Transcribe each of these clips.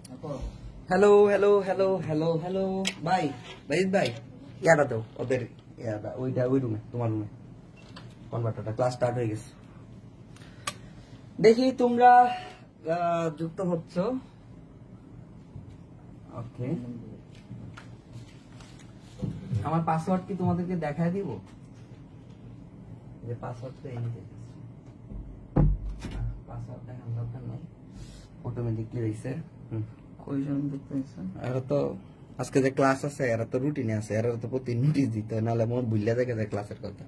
Hello hello hello hello hello ভাই ভাই ইয়াটা দাও ওদের ইয়াটা ওইটা ওই রুমে তোমার রুমে কনভার্টারটা ক্লাস স্টার্ট হয়ে গেছে দেখি তোমরা যুক্ত হচ্ছ ওকে আমার পাসওয়ার্ড কি তোমাদেরকে দেখায় দিব যে পাসওয়ার্ডটা এই নিতে পাসওয়ার্ড দেখার দরকার নাই অটোমেটিকলি হইছে এরা তো আজকে যে ক্লাস আছে এরা তো রুটিনে আছে এরা তো প্রতি নোটিশ দিতে হয় নাহলে মন ভুলিয়া দেখে যায় ক্লাসের কথা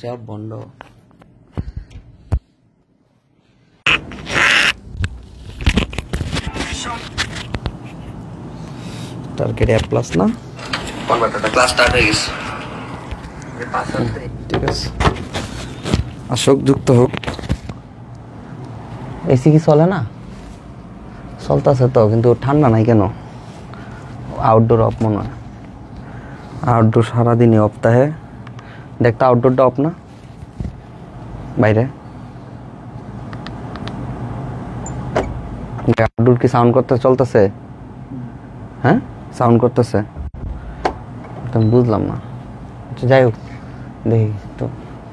সব বন্ধ টার্গেট এ প্লাস না কনভার্টারটা ক্লাস স্টার্ট হয়ে গেছে ঠিক আছে আসক যুক্ত হোক এসি কি চলে না চলতেছে তো কিন্তু ঠান্ডা নাই কেন আউটডোর অফ মনে হয় আউটডোর সারাদিনই অফ থাকে দেখতে আউটডোরটা অফ না বাইরে আউটডোর কি সাউন্ড করতে চলতেছে হ্যাঁ সাউন্ড করতেছে আমি বুঝলাম না যাই হোক দেখি তো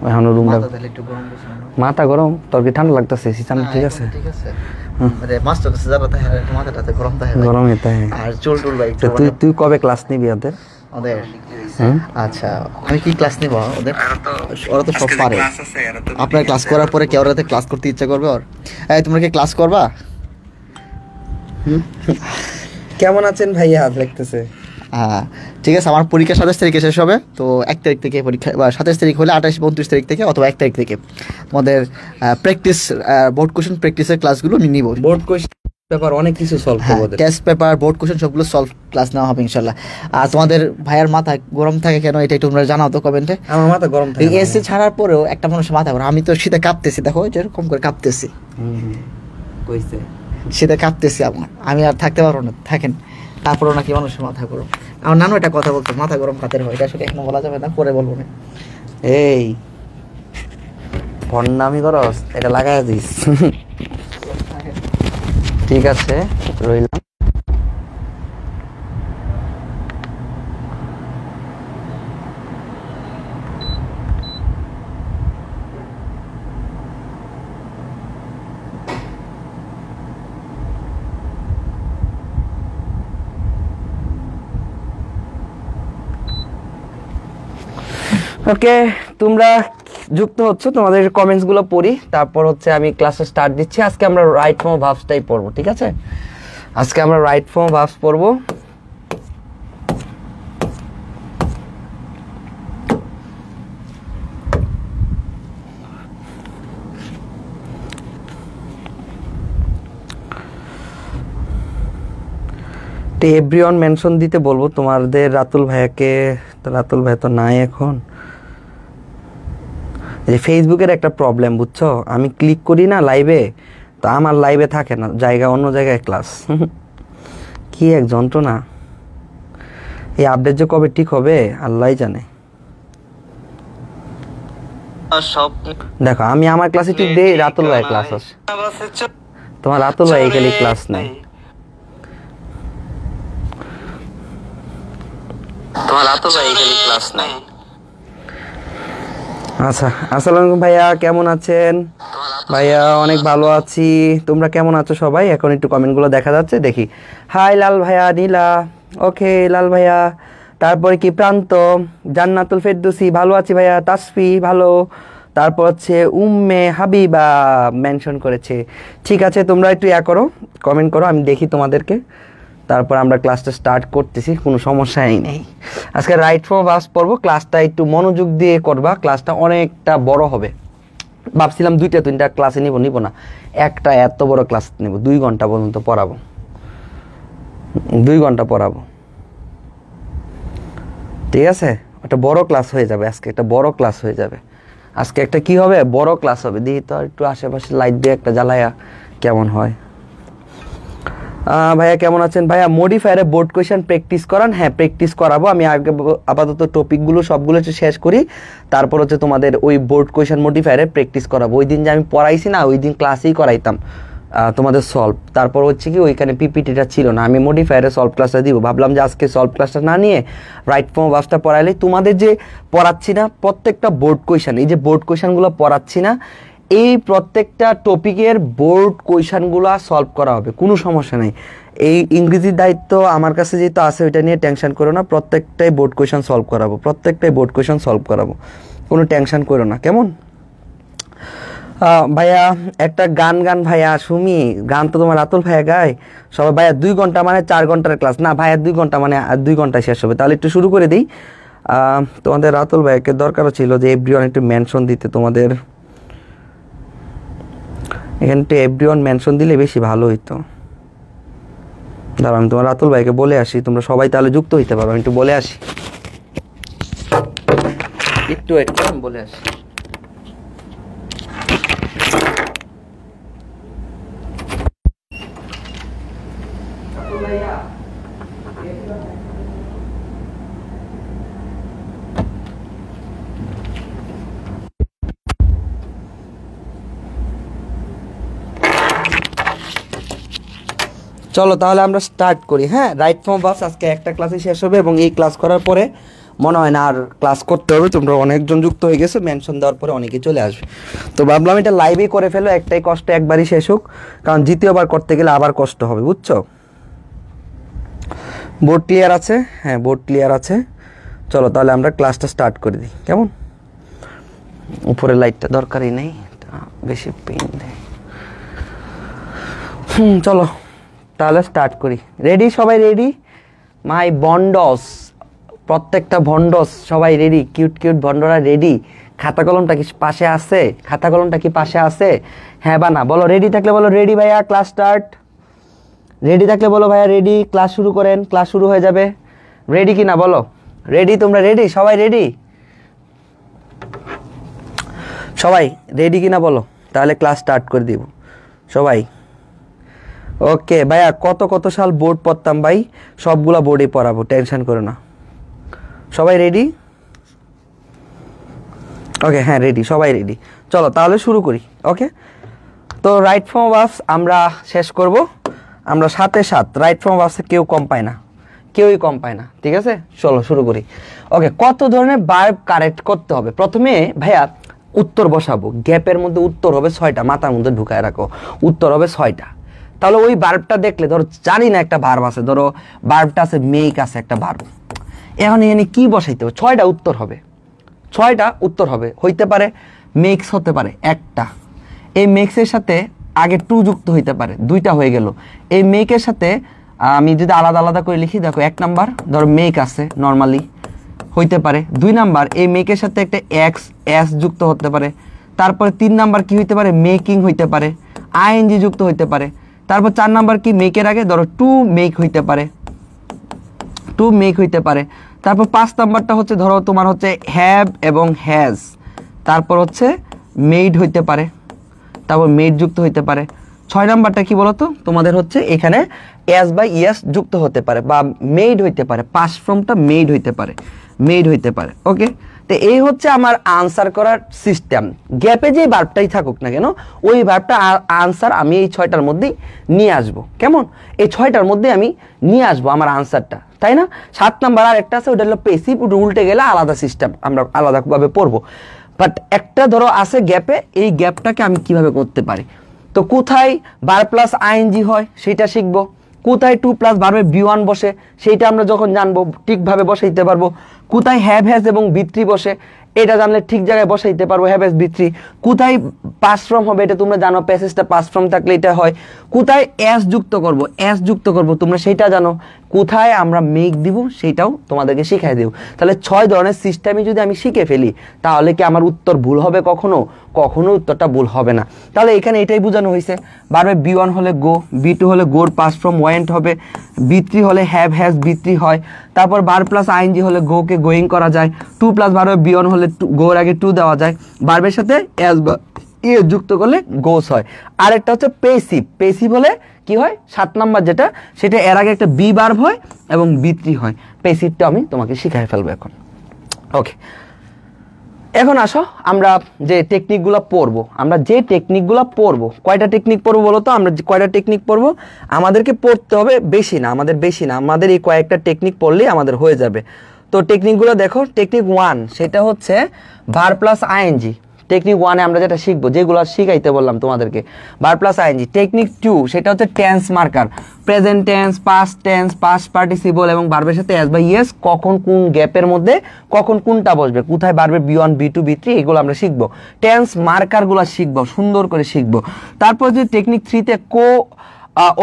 এখন রুমটা মাথা গরম তোর কি ঠান্ডা লাগতেছে ঠিক আছে গরম আর চুল টুল ভাই তুই কবে ক্লাস নিবি ওদের আচ্ছা আমি কি ক্লাস নিব ওদের ওরা তো সব পারে আপনার ক্লাস করার পরে কেউ রাতে ক্লাস করতে ইচ্ছা করবে ওর এই তোমরা কি ক্লাস করবা কেমন আছেন ভাইয়া লিখতেছে ঠিক আছে আমার পরীক্ষা 27 তারিখে শেষ হবে তো 1 তারিখ থেকে পরীক্ষা বা 27 তারিখ হলে 28 29 তারিখ থেকে অথবা 1 তারিখ থেকে তোমাদের প্র্যাকটিস বোর্ড কোশ্চেন প্র্যাকটিসের ক্লাসগুলো আমি নিব বোর্ড কোশ্চেন পেপার অনেক কিছু সলভ করব টেস্ট পেপার বোর্ড কোশ্চেন সবগুলো সলভ ক্লাস নেওয়া হবে ইনশাআল্লাহ আর তোমাদের ভাইয়ের মাথা গরম থাকে কেন এটা একটু তোমরা জানাও তো কমেন্টে আমার মাথা গরম থাকে এসি ছাড়ার পরেও একটা মানুষের মাথা গরম আমি তো শীতে কাঁপতেছি দেখো যেরকম করে কাঁপতেছি কইছে শীতে কাঁপতেছি আমি আর থাকতে পারবো না থাকেন তারপরেও নাকি মানুষের মাথা গরম আমার নানু এটা কথা বলতো মাথা গরম কাদের হয় এটা আসলে এখনো বলা যাবে না পরে বলবো না এই ফোন নামি করস এটা লাগাই দিস ঠিক আছে রইলাম ওকে তোমরা যুক্ত হচ্ছে তোমাদের কমেন্টস গুলো পড়ি তারপর হচ্ছে আমি ক্লাসে স্টার্ট দিচ্ছি আজকে আমরা রাইট ফর্ম ভার্বসটাই পড়বো ঠিক আছে আজকে আমরা রাইট ফর্ম ভার্বস পড়বো এভরিওয়ান মেনশন দিতে বলবো তোমাদের রাতুল ভাইয়াকে রাতুল ভাই তো নাই এখন এই ফেসবুকের একটা প্রবলেম বুঝছো আমি ক্লিক করি না লাইভে তো আমার লাইভে থাকে না জায়গা অন্য জায়গায় ক্লাস কি এক যন্ত্রণা এই আপডেট যে কবে ঠিক হবে আল্লাহই জানে দেখো আমি আমার ক্লাসে ঠিক দেই রাতুল ভাই ক্লাস আছে তোমার রাতুল ভাই এখানে ক্লাস নাই তোমার রাতুল ভাই এখানে ক্লাস নাই আচ্ছা আসসালামু আলাইকুম ভাইয়া কেমন আছেন ভাইয়া অনেক ভালো আছি তোমরা কেমন আছো সবাই এখন একটু কমেন্টগুলো দেখা যাচ্ছে দেখি হাই লাল ভাইয়া নীলা ওকে লাল ভাইয়া তারপরে কি প্রান্ত জান্নাতুল ফেরদৌসি ভালো আছি ভাইয়া তাসফি ভালো তারপর হচ্ছে উম্মে হাবিবা মেনশন করেছে ঠিক আছে তোমরা একটু করো কমেন্ট করো আমি দেখি তোমাদেরকে তারপর আমরা ক্লাসটা স্টার্ট করতেছি কোনো সমস্যাই নেই আজকে রাইট ফর্ম ভার্বস পড়বো ক্লাসটা একটু মনোযোগ দিয়ে করবা ক্লাসটা অনেকটা বড় হবে ভাবছিলাম 2টা 3টা ক্লাসে নিব না একটা এত বড় ক্লাস নেব 2 ঘন্টা পর্যন্ত পড়াবো 2 ঘন্টা পড়াবো ঠিক আছে একটা বড় ক্লাস হয়ে যাবে আজকে একটা বড় ক্লাস হয়ে যাবে আজকে একটা কি হবে বড় ক্লাস হবে দেখি তো একটু আশেপাশে লাইট দিয়ে একটা জ্বালায়া কেমন হয় ভাইয়া কেমন আছেন ভাইয়া মডিফায়ারে বোর্ড কোয়েশ্চেন প্র্যাকটিস করান হ্যাঁ প্র্যাকটিস করাবো আমি আগে আপাতত টপিকগুলো সবগুলো শেষ করি তারপর হচ্ছে তোমাদের ওই বোর্ড কোয়েশ্চেন মডিফায়ারে প্র্যাকটিস করাবো ওই দিন যে আমি পড়াইছি না ওই দিন ক্লাসেই করাইতাম তোমাদের সলভ, তারপর হচ্ছে কি ওইখানে পিপিটিটা ছিল না, আমি মডিফায়ারে সলভ ক্লাসটা দিব, ভাবলাম যে আজকে সলভ ক্লাসটা না নিয়ে রাইট ফর্ম অফ ভার্বসটা পড়াইলে তোমাদের যে পড়াচ্ছি না প্রত্যেকটা বোর্ড কোয়েশন, এই যে বোর্ড কোয়েশনগুলো পড়াচ্ছি না, এই প্রত্যেকটা টপিকের বোর্ড কোয়েশনগুলো সলভ করা হবে, কোনো সমস্যা নেই। এই ইংরেজির দায়িত্ব আমার কাছে যেহেতু আছে ওইটা নিয়ে টেনশন করো না, প্রত্যেকটাই বোর্ড কোয়েশন সলভ করাবো, প্রত্যেকটাই বোর্ড কোয়েশন সলভ করাবো, কোনো টেনশন করো না, কেমন? ভাইয়া একটা গান ভাইয়া, সুমি গান তো তোমার রাতুল ভাইয়া গায় সবাই। ভাইয়া 2 ঘন্টা মানে 4 ঘন্টার ক্লাস না ভাইয়া, 2 ঘন্টা মানে 2 ঘন্টায় শেষ হবে, তাহলে একটু শুরু করে দিই। তোমাদের রাতুল ভাইয়াকে দরকারও ছিল যে এভরিওয়ান একটু মেনশন দিতে, তোমাদের এখানে একটু এভরিওয়ান মেনশন দিলে বেশি ভালো হইতো। দাঁড়াও আমি তোমার রাতুল ভাইকে বলে আসি, তোমরা সবাই তাহলে যুক্ত হইতে পারো, আমি একটু বলে আসি, একটু বলে আসি। চলো তাহলে আমরা স্টার্ট করি। হ্যাঁ, রাইট ফর্ম ভার্বস আজকে একটা ক্লাসে শেষ হবে এবং এই ক্লাস করার পরে মনে হয় না আর ক্লাস করতে হবে, তোমরা অনেকজন যুক্ত হয়ে গেছো, মেনশন দেওয়ার পরে অনেকেই চলে আসবে, তো ভাবলাম এটা লাইভেই করে ফেলো, একটাই কষ্ট একবারই শেষ হোক, কারণ দ্বিতীয়বার করতে গেলে আবার কষ্ট হবে, বুঝছো? বোর্ড ক্লিয়ার আছে? হ্যাঁ বোর্ড ক্লিয়ার আছে। চলো তাহলে আমরা ক্লাসটা স্টার্ট করে দিই, কেমন? উপরে লাইটটা দরকারই নেই, বেশি পেইন দেয়। চলো তাহলে স্টার্ট করি। রেডি সবাই? রেডি মাই বন্ডস, প্রত্যেকটা ভন্ডস সবাই রেডি? কিউট কিউট ভন্ডরা রেডি? খাতা কলমটা কি পাশে আছে? খাতা কলমটা কি পাশে আছে? হ্যাঁ বা না বলো। রেডি থাকলে বলো রেডি ভাইয়া, ক্লাস স্টার্ট। রেডি থাকলে বলো ভাইয়া রেডি, ক্লাস শুরু করেন, ক্লাস শুরু হয়ে যাবে। রেডি কি না বলো? রেডি? তোমরা রেডি? সবাই রেডি? সবাই রেডি কিনা বলো, তাহলে ক্লাস স্টার্ট করে দিব সবাই। ওকে ভাইয়া, কত সাল বোর্ড পড়তাম ভাই, সবগুলা বোর্ডে পড়াবো, টেনশন করো না। সবাই রেডি? ওকে হ্যাঁ রেডি, সবাই রেডি। চলো তাহলে শুরু করি। ওকে, তো রাইট ফর্ম ভার্বস আমরা শেষ করব, আমরা সাথে রাইট ফর্ম ভার্বসে কেউ কম পায় না, কেউই কম পায় না, ঠিক আছে? চলো শুরু করি। ওকে, কত ধরনের ভার্ব কারেক্ট করতে হবে? প্রথমে ভাইয়া উত্তর বসাবো, গ্যাপের মধ্যে উত্তর হবে 6টা, মাথার মধ্যে ঢুকায় রাখো, উত্তর হবে 6টা। তাহলে ওই ভার্বটা দেখলে, ধরো জানি না একটা ভার্ব আছে, ধরো ভার্বটা আছে মেক আছে একটা ভার্ব, এখন এখানে কি বসাইতে হবে? 6টা উত্তর হবে, 6টা উত্তর হবে। হইতে পারে মেক্স, হতে পারে একটা, এই মেক্সের সাথে আগে টু যুক্ত হইতে পারে, 2টা হয়ে গেল। এই মেকের সাথে আমি যদি আলাদা আলাদা করে লিখি, দেখো 1 নাম্বার ধরো মেক আছে নর্মালি, হইতে পারে। 2 নাম্বার এই মেকের সাথে একটা এস যুক্ত হতে পারে। তারপরে 3 নাম্বার কি হইতে পারে? মেকিং হইতে পারে, আইএনজি যুক্ত হইতে পারে। তারপর 4 নাম্বার কি? মেকের আগে ধরো টু মেক হইতে পারে, টু মেক হইতে পারে। তারপর 5 নাম্বারটা হচ্ছে ধরো তোমার হচ্ছে হ্যাভ এবং হ্যাজ, তারপর হচ্ছে মেড হইতে পারে, তারপর মেড যুক্ত হইতে পারে। 6 নাম্বারটা কি বলতো? তোমাদের হচ্ছে এখানে এস বা ইয়েস যুক্ত হতে পারে বা মেড হইতে পারে, পাস ফর্মটা মেড হইতে পারে, মেড হইতে পারে। ওকে, তো এই হচ্ছে আমার আনসার করার সিস্টেম। গ্যাপে যে ভার্বটাই থাকুক না কেন, ওই ভার্বটা আনসার আমি এই 6টার মধ্যেই নিয়ে আসবো, কেমন? এই 6টার মধ্যে আমি নিয়ে আসবো আমার আনসারটা, তাই না? 7 নাম্বার আর একটা আছে, ওটা হলো পেসিভ, উল্টে গেলে আলাদা সিস্টেম, আমরা আলাদাভাবে পড়বো। বাট একটা ধরো আছে গ্যাপে, এই গ্যাপটাকে আমি কিভাবে করতে পারি? তো কোথায় ভার্ব প্লাস আইএনজি হয় সেটা শিখবো, কোথায় টু প্লাস ভার্বের বি1 বসে সেইটা আমরা যখন জানবো ঠিকভাবে বসাইতে পারবো, কোথায় হ্যাভ হ্যাজ এবং বি3 বসে এটা জানলে ঠিক জায়গায় বসাইতে পারবো, হ্যাভ হ্যাজ বি3। কোথায় পাস ফর্ম হবে এটা তোমরা জানো, প্যাসেজটা পাস ফর্ম থাকলে এটা হয়। কোথায় এস যুক্ত করব, এস যুক্ত করব তোমরা সেটা জানো। কোথায় আমরা মেক দিব সেটাও তোমাদেরকে শিখাই দেব। তাহলে 6 ধরনের সিস্টেমই যদি আমি শিখে ফেলি, তাহলে কি আমার উত্তর ভুল হবে? কখনো উত্তরটা ভুল হবে না। তাহলে এখানে এটাই বোঝানো হয়েছে, ভার্বের বি1 হলে গো, বি2 হলে গোর পাস ফর্ম ওয়েন্ট হবে, বি3 হলে হ্যাভ হ্যাজ বি3 হয়। তারপর ভার্ব প্লাস আইএনজি হলে গোকে গোয়িং করা যায়, টু প্লাস ভার্বের বি1 হলে গোর আগে টু দেওয়া যায়, ভার্বের সাথে এস বা ইয়ে যুক্ত করলে গোস হয়। আরেকটা হচ্ছে পেসিভ, পেসিভ হলে কি হয়? 7 নাম্বার যেটা, সেটা এর আগে একটা বি ভার্ব হয় এবং বি3 হয়। পেসিভটা আমি তোমাকে শিখাই ফেলবো এখন। ওকে, এখন আসো আমরা যে টেকনিকগুলো পড়বো, কয়টা টেকনিক পড়বো বলো তো? আমরা কয়টা টেকনিক পড়বো? আমাদেরকে পড়তে হবে বেশি না, আমাদের এই কয়েকটা টেকনিক পড়লেই আমাদের হয়ে যাবে। তো টেকনিকগুলো দেখো, টেকনিক 1 সেটা হচ্ছে ভার প্লাস আইএনজি। টেকনিক 1-এ আমরা যেটা শিখবো, যেগুলো শিখাইতে বললাম তোমাদেরকে, ভার প্লাস আইএনজি। টেকনিক 2 সেটা হচ্ছে tense marker, present tense, past tense, past participle এবং ভার্বের সাথে এস বা ইয়েস, কখন কোন গ্যাপের মধ্যে কখন কোনটা বসবে, কোথায় ভার্বের B1 B2 B3 এগুলো আমরা শিখবো। টেন্স মার্কারগুলো শিখবো, সুন্দর করে শিখবো। তারপর যে টেকনিক 3-তে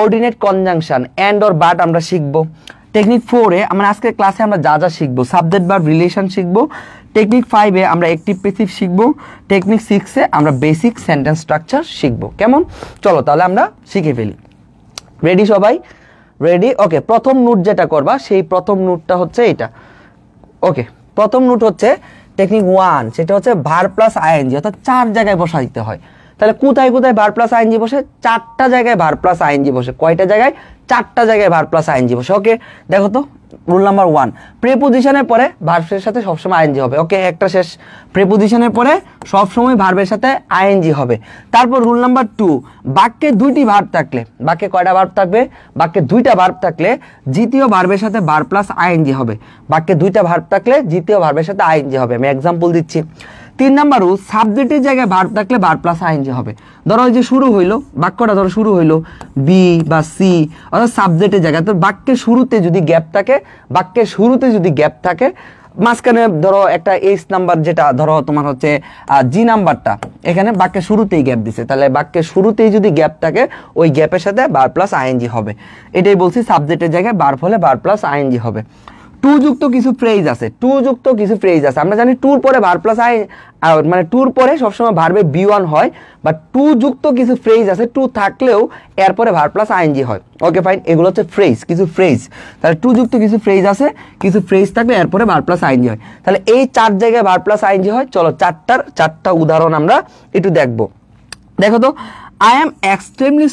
ordinate conjunction, and or but আমরা শিখবো। টেকনিক 4-এ আমরা আজকের ক্লাসে আমরা যা যা শিখবো, সাবজেক্ট ভার্ব রিলেশন শিখবো। টেকনিক 5-এ আমরা অ্যাক্টিভ প্যাসিভ শিখবো। টেকনিক 6-এ আমরা বেসিক সেন্টেন্স স্ট্রাকচার শিখবো। কেমন? চলো তাহলে আমরা শিখে ফেলি। রেডি সবাই? রেডি? ওকে, প্রথম নোট যেটা করবা সেই প্রথম নোটটা হচ্ছে এটা। ওকে, প্রথম নোট হচ্ছে টেকনিক 1, সেটা হচ্ছে ভার প্লাস আইএনজি, অর্থাৎ 4 জায়গায় বসাইতে হয়। তাহলে কোথায় কোথায় ভার প্লাস আইএনজি বসে? 4টা জায়গায় ভার প্লাস আইএনজি বসে। কয়টা জায়গায়? 4টা জায়গায় ভার প্লাস আইএনজি বসে। ওকে, দেখো তো রুল নাম্বার 1, প্রিপোজিশনের পরে ভার্বের সাথে সবসময় আইএনজি হবে। ওকে, একটা শেষ। প্রিপোজিশনের পরে সবসময় ভার্বের সাথে আইএনজি হবে। তারপর রুল নাম্বার 2, বাক্যে 2টি ভার্ব থাকলে, বাক্যে কয়টা ভার্ব থাকবে? বাক্যে 2টা ভার্ব থাকলে দ্বিতীয় ভার্বের সাথে ভার প্লাস আইএনজি হবে। বাক্যে 2টা ভার্ব থাকলে দ্বিতীয় ভার্বের সাথে আইএনজি হবে। আমি এক্সাম্পল দিচ্ছি। 3 নাম্বার রুল, সাবজেক্টের জায়গায় ভার্ব থাকলে ভার্ব প্লাস আইএনজি হবে। ধরো এই যে শুরু হইলো, বাক্যটা ধরো শুরু হইলো বি বা সি, অর্থাৎ সাবজেক্টের জায়গায়। তো বাক্যের শুরুতে যদি গ্যাপ থাকে, মাঝখানে ধরো একটা এইচ নাম্বার, যেটা ধরো তোমার হচ্ছে জি নাম্বারটা, এখানে বাক্যের শুরুতেই গ্যাপ দিছে, তাহলে বাক্যের শুরুতেই যদি গ্যাপ থাকে ওই গ্যাপের সাথে ভার্ব প্লাস আইএনজি হবে। এটাই বলছি, সাবজেক্টের জায়গায় ভার্ব হলে ভার্ব প্লাস আইএনজি হবে। টু যুক্ত কিছু ফ্রেজ আছে, আমরা জানি টুর পরে ভার্ব প্লাস মানে টুর পরে সবসময় ভার্বে B1 হয়, বা টু যুক্ত কিছু ফ্রেজ আছে, টু থাকলেও এরপরে ভার্ব প্লাস আইএনজি হয়। ওকে ফাইন, এগুলো হচ্ছে ফ্রেজ, কিছু ফ্রেজ। তাহলে টু যুক্ত কিছু ফ্রেজ আছে, কিছু ফ্রেজ থাকলে এরপরে ভার্ব প্লাস আইএনজি হয়। তাহলে এই 4 জায়গায় ভার্ব প্লাস আইএনজি হয়। চলো 4টা উদাহরণ আমরা একটু দেখবো। দেখো তো, I am extremely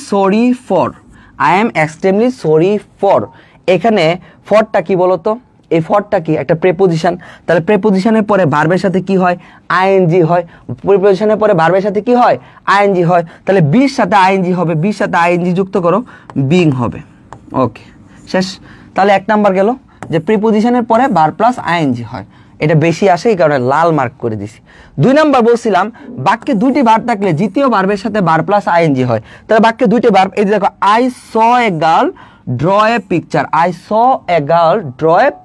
sorry for, এখানে ফরটা কি বলতো? এই ফরটা কি? একটা প্রেপোজিশন। তাহলে প্রেপোজিশনের পরে ভার্বের সাথে কি হয়? আইএনজি হয়। প্রেপোজিশনের পরে ভার্বের সাথে কি হয়? আইএনজি হয়। তাহলে বির সাথে আইএনজি হবে, বির সাথে আইএনজি যুক্ত করো, বিং হবে। ওকে, শেষ। তাহলে 1 নাম্বার গেল, যে প্রিপোজিশনের পরে ভার্ব প্লাস আইএনজি হয়। এটা বেশি আসে, এই কারণে লাল মার্ক করে দিছি। 2 নাম্বার বলছিলাম, বাক্যে 2টি ভার্ব থাকলে দ্বিতীয় ভার্বের সাথে ভার্ব প্লাস আইএনজি হয়। তাহলে বাক্যে 2টি ভার্ব, এই যে দেখো, I saw a girl draw a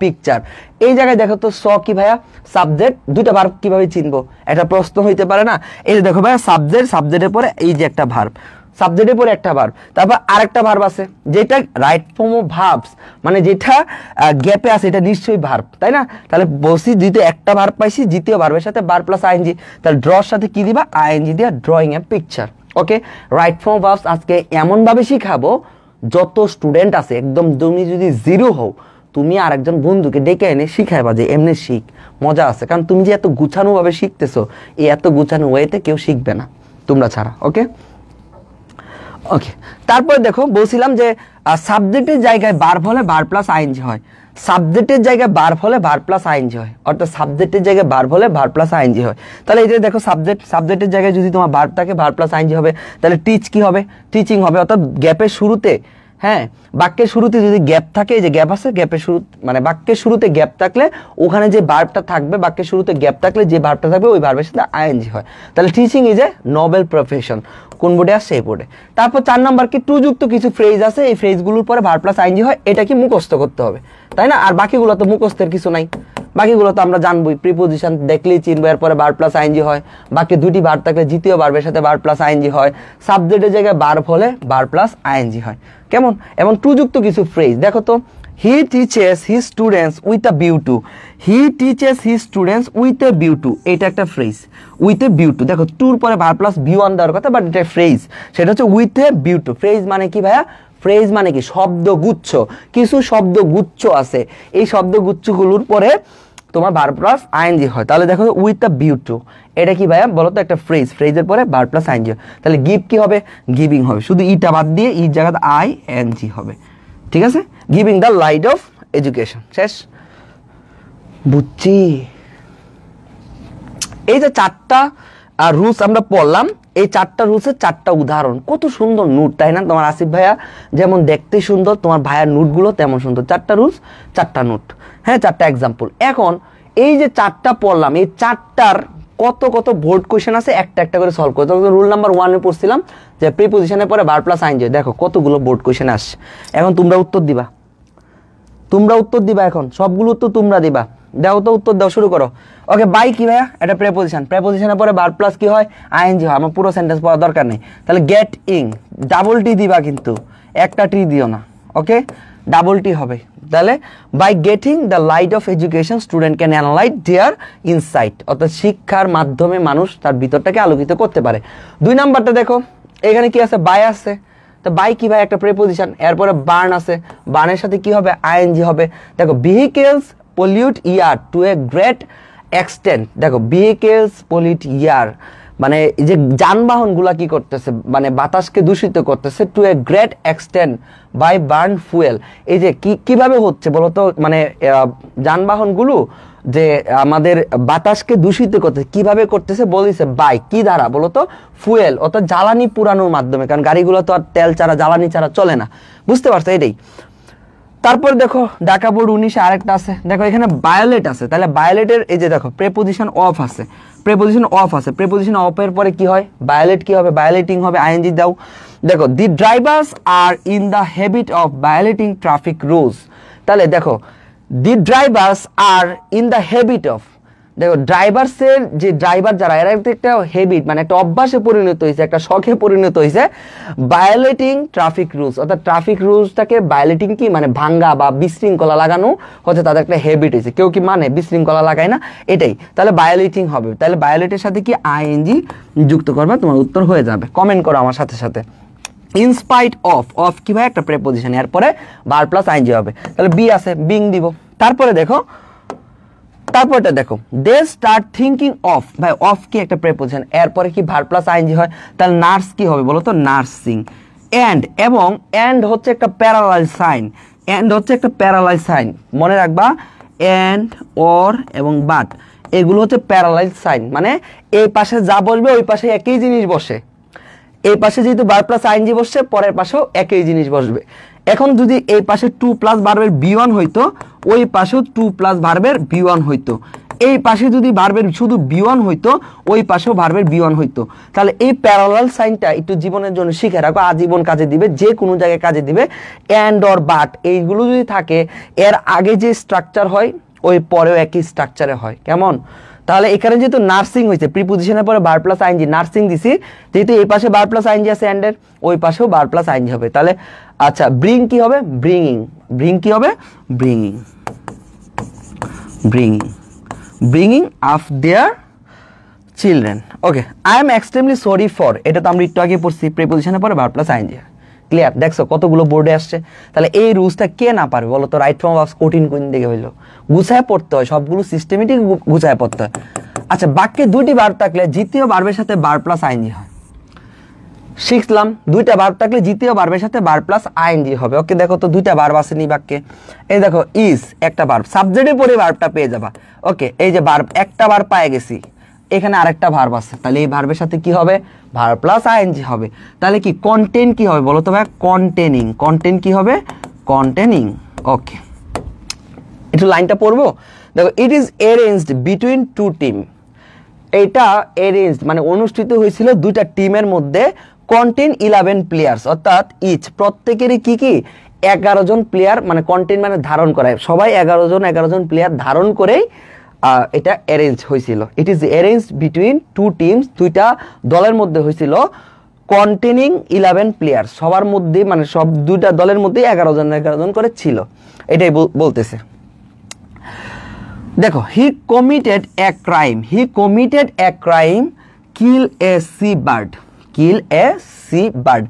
picture, এই জায়গায় দেখো তো স কি ভাইয়া? সাবজেক্ট। 2টা ভার্ব কিভাবে চিনবো? একটা প্রশ্ন হইতে পারে না? এই যে দেখো ভাইয়া, সাবজেক্টের পরে এই যে একটা ভার্ব, সাবজেক্টের পরে একটা ভার্ব, তারপর আরেকটা ভার্ব আছে যেটা রাইট ফর্ম অফ ভার্বস, মানে যেটা গ্যাপে আছে, এটা নিশ্চয়ই ভার্ব, তাই না? তাহলে বলছি দ্বিতীয় একটা ভার্ব পাইছি, দ্বিতীয় ভার্বের সাথে ভার্ব প্লাস আইএনজি, তাহলে ড্রর সাথে কি দিবা? আইএনজি দিয়া, drawing a picture. Okay, right form of verbs আজকে এমন ভাবে শিখাবো, যত স্টুডেন্ট আছে একদম, তুমি যদি 0 হও, তুমি আরেকজন বন্ধুকে ডেকে এনে শিখাইবা যে এমনি শিখ, মজা আছে। কারণ তুমি যে এত গুছানো ভাবে শিখতেছো, এই এত গুছানো ওয়েতে কেউ শিখবে না তোমরা ছাড়া। ওকে, তারপরে দেখো, বলছিলাম যে সাবজেক্টের জায়গায় ভার্ব হলে ভার্ব প্লাস আইএনজি হয়। অর্থাৎ সাবজেক্টের জায়গায় ভার্ব হলে ভার্ব প্লাস আইএনজি হয়। তাহলে এই যে দেখো, সাবজেক্টের জায়গায় যদি তোমার ভার্ব থাকে, ভার্ব প্লাস আইএনজি হবে। তাহলে টিচ কি হবে? টিচিং হবে। অর্থাৎ গ্যাপের শুরুতে, হ্যাঁ, বাক্যের শুরুতে যদি গ্যাপ থাকে, এই যে গ্যাপ আছে, গ্যাপের শুরু মানে বাক্যের শুরুতে গ্যাপ থাকলে ওখানে যে ভার্বটা থাকবে, বাক্যের শুরুতে গ্যাপ থাকলে যে ভার্বটা থাকবে ওই ভার্বের সাথে আইএনজি হয়। তাহলে teaching is a noble profession. কোন বোর্ডে আসছে? এই বোর্ডে। তারপর 4 নাম্বার কি? টু যুক্ত কিছু ফ্রেজ আছে, এই ফ্রেজগুলোর পরে ভার্ব প্লাস আইএনজি হয়। এটা কি মুখস্থ করতে হবে, তাই না? আর বাকিগুলো তো মুখস্থের কিছু নাই, বাকিগুলো তো আমরা জানবই, প্রিপোজিশন দেখলেই চিনবো, এরপরে ভার্ব প্লাস আইএনজি হয়। বাকি 2টি ভার্ব থাকলে দ্বিতীয় ভার্বের সাথে ভার্ব প্লাস আইএনজি হয়। সাবজেক্টের জায়গায় ভার্ব হলে ভার্ব প্লাস আইএনজি হয়। কেমন? এবং টু যুক্ত কিছু ফ্রেজ, দেখো তো, he teaches his students with a view to, এটা একটা phrase, with a view to. দেখো, টুর পরে ভার্ব প্লাস V1 দেওয়ার কথা, বাট এটা ফ্রেজ, সেটা হচ্ছে with a view two. Phrase মানে কি ভাইয়া? ফ্রেজ মানে কি? শব্দগুচ্ছ। কিছু শব্দগুচ্ছ আছে, এই শব্দগুচ্ছগুলোর পরে তোমার ভার্ব প্লাস আইএনজি হয়। তাহলে দেখো, উইথ আ ভিউ টু, এটা কি ভাইয়া বলো তো? একটা ফ্রেজ, ফ্রেজের পরে ভার্ব প্লাস আইএনজি হয়। তাহলে গিভ কি হবে? গিভিং হবে, শুধু ইটা বাদ দিয়ে ই জায়গাতে আইএনজি হবে। ঠিক আছে, giving the light of education. শেষ? বুঝছি। এই যে 4টা রুলস আমরা পড়লাম, এই 4টা রুলসের 4টা উদাহরণ, কত সুন্দর নোট তাই না? তোমার আসিফ ভাইয়া যেমন দেখতে সুন্দর, তোমার ভাইয়ার নোটগুলো তেমন সুন্দর। 4টা রুলস 4টা নোট, হ্যাঁ 4টা এক্সাম্পল। এখন এই যে 4টা পড়লাম, এই 4টার কত কত বোর্ড কোয়েশ্চেন আছে একটা একটা করে সলভ করতে। রুল নাম্বার 1-এ পড়ছিলাম যে প্রিপোজিশনের পরে ভার্ব প্লাস আইএনজি, দেখো কতগুলো বোর্ড কোয়েশ্চেন আসছে। এখন তোমরা উত্তর দিবা, এখন সবগুলো উত্তর তোমরা দিবা। দাও তো উত্তর দাও, শুরু করো। ওকে, বাই কি ভাইয়া? এটা প্রেপোজিশন, প্রেপোজিশনের পরে ভার্ব প্লাস কি হয়? আইএনজি হয়। আমার পুরো সেন্টেন্স পড়ার দরকার নেই। তাহলে গেট ইং, ডাবল টি দিবা, কিন্তু একটা টি দিও না, ওকে? ডাবল টি হবে। তাহলে by getting the light of education student can analyse their insight, অর্থাৎ শিক্ষার মাধ্যমে মানুষ তার ভিতরটাকে আলোকিত করতে পারে। 2 নাম্বারটা দেখো, এখানে কি আছে? বাই আছে। তো বাই কি ভাই? একটা প্রেপোজিশন, এরপরে বার্ন আছে, বার্নের সাথে কি হবে? আইএনজি হবে। দেখো vehicles pollute air to a great extent, দেখো ভেহিকেলস পলিউট ইয়ার মানে যে যানবাহনগুলা কি করতেছে, মানে বাতাসকে দূষিত করতেছে, to a great extent by burn fuel. এই যে কিভাবে হচ্ছে বলতো, মানে যানবাহনগুলো যে আমাদের বাতাসকে দূষিত করতেছে, কিভাবে করতেছে বলেছে বাই কি দ্বারা বলতো? ফুয়েল, অর্থাৎ জ্বালানি পুরানোর মাধ্যমে, কারণ গাড়িগুলো তো আর তেল ছাড়া জ্বালানি ছাড়া চলে না, বুঝতে পারছো? এটাই। তারপর দেখো ঢাকা বোর্ড 19-এ আরেকটা আছে, দেখো এখানে ভায়োলেট আছে। তাহলে ভায়োলেটের এই যে দেখো প্রেপোজিশন অফ আছে, প্রেপোজিশন অফ আছে, প্রেপোজিশন অফের পরে কি হয়? ভায়োলেট কি হবে? ভায়োলেটিং হবে, আইএনজি দাও। দেখো the drivers are in the habit of violating traffic rules. তাহলে দেখো the drivers are in the habit of, দেখো ড্রাইভার্সের যে ড্রাইভার যারা, এরা একটা হ্যাবিট মানে একটা অভ্যাসে পরিণত হয়েছে, একটা শখে পরিণত হয়েছে ভায়োলেটিং ট্রাফিক রুলস, অর্থাৎ ট্রাফিক রুলসটাকে ভায়োলেটিং কি মানে ভাঙ্গা বা বিশৃঙ্খলা লাগানো হচ্ছে তাদের একটা হ্যাবিট হয়েছে। কেউ কি মানে বিশৃঙ্খলা লাগায় না? এটাই। তাহলে ভায়োলেটিং হবে। তাহলে ভায়োলেটের সাথে কি আইএনজি যুক্ত করবে, তোমার উত্তর হয়ে যাবে। কমেন্ট করো আমার সাথে সাথে। ইনস্পাইট অফ, অফ কি ভাই? একটা প্রেপোজিশন, এরপরে ভার্ব প্লাস আইএনজি হবে। তাহলে বি আছে, বিং দিব। তারপরে দেখো, তারপরটা দেখো দে স্টার্ট থিঙ্কিং অফ, ভাই অফ কি? একটা প্রেপোজিশন, এরপরে কি ভার্ব প্লাস আইএনজি হয়। তাহলে নার্স কি হবে বলো তো? নার্সিং। এন্ড, এবং এন্ড হচ্ছে একটা প্যারালাল সাইন, এন্ড হচ্ছে একটা প্যারালাল সাইন, মনে রাখবা। এন্ড, অর এবং বাট এগুলো হচ্ছে প্যারালাল সাইন, মানে এই পাশে যা বসবে ওই পাশে একই জিনিস বসে। এই পাশে যেহেতু ভার্ব প্লাস আইএনজি বসছে, পরের পাশেও একই জিনিস বসবে। এখন যদি এই পাশে 2 প্লাস ভার্বের বি1 হইতো, ওই পাশেও 2 প্লাস ভার্বের বি1 হইতো। এই পাশে যদি ভার্বের শুধু বি1 হইতো, ওই পাশেও ভার্বের বি1 হইতো। তাহলে এই প্যারালাল সাইনটা একটু জীবনের জন্য শিখে রাখো, আজীবন কাজে দিবে, যে কোনো জায়গায় কাজে দিবে। এন্ড অর বাট এইগুলো যদি থাকে, এর আগে যে স্ট্রাকচার হয় ওই পরেও একই স্ট্রাকচারে হয়। কেমন? তাহলে এখানে যেহেতু নার্সিং হয়েছে, প্রিপোজিশনের পরে ভার্ব প্লাস আইএনজি, নার্সিং দিছি, যেহেতু এই পাশে ভার্ব প্লাস আইএনজি আছে এন্ডের, ওই পাশেও ভার্ব প্লাস আইএনজি হবে। তাহলে আচ্ছা ব্রিং কি হবে? ব্রিংইং। ব্রিং কি হবে? Bringing. Bringing, bringing up their children. Okay, I am extremely sorry for, এটা তো আমরা একটু আগে পড়ছি, প্রিপোজিশনের পরে ভার্ব প্লাস আইএনজি। ক্লিয়ার? দেখছো কতগুলো বোর্ডে আসছে। তাহলে এই রুলসটা কে না পারবে বলো তো? রাইট ফ্রম ভার্বস কঠিন কোন দিকে হইলো? গুছায় পড়তে হয়, সবগুলো সিস্টেমেটিক গুছায় পড়তে হয়। আচ্ছা, বাক্যে 2টি ভার্ব থাকলে দ্বিতীয় ভার্বের সাথে ভার্ব প্লাস আইএনজি হয়। শিখলাম 2টা ভার্ব থাকলে দ্বিতীয় ভার্বের সাথে ভার্ব প্লাস আইএনজি হবে। ওকে, দেখো তো 2টা ভার্ব আসেনি বাক্যে। এই দেখো ইজ একটা ভার্ব, সাবজেক্টের পরে ভার্বটা পেয়ে যাবা। ওকে, এই যে ভার্ব, একটা ভার্ব পেয়ে গেছি, এখানে আরেকটা ভার্ব আছে, তাহলে এই ভার্বের সাথে কি হবে? ভার্ব প্লাস আইএনজি হবে। তাহলে কি কন্টেন্ট কি হবে বলো তো ভাই? কন্টেনিং। কন্টেন্ট কি হবে? কন্টেনিং। ওকে, একটু লাইনটা পড়বো। দেখো it is arranged between 2 team, এটা অ্যারেঞ্জড মানে অনুষ্ঠিত হয়েছিল 2টা টিমের মধ্যে। কন্টেন 11 প্লেয়ার্স, অর্থাৎ ইচ প্রত্যেকেরই কি কি 11 জন প্লেয়ার, মানে কন্টেন মানে ধারণ করায়, সবাই 11 জন প্লেয়ার ধারণ করেই এটা অ্যারেঞ্জ হয়েছিল। It is arranged between 2 teams, 2টা দলের মধ্যে হয়েছিল। কন্টেনিং 11 প্লেয়ার, সবার মধ্যে মানে সব 2টা দলের মধ্যে 11 জন করে ছিল, এটাই বলতেছে। দেখো he committed a crime, he committed a crime, kill a sea bird, kill a sea bird.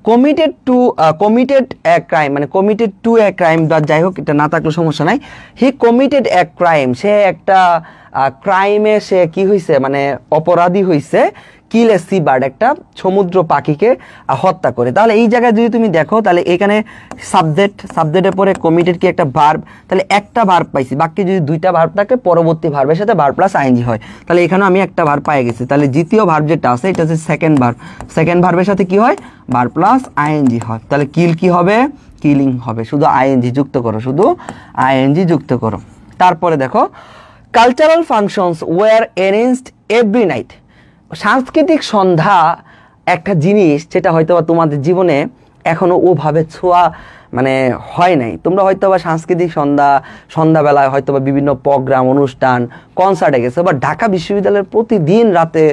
Committed to, committed a crime মানে কমিটেড টু এ ক্রাইম, যাই হোক এটা না থাকলে সমস্যা নাই। হি কমিটেড এ ক্রাইম, সে একটা ক্রাইমে সে কি হয়েছে মানে অপরাধী হয়েছে। কিল এ সি বার্ড, একটা সমুদ্র পাখিকে হত্যা করে। তাহলে এই জায়গায় যদি তুমি দেখো তাহলে এখানে সাবজেক্টের পরে কমিটেড কি একটা ভার্ব, তাহলে একটা ভার্ব পাইছি, বাকি যদি দুইটা ভার্ব থাকে পরবর্তী ভার্বের সাথে ভার্ব প্লাস আইএনজি হয়, তাহলে এখানে আমি একটা ভার্ব পাই গেছি। তাহলে দ্বিতীয় ভার্ব যেটা আছে এটা হচ্ছে সেকেন্ড ভার্ব, সেকেন্ড ভার্বের সাথে কি হয় ভার্ব প্লাস আইএনজি হয়। তাহলে কিল কি হবে কিলিং হবে, শুধু আইএনজি যুক্ত করো, শুধু আইএনজি যুক্ত করো। তারপরে দেখো cultural functions were arranged every night. সাংস্কৃতিক সন্ধ্যা একটা জিনিস যেটা হয়তো তোমাদের জীবনে এখনো ওভাবে ছোঁয়া মানে হয় নাই। তোমরা হয়তো বা সাংস্কৃতিক সন্ধ্যাবেলায় হয়তো বা বিভিন্ন প্রোগ্রাম অনুষ্ঠান কনসার্টে গেছো, বা ঢাকা বিশ্ববিদ্যালয়ের প্রতিদিন রাতে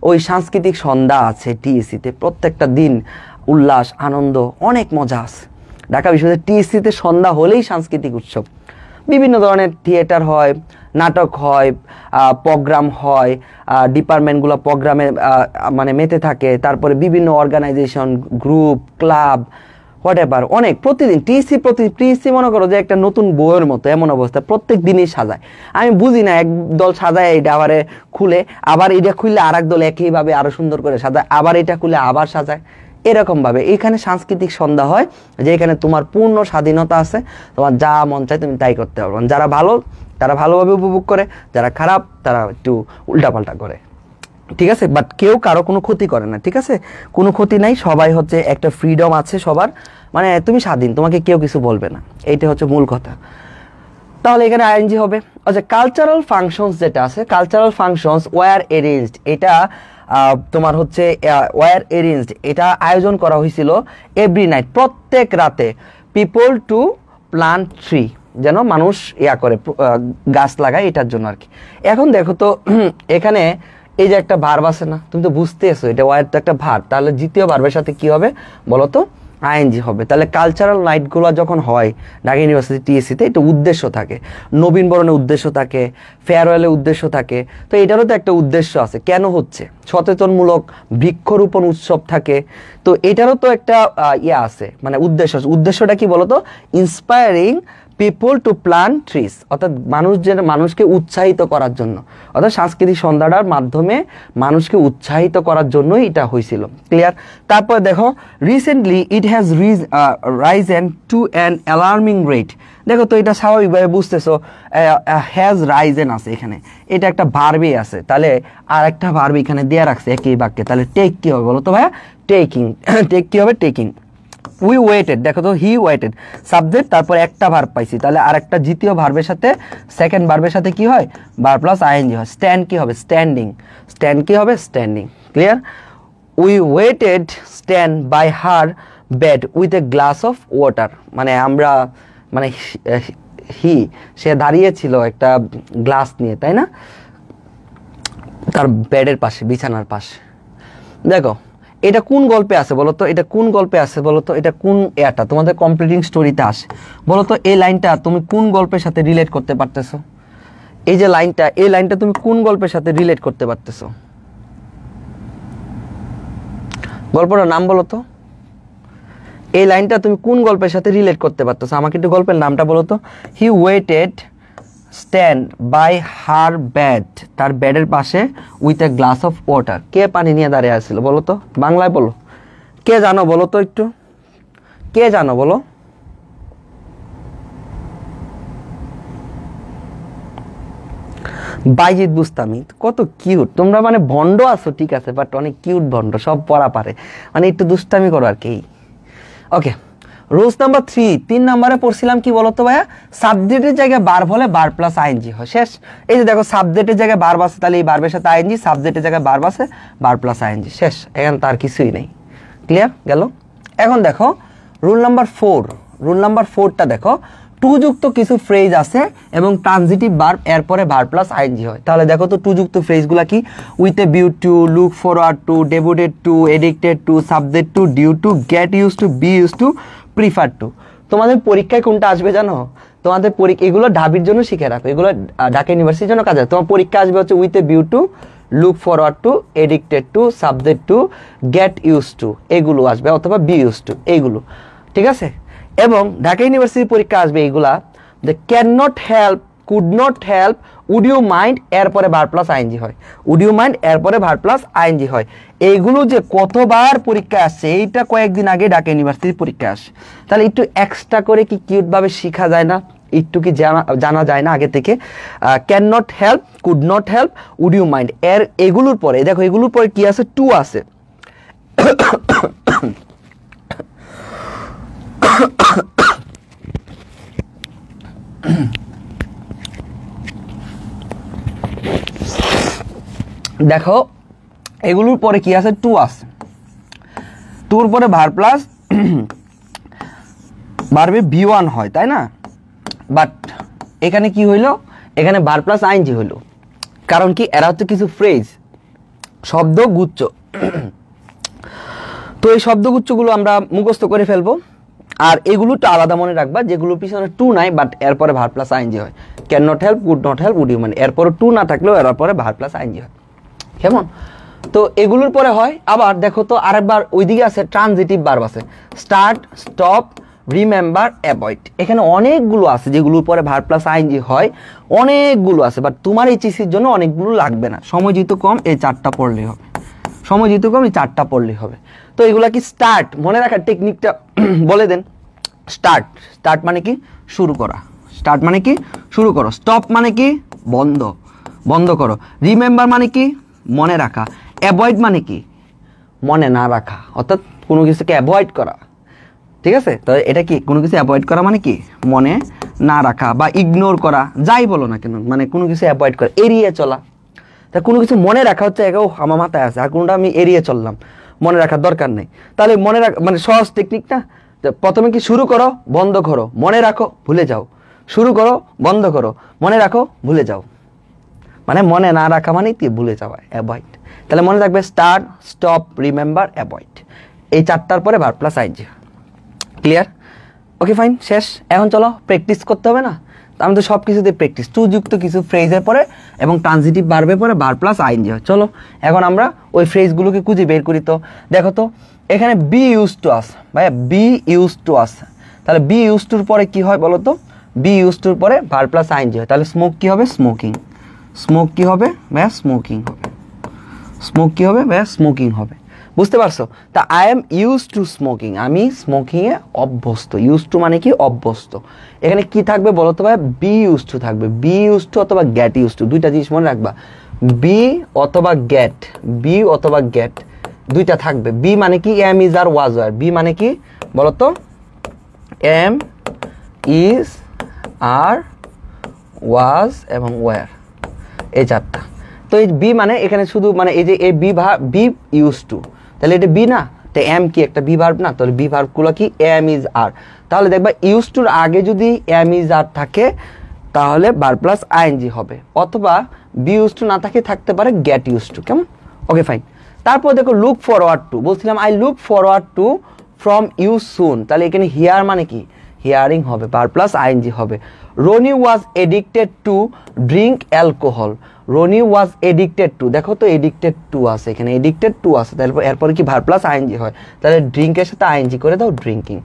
ওই সাংস্কৃতিক সন্ধ্যা আছে টিএসসিতে, প্রত্যেকটা দিন উল্লাস আনন্দ অনেক মজা আছে। ঢাকা বিশ্ববিদ্যালয়ের টিএসসিতে সন্ধ্যা হলেই সাংস্কৃতিক উৎসব, বিভিন্ন ধরনের থিয়েটার হয়, নাটক হয়, প্রোগ্রাম হয়, ডিপার্টমেন্টগুলো প্রোগ্রামে মানে মেতে থাকে, তারপরে বিভিন্ন অর্গানাইজেশন গ্রুপ ক্লাব হোয়াটএভার অনেক প্রতিদিন টিএসসি মনে করো যে একটা নতুন বইয়ের মতো এমন অবস্থা, প্রত্যেক দিনই সাজায়। আমি বুঝি না, এক দল সাজায় এইটা আবার খুলে, আবার এটা খুললে আর এক দল একইভাবে আরো সুন্দর করে সাজায়, আবার এটা খুলে আবার সাজায়, এরকমভাবে এইখানে সাংস্কৃতিক সন্ধ্যা হয়, যে এখানে তোমার পূর্ণ স্বাধীনতা আছে, তোমার যা মন চায় তুমি তাই করতে পারবে। যারা ভালো তারা ভালোভাবে উপভোগ করে, যারা খারাপ তারা একটু উল্টাপাল্টা করে, ঠিক আছে। বাট কেউ কারো কোনো ক্ষতি করে না, ঠিক আছে, কোনো ক্ষতি নাই, সবাই হচ্ছে একটা ফ্রিডম আছে সবার, মানে তুমি স্বাধীন, তোমাকে কেউ কিছু বলবে না, এইটা হচ্ছে মূল কথা। তাহলে এখানে আইএনজি হবে। আচ্ছা কালচারাল ফাংশনস যেটা আছে, কালচারাল ফাংশনস ওয়ার অ্যারেঞ্জড, এটা তোমার হচ্ছে ওয়ার অ্যারেঞ্জড, এটা আয়োজন করা হয়েছিল এভরি নাইট, প্রত্যেক রাতে, পিপল টু প্লান্ট ট্রি, যেন মানুষ করে গাছ লাগায়, এটার জন্য আর কি। এখন দেখো তো এখানে এই যে একটা ভার্ব আছে না, তুমি তো বুঝতেছো এটা ওয়ার তো একটা ভার্ব, তাহলে দ্বিতীয় ভার্বের সাথে কি হবে বলো তো আইএনজি হবে। তাহলে কালচারাল নাইটগুলো যখন হয় ঢাকা ইউনিভার্সিটি টিএসসিতে, এটা উদ্দেশ্য থাকে, নবীন বরণের উদ্দেশ্য থাকে, ফেয়ারওয়েলের উদ্দেশ্য থাকে, তো এটারও তো একটা উদ্দেশ্য আছে, কেন হচ্ছে সচেতনমূলক বৃক্ষরোপণ উৎসব থাকে, তো এটারও তো একটা আছে, মানে উদ্দেশ্য আছে। উদ্দেশ্যটা কি বলতো, inspiring people to plant trees, অর্থাৎ মানুষকে উৎসাহিত করার জন্য, অর্থাৎ সাংস্কৃতিক সন্ধ্যাটার মাধ্যমে মানুষকে উৎসাহিত করার জন্যই এটা হয়েছিল। ক্লিয়ার? তারপর দেখো recently it has risen to an alarming rate. দেখো তো এটা স্বাভাবিকভাবে বুঝতেছো, হ্যাজ রাইজেন আছে এখানে, এটা একটা ভার্বই আছে, তাহলে আর একটা ভার্ব এখানে দেয়া রাখছে একই বাক্যে, তাহলে টেক কি হবে বলো তো ভাইয়া, টেকিং। টেক কি হবে, টেকিং। উই ওয়েটেড, দেখো তো হি ওয়েটেড, সাবজেক্ট, তারপর একটা ভার্ব পাইছি, তাহলে আর একটা দ্বিতীয় ভার্বের সাথে সেকেন্ড ভার্বের সাথে কি হয় ভার্ব প্লাস আইএনজি হয়। স্ট্যান্ড কি হবে, স্ট্যান্ডিং। স্ট্যান্ড কি হবে, standing. Clear? We waited stand by her bed with a glass of water, মানে আমরা মানে সে দাঁড়িয়েছিল একটা গ্লাস নিয়ে, তাই না, তার বেডের পাশে, বিছানার পাশে। দেখো এটা কোন গল্পে আছে বলো তো, এটা কোন গল্পে আছে বলো তো, এটা কোন এটা তোমাদের কমপ্লিটিং স্টোরিতে আসে বলো তো, এই লাইনটা তুমি কোন গল্পের সাথে রিলেট করতে পারতেছো? এই যে লাইনটা, এই লাইনটা তুমি কোন গল্পের সাথে রিলেট করতে পারতেছো? গল্পটার নাম বলো তো, এই লাইনটা তুমি কোন গল্পের সাথে রিলেট করতে পারতেছো? আমাকে একটু গল্পের নামটা বলো তো। He waited stand by her bed, তার বেডের পাশে with a glass of water, কে পানি নিয়ে দাঁড়িয়ে আসছিল বলো তো, বাংলায় বলো, কে জানো বলো তো, একটু কে জানো বলো। বাইজিদ বুস্তামি, কত কিউট তোমরা, মানে ভণ্ড আছো ঠিক আছে, বাট অনেক কিউট ভণ্ড, সব পড়া পারে, মানে একটু দুষ্টামি করো আর কি। ওকে, রুলস নাম্বার 3, 3 নম্বরে পড়ছিলাম কি বলতো ভাইয়া, সাবজেক্টের জায়গায় ভার্ব হলে ভার্ব প্লাস আইএনজি হয়, শেষ। এই যে দেখো সাবজেক্টের জায়গায় ভার্ব আছে, তাহলে এই ভার্বের সাথে আইএনজি, সাবজেক্টের জায়গায় ভার্ব আছে, ভার্ব প্লাস আইএনজি, শেষ, এখানে তার কিছুই নেই। ক্লিয়ার গেল? এখন দেখো রুল নাম্বার 4, রুল নাম্বার 4টা দেখো, টু যুক্ত কিছু ফ্রেজ আছে এবং ট্রানজিটিভ ভার্ব, এরপরে ভার্ব প্লাস আইএনজি হয়। তাহলে দেখো তো টু যুক্ত ফ্রেজগুলো কি, with a view to, look forward to, devoted to, addicted to, subject to, due to, get use to, be use to, prefer to. তোমাদের পরীক্ষায় কোনটা আসবে জানো? তোমাদের পরীক্ষা, এগুলো ঢাবির জন্য শিখে রাখো, এগুলো ঢাকা ইউনিভার্সিটির জন্য কাজ হয়। তোমার পরীক্ষা আসবে হচ্ছে with a view to, look forward to, addicted to, subject to, get use to, এগুলো আসবে, অথবা বি ইউজ টু, এইগুলো, ঠিক আছে। এবং ঢাকা ইউনিভার্সিটির পরীক্ষা আসবে এইগুলা, যে can not help could not help, would you mind এরপরে ভার্ব প্লাস আইএনজি হয়, উড ইউ মাইন্ড এরপরে ভার্ব প্লাস আইএনজি হয়। এইগুলো যে কতবার পরীক্ষায় আসছে এইটা কয়েকদিন আগে ঢাকা ইউনিভার্সিটির পরীক্ষায় আসে। তাহলে একটু এক্সট্রা করে কি কিউটভাবে শেখা যায় না, একটু কি জানা যায় না আগে থেকে? Can not help, could not help, would you mind এগুলোর পরে দেখো এগুলোর পরে কি আছে, টু আছে। দেখো এগুলোর পরে কি আছে, টু আছে, টুর পরে ভার্ব প্লাস ভার্বে V1 হয়, তাই না? বাট এখানে কি হইলো, এখানে ভার্ব প্লাস আইএনজি হইলো, কারণ কি এরা হচ্ছে কিছু ফ্রেজ, শব্দগুচ্ছ। তো এই শব্দগুচ্ছগুলো আমরা মুখস্থ করে ফেলবো, আর এগুলো তো আলাদা মনে রাখবা যেগুলোর পিছনে টু নাই বাট এরপরে ভার্ব প্লাস আইএনজি হয়। Can not help, could not help, would you mind এরপরে টু না থাকলেও এরপরে ভার্ব প্লাস আইএনজি হয়, কেমন? তো এগুলোর পরে হয় আবার দেখো তো আরেকবার ওইদিকে আছে ট্রানজিটিভ ভার্ব আছে, স্টার্ট, স্টপ, রিমেম্বার, অ্যাভয়েড। এখানে অনেকগুলো আছে যেগুলোর পরে ভার্ব প্লাস আইএনজি হয়, অনেকগুলো আছে, বাট তোমার এই চিসির জন্য অনেকগুলো লাগবে না, সময় যেহেতু কম এই চারটা পড়লেই হবে, সময় যেহেতু কম এই চারটা পড়লেই হবে। তো এগুলা কি স্টার্ট, মনে রাখার টেকনিকটা বলে দেন। স্টার্ট, স্টার্ট মানে কি শুরু করা, স্টার্ট মানে কি শুরু করো। স্টপ মানে কি বন্ধ, বন্ধ করো। রিমেম্বার মানে কি মনে রাখা। অ্যাভয়েড মানে কি মনে না রাখা, অর্থাৎ কোনো কিছুকে অ্যাভয়েড করা, ঠিক আছে? তো এটা কি কোনো কিছু অ্যাভয়েড করা মানে কি মনে না রাখা বা ইগনোর করা, যাই বলো না কেন, মানে কোনো কিছু অ্যাভয়েড করা, এড়িয়ে চলা। তা কোনো কিছু মনে রাখা হচ্ছে ও আমার মাথায় আছে, আর কোনোটা আমি এড়িয়ে চললাম, মনে রাখার দরকার নেই। তাহলে মনে রাখ মানে সহজ টেকনিক না, প্রথমে কি শুরু করো, বন্ধ করো, মনে রাখো, ভুলে যাও, শুরু করো, বন্ধ করো, মনে রাখো, ভুলে যাও। মানে মনে না রাখা মানে কি ভুলে যাওয়া, অ্যাভয়েড। তাহলে মনে রাখবে স্টার্ট, স্টপ, রিমেম্বার, অ্যাভয়েড, এই চারটার পরে verb plus ING. Clear? Okay fine, শেষ। এখন চলো প্র্যাকটিস করতে হবে না, আমি তো সব কিছুতে প্র্যাকটিস, টু যুক্ত কিছু ফ্রেজের পরে এবং ট্রানজিটিভ ভার্বের পরে ভার্ব প্লাস আইএনজি হয়। চলো এখন আমরা ওই ফ্রেজগুলোকে খুঁজে বের করি। তো দেখো তো এখানে বি ইউজ টু আস, ভাইয়া বি ইউজ টু আস, তাহলে বি ইউজ টুর পরে কি হয় বলো তো, বি ইউজ টুর পরে ভার্ব প্লাস আইএনজি হয়। তাহলে স্মোক কি হবে, স্মোকিং, স্মোক কি হবে ভাইয়া, স্মোকিং হবে, স্মোক কি হবে ভাইয়া, স্মোকিং হবে। বুঝতে পারছো? তা I am use to smoking, আমি স্মোকিংয়ে অভ্যস্ত। ইউজ টু মানে কি অভ্যস্ত। এখানে কি থাকবে বলো তো ভাই, বি ইউজ টু থাকবে, বি ইউজ টু অথবা গেট ইউজ টু, দুইটা জিনিস মনে রাখবা, বি অথবা গেট, বি অথবা গেট দুইটা থাকবে। বি মানে কি am is are was were, be মানে কি বলো তো, এম ইজ আর ওয়াজ এবং ওয়ার, এই চারটা। তো এই বি মানে এখানে শুধু মানে এই যে এই বি ইউজ টু, তাহলে এটা বি না, তো এম কি একটা বি ভার্ব না, তাহলে বি ভার্বগুলো কি এম ইজ আর। তাহলে দেখবা ইউজ টুর আগে যদি এম ইজ আর থাকে তাহলে ভার্ব প্লাস আইএনজি হবে, অথবা বি ইউজ টু না থাকে থাকতে পারে গেট ইউজ টু, কেমন? Okay fine. তারপর দেখো লুক ফরওয়ার্ড টু, বলছিলাম I look forward to from you soon, তাহলে এখানে হিয়ার মানে কি হিয়ারিং হবে, ভার্ব প্লাস আইএনজি হবে। Roni was addicted to drink alcohol, Roni was addicted to, দেখো তো এডিক্টেড টু আছে এখানে, এডিক্টেড টু আছে, তারপর এরপরে কি ভার্ব প্লাস আইএনজি হয়, তাহলে ড্রিঙ্কের সাথে আইএনজি করে দাও, ড্রিঙ্কিং।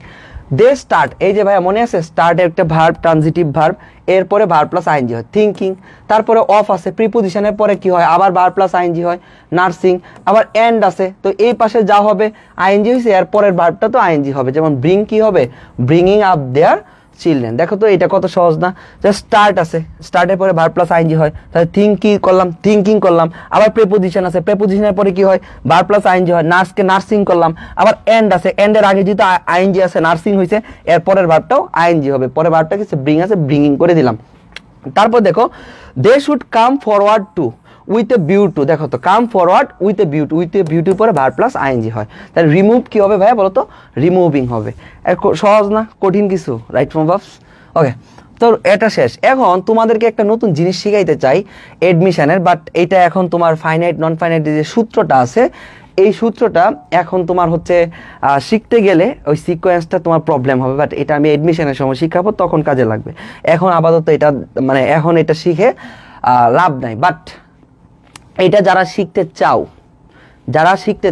দে স্টার্ট, এই যে ভাইয়া মনে আছে স্টার্ট একটা ভার্ব, ট্রানজিটিভ ভার্ব, এরপরে ভার্ব প্লাস আইএনজি হয়। থিঙ্কিং, তারপরে অফ আছে, প্রিপোজিশনের পরে কি হয় আবার ভার্ব প্লাস আইএনজি হয়। নার্সিং, আবার এন্ড আছে, তো এই পাশে যা হবে আইএনজি হয়েছে, এরপরের ভার্বটা তো আইএনজি হবে। যেমন ব্রিং কি হবে, ব্রিঙ্গিং আপ দেয়ার চিলড্রেন। দেখো তো এটা কত সহজ না, জাস্ট স্টার্ট আছে, স্টার্টের পরে ভার্ব প্লাস আইএনজি হয়, তাহলে থিঙ্কিং করলাম, থিঙ্কিং করলাম। আবার প্রিপোজিশন আছে, প্রিপোজিশনের পরে কি হয় ভার্ব প্লাস আইএনজি হয়, নার্সকে নার্সিং করলাম। আবার এন্ড আছে, এন্ডের আগে যেহেতু আইএনজি আছে, নার্সিং হয়েছে, এরপরের ভার্বটাও আইএনজি হবে, পরের ভার্বটা কি ব্রিং আছে, ব্রিঙ্গিং করে দিলাম। তারপর দেখো they should come forward to with a view to, দেখো তো come forward with a view to, with a view to পরে ভার্ব প্লাস আইএনজি হয়, তাহলে রিমুভ কি হবে ভাইয়া বলো তো, রিমুভিং হবে। সহজ না, কঠিন কিছু, রাইট ফ্রম ভার্বস। ওকে, তো এটা শেষ। এখন তোমাদেরকে একটা নতুন জিনিস শিখাইতে চাই এডমিশনের, বাট এটা এখন তোমার ফাইনাইট নন ফাইনাইট যে সূত্রটা আছে, এই সূত্রটা এখন তোমার হচ্ছে শিখতে গেলে ওই সিকোয়েন্সটা তোমার প্রবলেম হবে, বাট এটা আমি এডমিশনের সময় শিখাবো, তখন কাজে লাগবে। এখন আপাতত এটা মানে এখন এটা শিখে লাভ নাই, বাট এটা যারা শিখতে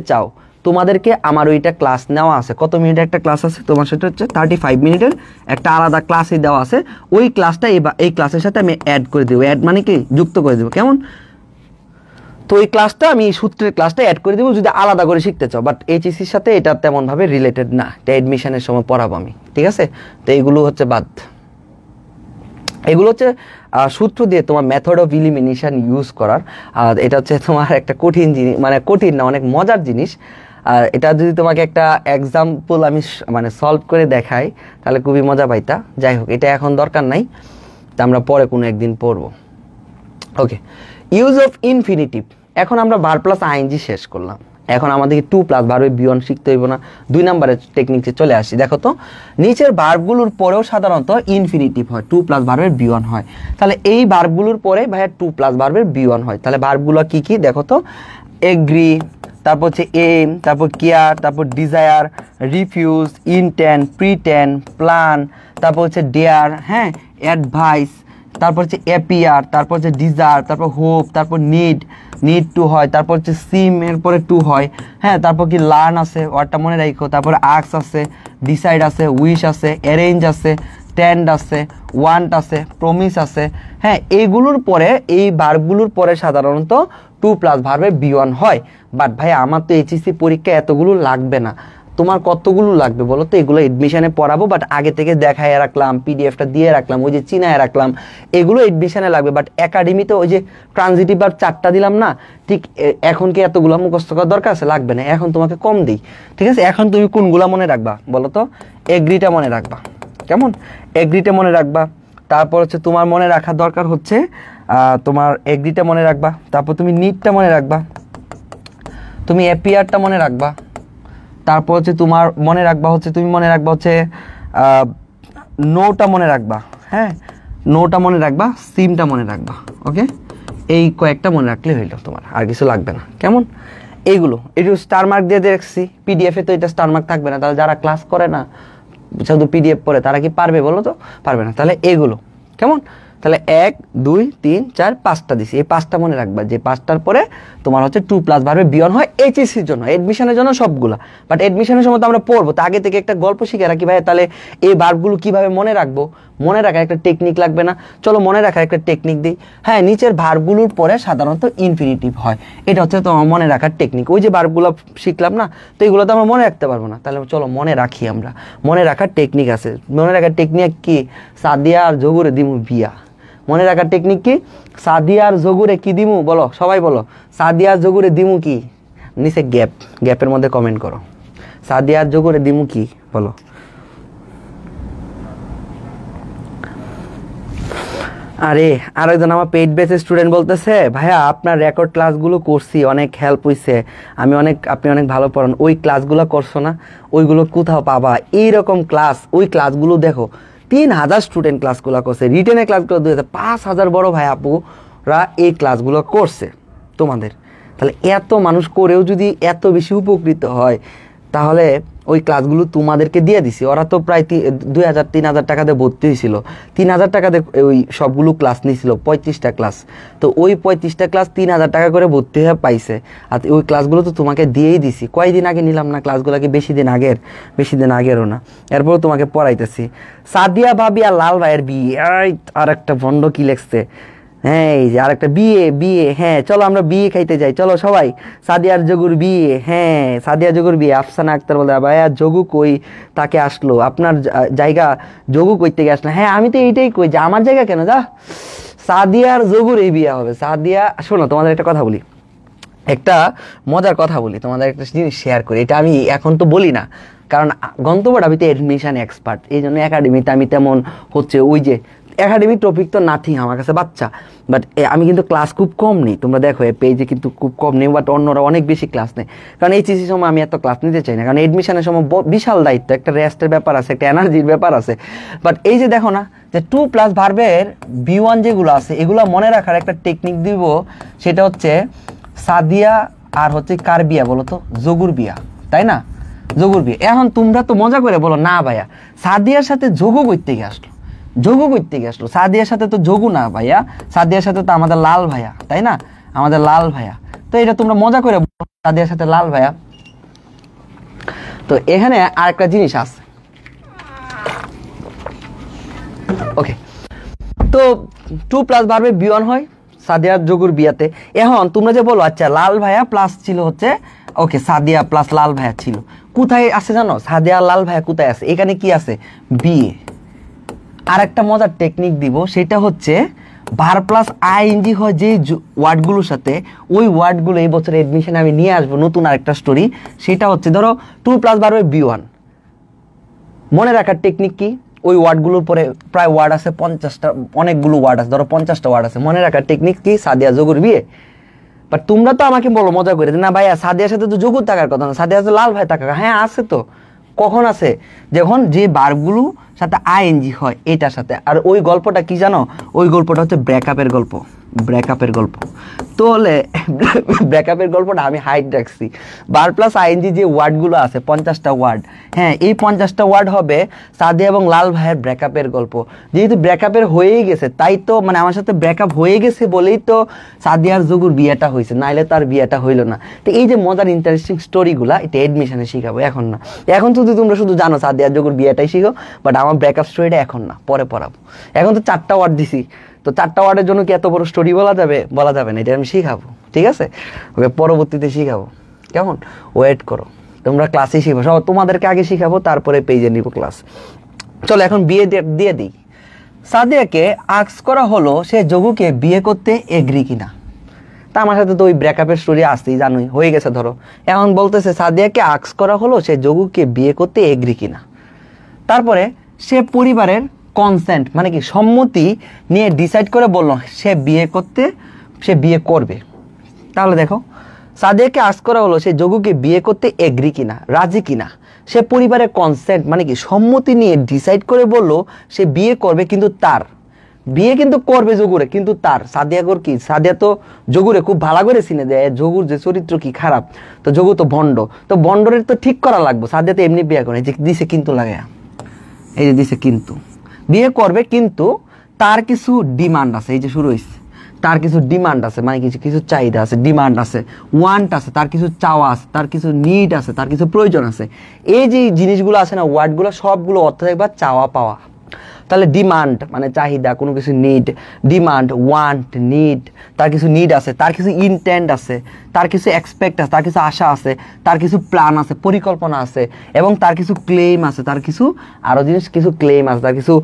চাও তোমাদেরকে আমার ওইটা ক্লাস নেওয়া আছে, কত মিনিটের একটা ক্লাস আছে তোমার, সেটা হচ্ছে 35 মিনিটের একটা আলাদা ক্লাসই দেওয়া আছে। ওই ক্লাসটা এই ক্লাসের সাথে আমি অ্যাড করে দেবো, অ্যাড মানে কি যুক্ত করে দেবো, কেমন? তো এই ক্লাসটা আমি সূত্রের ক্লাসটা অ্যাড করে দেবো যদি আলাদা করে শিখতে চাও, বাট এইচএসসির সাথে এটা তেমনভাবে রিলেটেড না, এটা অ্যাডমিশনের সময় পড়াবো আমি, ঠিক আছে? তো এইগুলো হচ্ছে বাদ, এগুলো হচ্ছে সূত্র দিয়ে তোমার মেথড অফ ইলিমিনেশন ইউজ করার। আর এটা হচ্ছে তোমার একটা কঠিন জিনিস, মানে কঠিন না, অনেক মজার জিনিস। আর এটা যদি তোমাকে একটা এক্সাম্পল আমি মানে সলভ করে দেখাই তাহলে খুবই মজা পাইতা। যাই হোক, এটা এখন দরকার নাই, তা আমরা পরে কোনো একদিন পড়বো। ওকে, ইউজ অফ ইনফিনিটিভ। এখন আমরা ভার্ব প্লাস আইএনজি শেষ করলাম, এখন আমাদেরকে টু প্লাস ভার্বের বিয়ন শিখতে হইব না। 2 নম্বরের টেকনিকে চলে আসি। দেখো তো, নিচের ভার্বগুলোর পরেও সাধারণত ইনফিনিটিভ হয়, টু প্লাস ভার্বের বিয়ন হয়। তাহলে এই ভার্বগুলোর পরে ভাইয়া টু প্লাস ভার্বের বিয়ন হয়। তাহলে ভার্বগুলো কি কি দেখো তো, এগ্রি, তারপর হচ্ছে এম, তারপর কেয়ার, তারপর desire, refuse, intend, pretend, plan, তারপর হচ্ছে ডেয়ার, হ্যাঁ, অ্যাডভাইস, তারপর হচ্ছে অ্যাপিয়ার, তারপর হচ্ছে ডিজায়ার, তারপর হোপ, তারপর নিড টু হয়, তারপর হচ্ছে সিম এর পরে টু হয়, হ্যাঁ, তারপর কি লার্ন আছে, ওয়ার্ডটা মনে রাখো, তারপর আক্স আছে, ডিসাইড আছে, উইশ আছে, অ্যারেঞ্জ আছে, টেন্ড আছে, ওয়ান্ট আছে, প্রমিস আছে, হ্যাঁ। এইগুলোর পরে, এই ভার্বগুলোর পরে সাধারণত টু প্লাস ভার্বের বিয়ন হয়। বাট ভাই আমার তো এইচএসসি পরীক্ষা এতগুলো লাগবে না, তোমার কতগুলো লাগবে বলো তো? এগুলো এডমিশনে পড়াবো, বাট আগে থেকে দেখায় রাখলাম, পিডিএফটা দিয়ে রাখলাম, ওই যে চিনায় রাখলাম, এগুলো এডমিশনে লাগবে। বাট একাডেমিতে ওই যে ট্রানজিটিভ ভার্ব 4টা দিলাম না, ঠিক এখন কি এতগুলো মুখস্থ করার দরকার আছে? লাগবে না, এখন তোমাকে কম দিই, ঠিক আছে? এখন তুমি কোনগুলা মনে রাখবা বলো তো? এগ্রিটা মনে রাখবা, কেমন? এগ্রিটা মনে রাখবা। তারপর হচ্ছে তোমার মনে রাখার দরকার হচ্ছে তোমার এগ্রিটা মনে রাখবা, তারপর তুমি নিডটা মনে রাখবা, তুমি অ্যাপিয়ারটা মনে রাখবা, তারপর হচ্ছে তোমার মনে রাখবা হচ্ছে, তুমি মনে রাখবা হচ্ছে নোটা মনে রাখবা, হ্যাঁ, নোটা মনে রাখবা, সিমটা মনে রাখবা। ওকে, এই কয়েকটা মনে রাখলে হইলো, তোমার আর কিছু লাগবে না, কেমন? এইগুলো একটু স্টার মার্ক দিয়ে দেখছি, পিডিএফে তো এটা স্টার মার্ক থাকবে না, তাহলে যারা ক্লাস করে না শুধু পিডিএফ পড়ে তারা কি পারবে বলো তো? পারবে না। তাহলে এগুলো কেমন? তাহলে 1 2 3 4 5টা দিছি, এই 5টা মনে রাখবা, যে 5টার পরে তোমার হচ্ছে টু প্লাস ভার্বের বিয়ন হয় এইচএসসির জন্য, এডমিশনের জন্য সবগুলা। বাট এডমিশনের সময় তো আমরা পড়বো, তো আগে থেকে একটা গল্প শিখে রাখি ভাই। তাহলে এই ভার্বগুলো কিভাবে মনে রাখবো? মনে রাখার একটা টেকনিক লাগবে না? চলো মনে রাখার একটা টেকনিক দিই। হ্যাঁ, নিচের ভার্বগুলোর পরে সাধারণত ইনফিনিটিভ হয়, এটা হচ্ছে তোমার মনে রাখার টেকনিক। ওই যে ভার্বগুলো শিখলাম না, তো এগুলো তো আমরা মনে রাখতে পারবো না, তাহলে চলো মনে রাখি আমরা। মনে রাখার টেকনিক আছে, মনে রাখার টেকনিক কি? সাদিয়া আর জগুরে দিমু বিয়া। মনে রাখার টেকনিক কি? সাদিয়া আর জগুরে কি দিমু বলো, সবাই বলো, সাদিয়া আর জগুরে দিমু কি? নিচে গ্যাপের মধ্যে কমেন্ট করো, সাদিয়া আর জগুরে দিমু কি বলো। আরে আরেকজন আমার পেইড বেসের স্টুডেন্ট বলতেছে, ভাইয়া আপনার রেকর্ড ক্লাসগুলো করছি, অনেক হেল্প হইছে, আপনি অনেক ভালো পড়ান, ওই ক্লাসগুলো করছো না? ওইগুলো কোথাও পাবা? এইরকম ক্লাস, ওই ক্লাসগুলো দেখো, 3000 স্টুডেন্ট ক্লাসগুলো করছে, রিটেনের ক্লাসগুলো 5000 বড় ভাই আপুরা এই ক্লাসগুলো করছে তোমাদের। তাহলে এত মানুষ করেও যদি এত বেশি উপকৃত হয়, তাহলে ওই ক্লাসগুলো তোমাদেরকে দিয়ে দিছি। ওরা তো প্রায় 2000-3000 টাকা দিয়ে ভর্তি হয়েছিল, 3000 টাকা দিয়ে ওই সবগুলো ক্লাস নিয়েছিল, 35টা ক্লাস। তো ওই 35টা ক্লাস 3000 টাকা করে ভর্তি হয়ে পাইছে, আর ওই ক্লাসগুলো তো তোমাকে দিয়েই দিছি। কয়দিন আগে নিলাম না ক্লাসগুলো, কি বেশি দিন আগেরও না। এরপরও তোমাকে পড়াইতেছি। সাদিয়া ভাবি আর লাল ভাইয়ের বিয়ে, আর একটা ভণ্ড কি লেখছে, হ্যাঁ এই যে আরেকটা বিয়ে, হ্যাঁ চলো আমরা বিয়ে খাইতে যাই, চলো সবাই। সাদিয়ার জগুর বিয়ে, হ্যাঁ সাদিয়া জগুর বিয়ে। আফসানা আক্তার বলে, ভাইয়া জগু কই তাকে আসলো, আপনার জায়গা জগু কই থেকে আসলো? হ্যাঁ আমি তো এইটাই কই যে আমার জায়গা কেন, যা সাদিয়ার জগুর এই বিয়ে হবে। সাদিয়া, শোনো তোমাদের একটা কথা বলি, একটা মজার কথা বলি, তোমাদের একটা জিনিস শেয়ার করি। এটা আমি এখন তো বলি না, কারণ গন্তব্যটা আমি তো এডমিশন এক্সপার্ট, এই জন্য একাডেমিতে আমি তেমন হচ্ছে ওই যে একাডেমিক টপিক তো নাথিং আমার কাছে বাচ্চা। বাট আমি কিন্তু ক্লাস খুব কম নেই, তোমরা দেখো এই পেজে কিন্তু খুব কম নেই, বাট অন্যরা অনেক বেশি ক্লাস নেই। কারণ এইচএসসির সময় আমি এত ক্লাস নিতে চাই না, কারণ এডমিশনের সময় বিশাল দায়িত্ব, একটা রেস্টের ব্যাপার আছে, একটা এনার্জির ব্যাপার আছে। বাট এই যে দেখো না, যে টু প্লাস ভার্বের B1 যেগুলো আছে, এগুলো মনে রাখার একটা টেকনিক দিব, সেটা হচ্ছে সাদিয়া আর হচ্ছে কার বিয়া বলো তো? জগুর বিয়া, তাই না? জগুর বিয়া। এখন তোমরা তো মজা করে বলো, না ভাইয়া সাদিয়ার সাথে যোগু করতে গিয়ে আসলো, সাদিয়ার সাথে তো যোগু না ভাইয়া, সাদিয়ার সাথে তো আমাদের লাল ভাইয়া, তাই না? আমাদের লাল ভাইয়া। তো এটা তোমরা মজা করে বলো, সাদিয়ার সাথে লাল ভাইয়া। তো এখানে আরেকটা জিনিস আছে, ওকে। তো 2 + বাড়বে B1 হয় সাদিয়ার যোগুর বিয়াতে। এখন তোমরা যে বলো আচ্ছা লাল ভাইয়া প্লাস ছিল হচ্ছে, ওকে সাদিয়া প্লাস লাল ভাইয়া ছিল, কোথায় আছে জানো? সাদিয়া লাল ভাইয়া কোথায় আছে? এখানে কি আছে? বিয়ে। আর একটা মজার টেকনিক দিব, সেটা হচ্ছে ভার প্লাস আইএনজি হয় যে ওয়ার্ডগুলোর সাথে, ওই ওয়ার্ডগুলো এই বছর এডমিশনে আমি নিয়ে আসবো নতুন আরেকটা স্টোরি। সেটা হচ্ছে ধরো 2 + বাড়বে B1, মনে রাখার টেকনিক কি? ওই ওয়ার্ডগুলোর পরে প্রায় ওয়ার্ড আছে 50টা, অনেকগুলো ওয়ার্ড আছে, ধরো 50টা ওয়ার্ড আছে। মনে রাখার টেকনিক কি? সাদিয়া যোগুর বিয়ে। বাট তোমরা তো আমাকে বলো মজা করে, না ভাইয়া সাদিয়ার সাথে তো যোগুর থাকার কথা না, সাদিয়া তো লাল ভাই থাকার। হ্যাঁ আছে তো, কখন আছে? যখন যে বারগুলো সাথে আইএনজি হয় এটার সাথে। আর ওই গল্পটা কি জানো? ওই গল্পটা হচ্ছে ব্রেকআপের গল্প, ব্রেকআপের গল্প। তাহলে ব্রেকআপের গল্পটা আমি হাইট রাখছি। বার প্লাস আইএনজি যে ওয়ার্ডগুলো আছে 50টা ওয়ার্ড, হ্যাঁ এই 50টা ওয়ার্ড হবে সাদিয়া এবং লাল ভাইয়ের ব্রেকআপের গল্প। যেহেতু ব্রেকআপের হয়েই গেছে, তাই তো মানে আমার সাথে ব্রেকআপ হয়ে গেছে বলেই তো সাদিয়ার যোগুর বিয়েটা হয়েছে, নাইলে তার বিয়েটা হইলো না। তো এই যে মজার ইন্টারেস্টিং স্টোরিগুলা, এটা এডমিশনে শিখাবো, এখন না। এখন তো তোমরা শুধু জানো সাদিয়ার যোগুর বিয়েটাই শিখো, বাট আমার ব্রেকআপ স্টোরিটা এখন না, পরে পড়াবো। এখন তো 4টা ওয়ার্ড দিছি, তো 4টা ওয়ার্ডের জন্য কি এত বড় স্টোরি বলা যাবে? বলা যাবে না, এটা আমি শিখাবো, ঠিক আছে? ওকে পরবর্তীতে শিখাবো, কেমন? ওয়েট করো, তোমরা ক্লাসে শিখবো সব, তোমাদেরকে আগে শিখাবো, তারপরে পেজে নিব ক্লাস। চলো এখন বিয়ে দিয়ে দিই। সাদিয়াকে আস্ক করা হলো সে যোগুকে বিয়ে করতে এগ্রি কিনা। তা আমার সাথে তো ওই ব্রেকআপের স্টোরি আসতেই জানোই, হয়ে গেছে ধরো। এখন বলতেছে সাদিয়াকে আস্ক করা হলো সে যোগুকে বিয়ে করতে এগ্রি কিনা। তারপরে সে পরিবারের কনসেন্ট মানে কি সম্মতি নিয়ে ডিসাইড করে বলল সে বিয়ে করবে। তাহলে দেখো সাদিয়াকে আস্ক করা হলো সে যোগুকে বিয়ে করতে এগ্রি কিনা, রাজি কিনা। সে পরিবারের কনসেন্ট মানে কি সম্মতি নিয়ে ডিসাইড করে বলল সে বিয়ে করবে, কিন্তু তার বিয়ে কিন্তু করবে যোগুরে, কিন্তু তার সাদিয়াগর কি, সাদিয়া তো যোগুরে খুব ভালো করে চিনে দেয়, যোগুর যে চরিত্র কি খারাপ, তো যোগু তো ভণ্ড, তো ভণ্ডরের তো ঠিক করা লাগবে। সাদিয়া তো এমনি বিয়ে করে, যে দিছে কিন্তু লাগে, এই যে দিছে কিন্তু, বিয়ে করবে কিন্তু তার কিছু ডিমান্ড আছে। এই যে শুরু হয়েছে, তার কিছু ডিমান্ড আছে মানে কিছু চাহিদা আছে, ডিমান্ড আছে, ওয়ান্ট আছে, তার কিছু চাওয়া আছে, তার কিছু নিড আছে, তার কিছু প্রয়োজন আছে। এই যে জিনিসগুলো আছে না, ওয়ার্ডগুলো সবগুলো অর্থ থাকবে চাওয়া পাওয়া। তাহলে ডিমান্ড মানে চাহিদা, কোনো কিছু নিড, ডিমান্ড, ওয়ান্ট, নিড, তার কিছু নিড আছে, তার কিছু ইনটেন্ট আছে, তার কিছু এক্সপেক্ট আছে, তার কিছু আশা আছে, তার কিছু প্ল্যান আছে, পরিকল্পনা আছে, এবং তার কিছু ক্লেম আছে, তার কিছু আরও জিনিস কিছু ক্লেম আছে, তার কিছু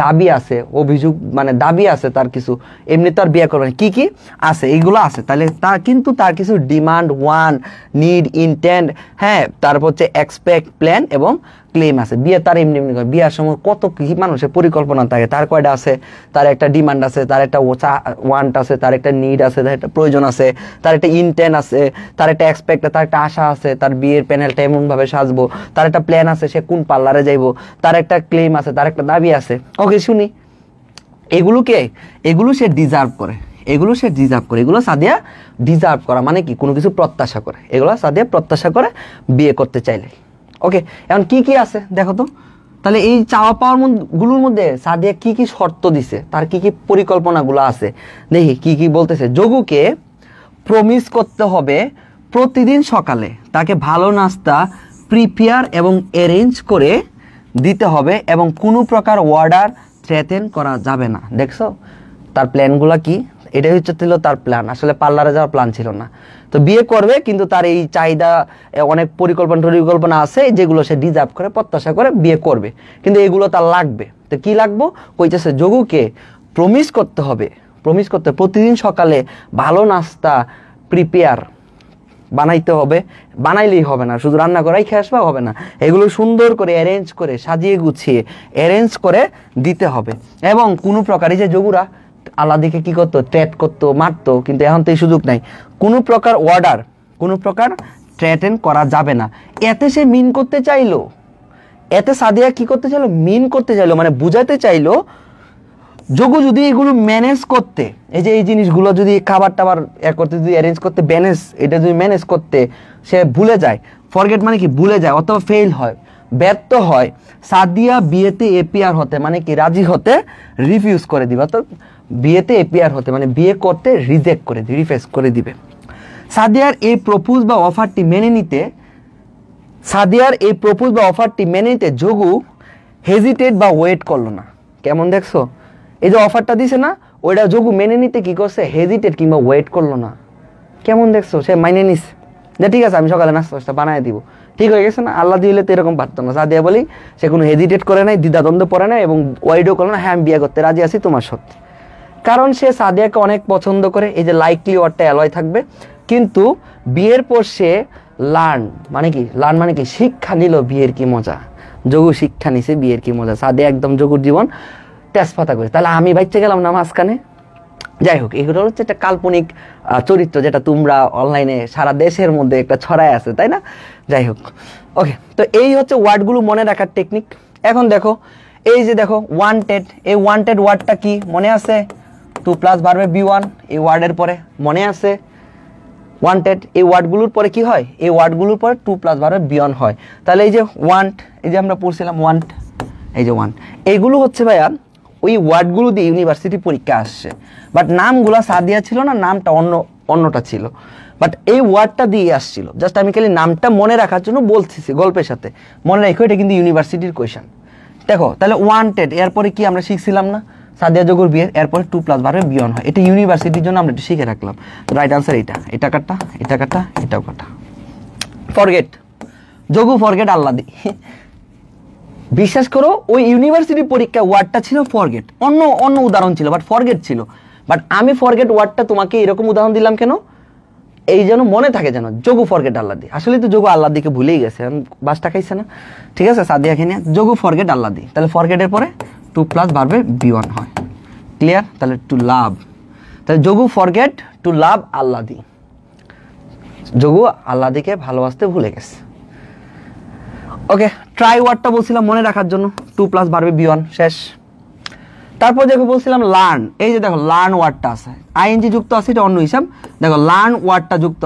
দাবি আছে, অভিযোগ মানে দাবি আছে, তার কিছু এমনি তো আর বিয়ে করবে না, কী কী আছে এইগুলো আছে। তাহলে কিন্তু তার কিছু ডিমান্ড, ওয়ান্ট, নিড, ইনটেন্ট, হ্যাঁ তারপর হচ্ছে এক্সপেক্ট, প্ল্যান এবং ক্লেম আছে। বিয়ে তার এমনি এমনি করে, বিয়ের সময় কত কি মানুষের পরিকল্পনা থাকে, তার কয়টা আছে, তার একটা ডিমান্ড আছে, তার একটা ওয়ান্ট আছে, তার একটা নিড আছে, তার একটা প্রয়োজন আছে, তার একটা ইনটেন্ট আছে, তার একটা এক্সপেক্ট, তার একটা আশা আছে, তার বিয়ের প্যানেলটা এমনভাবে সাজবো, তার একটা প্ল্যান আছে, সে কোন পার্লারে যাইবো, তার একটা ক্লেম আছে, তার একটা দাবি আছে। ওকে শুনি, এগুলো সে ডিজার্ভ করে, এগুলো সে ডিজার্ভ করে, এগুলো সাদিয়া ডিজার্ভ করা মানে কি কোনো কিছু প্রত্যাশা করে, এগুলো সাদিয়া প্রত্যাশা করে বিয়ে করতে চাইলে। ওকে, এখন কি কি আছে দেখো তো। তাহলে এই চাওয়া পাওয়ার গুলোর মধ্যে সাদিয়া কি কি শর্ত দিছে, তার কি কি পরিকল্পনাগুলো আছে দেখি কি কি বলতেছে। যোগুকে প্রমিস করতে হবে প্রতিদিন সকালে তাকে ভালো নাস্তা প্রিপেয়ার এবং অ্যারেঞ্জ করে দিতে হবে, এবং কোনো প্রকার অর্ডার থ্রেটেন করা যাবে না। দেখছো তার প্ল্যানগুলো কি, এটাই হচ্ছে ছিল তার প্ল্যান, আসলে পার্লারে যাওয়ার প্ল্যান ছিল না। তো বিয়ে করবে কিন্তু তার এই চাহিদা অনেক পরিকল্পনা আছে যেগুলো সে ডিজার্ভ করে, প্রত্যাশা করে বিয়ে করবে, কিন্তু এগুলো তার লাগবে। তো কি লাগবো কইতেছে, যোগুকে প্রমিস করতে হবে, প্রতিদিন সকালে ভালো নাস্তা প্রিপেয়ার বানাইতে হবে, বানাইলেই হবে না, শুধু রান্না করাই খেয়ে আসবা হবে না, এগুলো সুন্দর করে অ্যারেঞ্জ করে সাজিয়ে গুছিয়ে অ্যারেঞ্জ করে দিতে হবে। এবং কোনো প্রকারই যে যোগুরা আলাদিকে কি করতো, ট্রেট করতো, মারতো, কিন্তু এখন তো এই সুযোগ নাই। কোনো প্রকার অর্ডার, কোনো প্রকার থ্রেটেন করা যাবে না। এতে সে মিন করতে চাইলো, এতে সাদিয়া কি করতে চাইলো, মিন করতে চাইলো, মানে বুঝাতে চাইলো যোগু যদি এগুলো ম্যানেজ করতে, এই যে এই জিনিসগুলো যদি খাবার টাবার করতে, যদি অ্যারেঞ্জ করতে, এটা যদি ম্যানেজ করতে সে ভুলে যায়, ফরগেট মানে কি ভুলে যায় অথবা ফেল হয়, ব্যর্থ হয়, সাদিয়া বিয়েতে এপিয়ার হতে মানে কি রাজি হতে রিফিউজ করে দিবে, তো বিয়েতে এপিয়ার হতে মানে বিয়ে করতে রিজেক্ট করে দিবে, রিফেস করে দিবে। সাদিয়ার এই প্রপোজ বা অফারটি মেনে নিতে সাদিয়ার এই প্রপোজ বা অফারটি মেনে নিতে যোগু হেজিটেট বা ওয়েট করলো না। কেমন দেখছো, এই যে অফারটা দিছে না, ওইটা যোগু মেনে নিতে কি করছে, হেজিটেট কিংবা ওয়েট করলো না। কেমন দেখছো, সে মাইনে নিস যে ঠিক আছে আমি সকালে নাস্তা বানায় দিব, ঠিক হয়ে গেছে না। আল্লাহ দিলে তো এরকম পারতো না। সাদিয়া বলি সে কোনো হেজিটেট করে নাই, দ্বিধাদ্বন্দ্ব পড়ে নাই এবং ওয়েটও করলো না, হ্যাঁ আমি বিয়ে করতে রাজি আছি তোমার সত্যি। কারণ সে সাদিয়াকে অনেক পছন্দ করে, এই যে লাইকলি ওয়ার্ডটা অ্যালয় থাকবে। কিন্তু বিয়ের পর সে লার্ন মানে কি শিক্ষা নিল বিয়ের কি মজা। যোগু শিক্ষা নিছে বিয়ের কি মজা। সাদিয়া একদম যোগুর জীবন তেজপাতা করে। তাহলে আমি বাইচে গেলাম না মাঝখানে। যাই হোক, এগুলো হচ্ছে একটা কাল্পনিক চরিত্র যেটা তোমরা অনলাইনে সারা দেশের মধ্যে একটা ছড়ায় আছে, তাই না? যাই হোক, ওকে, তো এই হচ্ছে ওয়ার্ডগুলো মনে রাখার টেকনিক। এখন দেখো, এই যে দেখো ওয়ান্টেড, এই ওয়ান্টেড ওয়ার্ডটা কি মনে আছে? 2+ ভার্বে B1, এই ওয়ার্ডের পরে মনে আছে ওয়ান্টেড। এই ওয়ার্ডগুলোর পরে কি হয়, এই ওয়ার্ডগুলোর পরে 2+ ভার্বে B1 হয়। তাহলে এই যে ওয়ান্ট, এই যে আমরা পড়ছিলাম ওয়ান্ট, এই যে ওয়ান্ট, এইগুলো হচ্ছে ভাইয়া ওই ওয়ার্ডগুলো দিয়ে ইউনিভার্সিটি পরীক্ষা আসছে। বাট নামগুলা সাদিয়া ছিল না, নামটা অন্যটা ছিল, বাট এই ওয়ার্ডটা দিয়ে আসছিল। জাস্ট আমি খালি নামটা মনে রাখার জন্য বলতেছি গল্পের সাথে, মনে রাখো এটা কিন্তু ইউনিভার্সিটির কোয়েশন। দেখো তাহলে ওয়ান্টেড, এরপরে কি আমরা শিখছিলাম না, সাদিয়া যোগুর বিয়ের এরপরে 2+ ভার্বে B1 হয়। এটা ইউনিভার্সিটির জন্য আমরা একটু শিখে রাখলাম। রাইট আনসার এটা কাটা, এটাও কাটা। ফরগেট, যোগু ফরগেট আল্লাদি। বিশ্বাস করো ওই ইউনিভার্সিটি পরীক্ষা ওয়ার্ডটা ছিল ফরগেট, অন্য উদাহরণ ছিল বাট ফরগেট ছিল। বাট আমি ফরগেট ওয়ার্ডটা তোমাকে এরকম উদাহরণ দিলাম কেন, এই যেন মনে থাকে যেন যোগু ফরগেট আল্লাদি। আসলে তো যোগু আল্লাদিকে ভুলেই গেছে, বাসটা খাইছে না, ঠিক আছে। সাদিয়াকে নিয়ে যোগু ফরগেট আল্লাদি, তাহলে ফরগেটের পরে 2+ ভার্বে B1 হয়। ক্লিয়ার? তাহলে টু লাভ, তাহলে যোগু ফরগেট টু লাভ আল্লাদি, যোগু আল্লাদিকে ভালোবাসতে ভুলে গেছে। ওকে, ট্রাই ওয়ার্ডটা বলছিলাম মনে রাখার জন্য, 2+ ভার্বে B1 শেষ। তারপর দেখো বলছিলাম লার্ন, এই যে দেখো লার্ন ওয়ার্ডটা আছে, আইএনজি যুক্ত আছে, এটা অন্য হিসাব। দেখো লার্ন ওয়ার্ডটা যুক্ত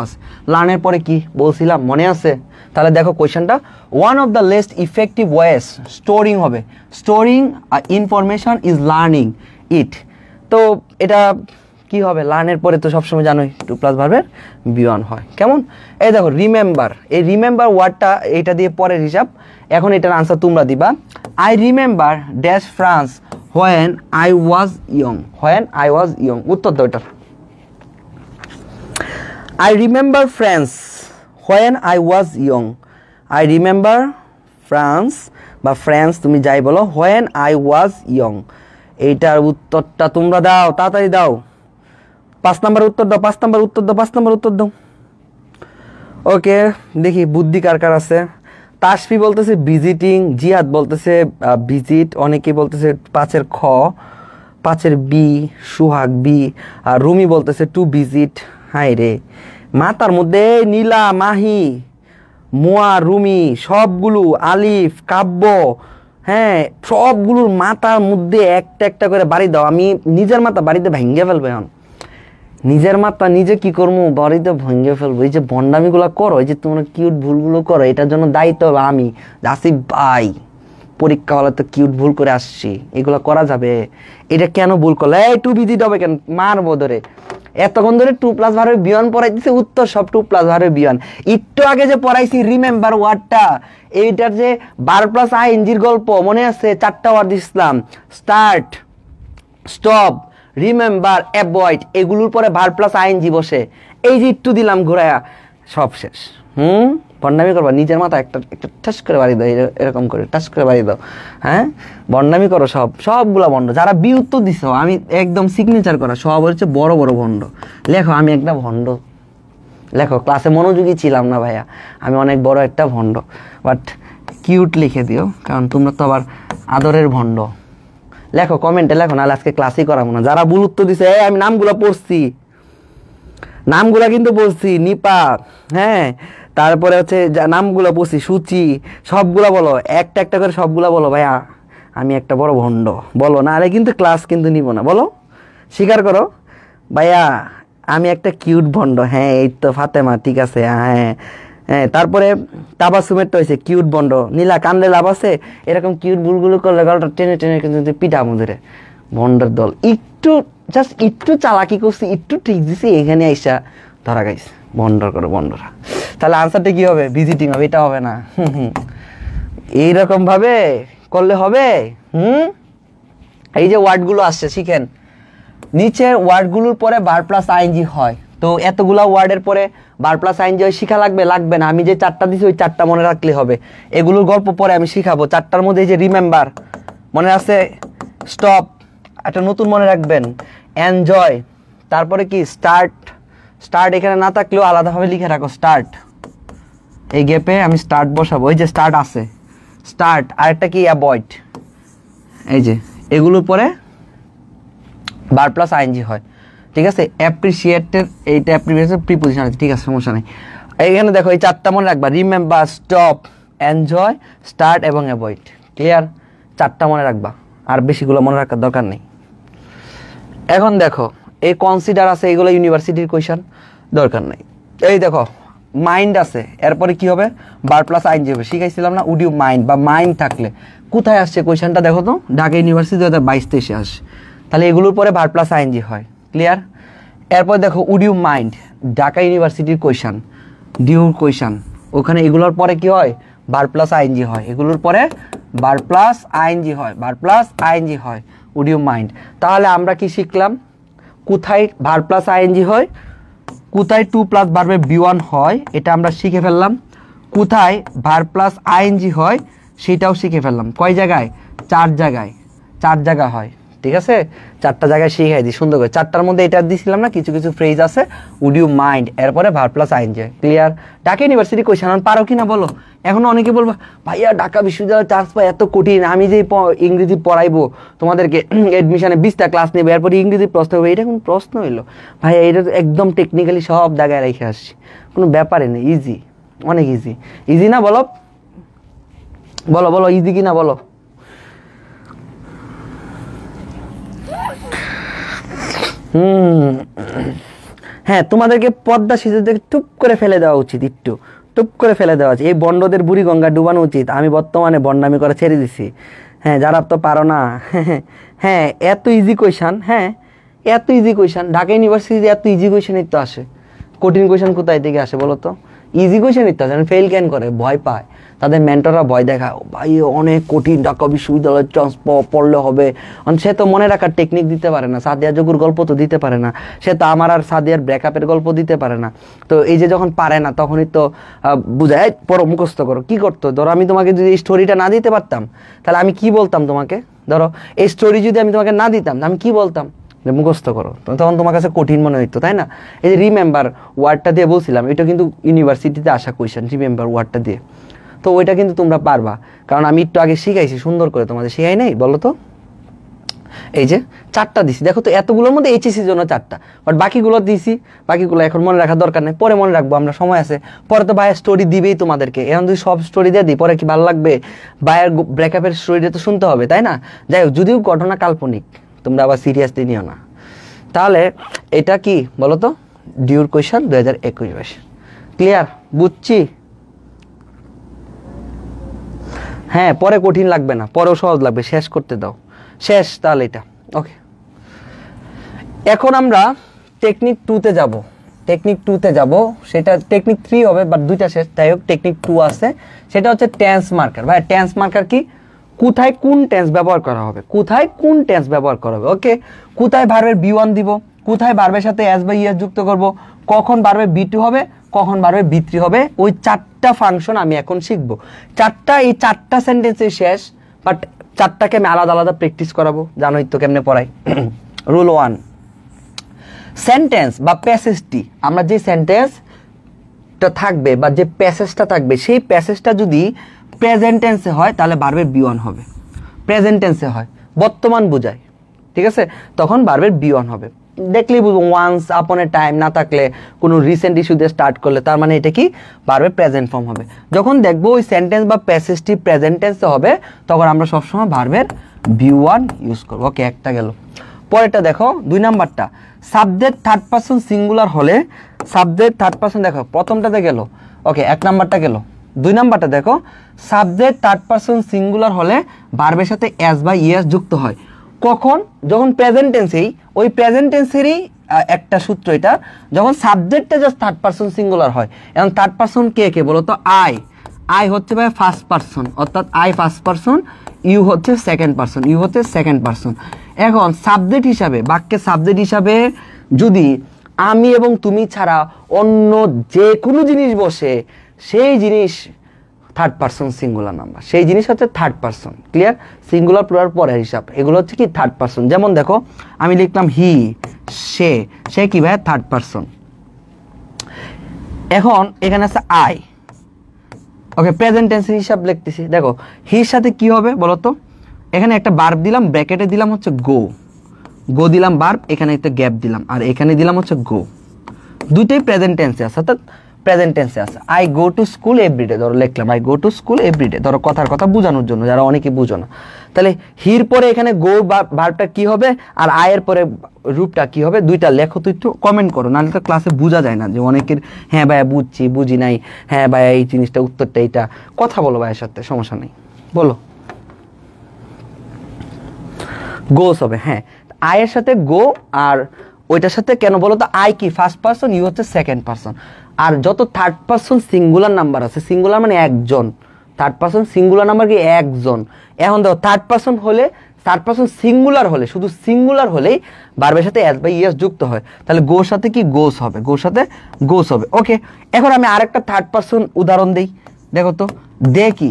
আছে, লার্নের পরে কি বলছিলাম মনে আছে? তাহলে দেখো কোয়েশ্চেনটা, one of the least effective ways storing হবে, storing information is learning it. তো এটা কি হবে, লার্নের পরে তো সবসময় জানোই 2+ ভার্বের B1 হয়। কেমন? এই দেখো রিমেম্বার, এই রিমেম্বার ওয়ার্ডটা এইটা দিয়ে পরের হিসাব। এখন এটার আনসার তোমরা দিবা। I remember dash France when I was young, উত্তর দাও এটার। I remember France when I was young, I remember France বা ফ্রান্স তুমি যাই বলো, হোয়েন আই ওয়াজ ইয়ং। এইটার উত্তরটা তোমরা দাও, তাড়াতাড়ি দাও। 5 নাম্বার উত্তর দাও। ওকে, দেখি বুদ্ধি কার কার আছে। তাসফি বলতেছে ভিজিটিং, জিহাদ বলতেছে ভিজিট, অনেকে বলতেছে 5-এর খ, 5-এর বি, সুহাগ বি, আর রুমি বলতেছে টু ভিজিট। হাই রে, মাতার মধ্যে নীলা, মাহি, মুয়া, রুমি সবগুলো, আলিফ, কাব্য, হ্যাঁ সবগুলোর মাথার মধ্যে একটা একটা করে বাড়ি দাও। আমি নিজের মাথা বাড়িতে ভেঙে ফেলবো এখন, নিজের মাথা নিজে কি করবো, বাড়িতে ভেঙে ফেলবো। এই যে ভণ্ডামিগুলো করো, এই যে তোমরা কিউট ভুলগুলো করো, এটার জন্য দায়িত্ব আমি আসিফ ভাই। পরীক্ষা হলে তো কিউট ভুল করে আসছি, এগুলো করা যাবে? এটা কেন ভুল করলে, এই টু ভিজিট হবে কেন, মারবো ধরে। এতক্ষণ ধরে 2+ ভার্বে B1 পড়াইতেছে, উত্তর সব 2+ ভার্বে B1। একটু আগে যে পড়াইছি রিমেম্বার ওয়ার্ডটা, এইটার যে +INGর গল্প মনে আছে, 4টা ওয়ার্ড দিছিলাম, স্টার্ট, স্টপ, রিমেম্বার, অ্যাভয়েড, এগুলোর পরে +ING বসে। এই যে একটু দিলাম ঘোরায়া, সব শেষ। বন্ডামি করবা, নিজের মাথা একটা ঠাস করে বাড়ি দাও, এরকম করে ঠাস করে বাড়ি দাও। হ্যাঁ, বন্ডামি করো, সবগুলা ভণ্ড। যারা বি উত্তর দিছ আমি একদম সিগনেচার করা, সব হচ্ছে বড় বড় ভণ্ড। লেখো আমি একটা ভণ্ড, লেখো। ক্লাসে মনোযোগী ছিলাম না ভাইয়া, আমি অনেক বড় একটা ভণ্ড। বাট কিউট লিখে দিও, কারণ তোমরা তো আবার আদরের ভণ্ড। লেখো, কমেন্টে লেখো, নাহলে আজকে ক্লাসই করাবো না। যারা ভুল উত্তর দিছে, আমি নামগুলো পড়ছি, নামগুলা কিন্তু পড়ছি, নিপা, হ্যাঁ, তারপরে হচ্ছে নামগুলো পড়ছি, সূচি, সবগুলা বলো, একটা একটা করে সবগুলা বলো। ভাইয়া আমি একটা বড় ভণ্ড বলো, নাহলে কিন্তু ক্লাস কিন্তু নিব না। বলো, স্বীকার করো ভাইয়া আমি একটা কিউট ভণ্ড। হ্যাঁ, এই তো ফাতেমা, ঠিক আছে। হ্যাঁ হ্যাঁ, তারপরে তাবাসুমের তো হয়েছে কিউট ভণ্ড। নীলা, কান্দে লাভ আছে, এরকম কিউট ভুলগুলো করলে গলাটা টেনে টেনে কিন্তু পিঠা মুধরে ভণ্ডের দল। একটু জাস্ট একটু চালাকি করছি, একটু ট্রিক দিছি, এখানে আইসা ধরা গাইছে। বন্ডার করো বন্ডরা, তাহলে আনসারটা কি হবে? ভিজিটিং হবে, এটা হবে না। এইরকম ভাবে করলে হবে। এই যে ওয়ার্ডগুলো আসছে শিখেন, নিচের ওয়ার্ডগুলোর পরে বার প্লাস আইএনজি হয়, তো এতগুলা ওয়ার্ডের পরে বার প্লাস আইএনজি শিখা লাগবে? লাগবে না, আমি যে 4টা দিছি ওই 4টা মনে রাখলে হবে। এগুলোর গল্প পরে আমি শিখাবো। 4টার মধ্যে এই যে রিমেম্বার মনে আছে, স্টপ একটা নতুন মনে রাখবেন, এনজয়, তারপরে কি স্টার্ট, স্টার্ট এখানে না থাকলেও আলাদাভাবে লিখে রাখো স্টার্ট, এই গ্যাপে আমি স্টার্ট বসাবো, এই যে স্টার্ট আছে স্টার্ট, আরেকটা কি অ্যাভয়েড, এই যে এগুলোর পরে বার প্লাস আইএনজি হয়, ঠিক আছে। অ্যাপ্রিসিয়েটের এইটা অ্যাপ্রিসিয়েটের প্রিপোজিশন আছে, ঠিক আছে, সমস্যা নেই। এইখানে দেখো এই 4টা মনে রাখবা, রিমেম্বার, স্টপ, এনজয়, স্টার্ট এবং অ্যাভয়েড, ক্লিয়ার? 4টা মনে রাখবা, আর বেশিগুলো মনে রাখার দরকার নেই। এখন দেখো এই কনসিডার আছে, এইগুলো ইউনিভার্সিটির কোয়েশ্চন, দরকার নেই। এই দেখো মাইন্ড আছে, এরপরে কি হবে? বার প্লাস আইএনজি হবে, শিখাইছিলাম না? উড ইউ মাইন্ড বা মাইন্ড থাকলে কোথায় আসছে কোয়েশ্চনটা দেখো তো, ঢাকা ইউনিভার্সিটি 2022-23 আসে, তাহলে এগুলোর পরে বার প্লাস আইএনজি হয়, ক্লিয়ার? এরপর দেখো উড ইউ মাইন্ড, ঢাকা ইউনিভার্সিটির কোয়েশ্চন, ডিউর কোয়েশ্চন, ওখানে এগুলোর পরে কি হয়? বার প্লাস আইএনজি হয়, এগুলোর পরে বার প্লাস আইএনজি হয়, বার প্লাস আইএনজি হয়, উড ইউ মাইন্ড। তাহলে আমরা কি শিখলাম? কোথায় ভার প্লাস আইএনজি হয়, কোথায় টু প্লাস ভার্বে বি1 হয়, এটা আমরা শিখে ফেললাম। কোথায় ভার প্লাস আইএনজি হয় সেটাও শিখে ফেললাম। কয় জায়গায়? 4 জায়গায়, 4 জায়গা হয়, ঠিক আছে। 4টা জায়গায় শিখাই দিই সুন্দর করে। 4টার মধ্যে এটা দিছিলাম না, কিছু কিছু ফ্রেজ আছে, উড ইউ মাইন্ড, এরপরে verb plus ING, clear? Dhaka University question পারো কি না বলো? এখন অনেকে বলবো ভাইয়া ঢাকা বিশ্ববিদ্যালয় চান্স পাই এত কঠিন, আমি যে ইংরেজি পড়াইবো তোমাদেরকে, অ্যাডমিশনে 20টা ক্লাস নেবে, এরপরে ইংরেজি প্রশ্ন হবে, এটা কোন প্রশ্ন হইলো ভাইয়া? এটা তো একদম টেকনিক্যালি সব জায়গায় রেখে আসছি, কোনো ব্যাপারই নেই, ইজি, অনেক ইজি। ইজি না বলো? বলো বলো ইজি কি না বলো? হ্যাঁ, তোমাদেরকে পদ্মা সেতু থেকে টুপ করে ফেলে দেওয়া উচিত, একটু টুপ করে ফেলে দেওয়া উচিত। এই বন্ডদের বুড়ি গঙ্গা ডুবানো উচিত। আমি বর্তমানে বন্ডামি করা ছেড়ে দিছি। হ্যাঁ, যারা তো পারো না, হ্যাঁ এত ইজি কোয়েশন, হ্যাঁ এত ইজি কোয়েশন, ঢাকা ইউনিভার্সিটিতে এত ইজি কোয়েশনই তো আসে। কঠিন কোয়েশন কোথায় থেকে আসে বলো তো? ইজি কোয়েশনই তো আসে। ফেল ক্যান করে, ভয় পায়, তাদের মেন্টররা ভয় দেখায়, ভাই অনেক কঠিন, ঢাকা বিশ্ববিদ্যালয়ের চান্স পড়লে হবে। সে তো মনে রাখার টেকনিক দিতে পারে না, সাদিয়া জগুর গল্প তো দিতে পারে না, সে তো আমার আর সাদিয়ার ব্রেকআপের গল্প দিতে পারে না। তো এই যে যখন পারে না তখনই তো বুঝায় পড়ো, মুখস্থ করো। কি করতো? ধরো আমি তোমাকে যদি এই স্টোরিটা না দিতে পারতাম, তাহলে আমি কি বলতাম তোমাকে? ধরো এই স্টোরি যদি আমি তোমাকে না দিতাম, আমি কি বলতাম? মুখস্থ করো, তখন তোমার কাছে কঠিন মনে হইতো, তাই না? এই যে রিমেম্বার ওয়ার্ডটা দিয়ে বলছিলাম, এটা কিন্তু ইউনিভার্সিটিতে আসা কোয়েশ্চেন, রিমেম্বার ওয়ার্ডটা দিয়ে। তো ওইটা কিন্তু তোমরা পারবা, কারণ আমি একটু আগে শিখাইছি সুন্দর করে, তোমাদের শিখাই নাই বলো তো? এই যে 4টা দিছি, দেখো তো, এতগুলোর মধ্যে এইচএসসির জন্য 4টা, বাট বাকিগুলো দিছি, বাকিগুলো এখন মনে রাখার দরকার নেই, পরে মনে রাখবো আমরা, সময় আছে। পরে তো ভাইয়ের স্টোরি দিবেই তোমাদেরকে, এখন যদি সব স্টোরি দিয়ে দিই পরে কি ভালো লাগবে? ভাইয়ের ব্রেকআপের স্টোরিটা তো শুনতে হবে, তাই না? যাই হোক, যদিও ঘটনা কাল্পনিক, তোমরা আবার সিরিয়াসলি নিও না। তাহলে এটা কি বলো তো? ডিউর কোয়েশ্চন 2021। ক্লিয়ার? বুঝছি? হ্যাঁ, পরে কঠিন লাগবে না, পরেও সহজ লাগবে, শেষ করতে দাও, শেষ। তাহলে এটা ওকে। এখন আমরা টেকনিক 2-তে যাব। টেকনিক 2-তে যাব, সেটা টেকনিক 3 হবে, বাট 2টা শেষ। যাই হোক, টেকনিক 2 আছে, সেটা হচ্ছে টেন্স মার্কার। ভাই টেন্স মার্কার কি? কোথায় কোন টেন্স ব্যবহার করা হবে, কোথায় কোন টেন্স ব্যবহার করা হবে। ওকে, কোথায় ভার্বের বি1 দিব, কোথায় ভার্বের সাথে এস বা ইএস যুক্ত করব, কখন ভার্বের বি2 হবে, কখন ভার্বের বি3 হবে, ওই 4টা ফাংশন আমি এখন শিখবো। এই 4টা সেন্টেন্সে শেষ, বাট 4টাকে আমি আলাদা আলাদা প্র্যাকটিস করাবো। জানোই তো কেমনে পড়াই। রুল 1, সেন্টেন্স বা প্যাসেজটি, আমরা যে সেন্টেন্সটা থাকবে বা যে প্যাসেজটা থাকবে, সেই প্যাসেজটা যদি প্রেজেন্ট টেন্সে হয় তাহলে ভার্বের বি1 হবে। প্রেজেন্ট টেন্সে হয়, বর্তমান বোঝায়, ঠিক আছে, তখন ভার্বের বি1 হবে। দেখলেই বুঝবো, ওয়ান্স আপন এ টাইম না থাকলে, কোনো রিসেন্ট ইস্যু দিয়ে স্টার্ট করলে, তার মানে এটা কি? ভার্বের প্রেজেন্ট ফর্ম হবে। যখন দেখবো ওই সেন্টেন্স বা প্যাসেজটি প্রেজেন্ট টেন্সে হবে, তখন আমরা সবসময় ভার্বের বি1 ইউজ করবো। ওকে, একটা গেল। পরেরটা দেখো, 2 নাম্বারটা, সাবজেক্ট থার্ড পারসন সিঙ্গুলার হলে, সাবজেক্ট থার্ড পারসন, দেখো প্রথমটাতে গেল, ওকে 1 নাম্বারটা গেল। 2 নাম্বারটা দেখো, সাবজেক্ট থার্ড পারসন সিঙ্গুলার হলে ভার্বের সাথে এস বা ইএস যুক্ত হয়। কখন? যখন প্রেজেন্ট টেন্সেই, ওই প্রেজেন্ট টেন্সেরই একটা সূত্র এটা, যখন সাবজেক্টটা জাস্ট থার্ড পারসন সিঙ্গুলার হয়, এবং থার্ড পারসন কে কে বলো তো? আই হচ্ছে ভাই ফার্স্ট পারসন, অর্থাৎ আই ফার্স্ট পারসন, ইউ হচ্ছে সেকেন্ড পারসন, ইউ হচ্ছে সেকেন্ড পারসন। এখন সাবজেক্ট হিসাবে, বাক্যের সাবজেক্ট হিসাবে যদি আমি এবং তুমি ছাড়া অন্য যে কোনো জিনিস বসে, সেই জিনিস থার্ড পারসন সিঙ্গুলার নাম্বার, সেই জিনিস হচ্ছে third person. Clear? Singular plural পরের হিসাব, এগুলো হচ্ছে কি থার্ড পারসন। যেমন দেখো আমি লিখলাম হি, সে কি ভাই? Third person. এখন এখানে আছে আই, ওকে, প্রেজেন্ট টেন্সের হিসাব লিখতেছি। দেখো হির সাথে কি হবে বলো তো? এখানে একটা বার্ব দিলাম, ব্র্যাকেটে দিলাম হচ্ছে গো দিলাম বার্ব, এখানে একটা গ্যাপ দিলাম, আর এখানে দিলাম হচ্ছে গো। দুইটাই প্রেজেন্ট টেন্সে আছে, অর্থাৎ প্রেজেন্ট টেন্সে আছে। I go to school everyday, ধরো লিখলাম I go to school everyday, ধরো কথার কথা বোঝানোর জন্য, যারা অনেকে বুঝো না। তাহলে হির পরে এখানে গো ভার্বটা কি হবে, আর আয়ের পরে রূপটা কি হবে, দুইটা লেখো। তুই একটু কমেন্ট করো, নাহলে তো ক্লাসে বোঝা যায় না। যে অনেকের হ্যাঁ ভাইয়া বুঝছি, বুঝি নাই, হ্যাঁ ভাইয়া এই জিনিসটা, উত্তরটা এইটা। কথা বলো ভাইয়ের সাথে, সমস্যা নেই, বলো। গোস হবে, হ্যাঁ, আয়ের সাথে গো, আর ওইটার সাথে কেন বলো তো? আই কি ফার্স্ট পারসন, ইউ হচ্ছে সেকেন্ড পারসন। আর যত থার্ড পারসন সিঙ্গুলার নাম্বার আছে, সিঙ্গুলার মানে একজন, থার্ড পারসন সিঙ্গুলার নাম্বার কি? একজন। এখন দেখো থার্ড পারসন হলে, থার্ড পারসন সিঙ্গুলার হলে, শুধু সিঙ্গুলার হলেই ভার্বের সাথে এস বা ইএস যুক্ত হয়, তাহলে গোর সাথে কি? গোস হবে, গোর সাথে গোস হবে। ওকে, এখন আমি আরেকটা থার্ড পারসন উদাহরণ দিই। দেখো তো, দে কি?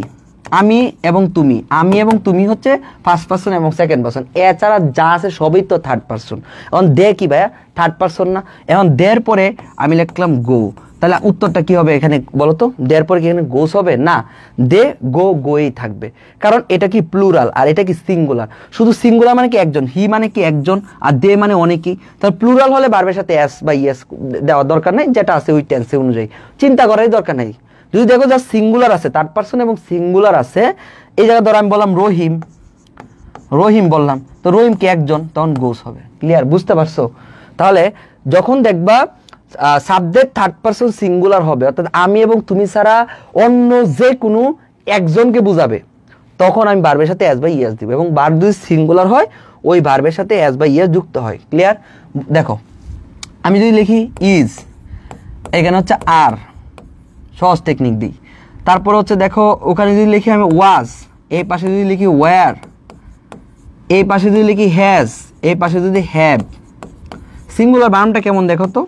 আমি এবং তুমি, আমি এবং তুমি হচ্ছে ফার্স্ট পারসন এবং সেকেন্ড পারসন, এছাড়া যা আছে সবই তো থার্ড পারসন। এখন দে কি ভাইয়া? থার্ড পারসন না? এখন দের পরে আমি লিখলাম গো, তাহলে উত্তরটা কি হবে এখানে বলো তো? দের পরে কি এখানে গোস হবে? না, দে গোই থাকবে, কারণ এটা কি প্লুরাল আর এটা কি সিঙ্গুলার। শুধু সিঙ্গুলার মানে কি একজন, হি মানে কি একজন, আর দে মানে অনেকেই। তাহলে প্লুরাল হলে ভার্বের সাথে এস বা ইএস দেওয়ার দরকার নেই, যেটা আছে ওই টেন্সে অনুযায়ী, চিন্তা করারই দরকার নেই। যদি দেখো যা সিঙ্গুলার আছে, থার্ড পারসন এবং সিঙ্গুলার আছে, এই জায়গায় ধরো আমি বললাম রহিম বললাম, তো রহিম কি একজন, তখন গোস হবে। ক্লিয়ার? বুঝতে পারছো? তাহলে যখন দেখবা সাবজেক্ট থার্ড পারসন সিঙ্গুলার হবে, অর্থাৎ আমি এবং তুমি ছাড়া অন্য যে কোনো একজনকে বুঝাবে, তখন আমি ভার্বের সাথে এস বা ইএস দিব, এবং ভার্ব যদি সিঙ্গুলার হয় ওই ভার্বের সাথে এস বা ইএস যুক্ত হয়। ক্লিয়ার? দেখো আমি যদি লিখি ইজ, এখানে হচ্ছে আর, সহজ টেকনিক দিই। তারপর হচ্ছে দেখো ওখানে যদি লিখি আমি ওয়াজ, এই পাশে যদি লিখি ওয়্যার, এই পাশে যদি লিখি হ্যাজ, এই পাশে যদি হ্যাভ। সিঙ্গুলার বানানটা কেমন দেখো তো?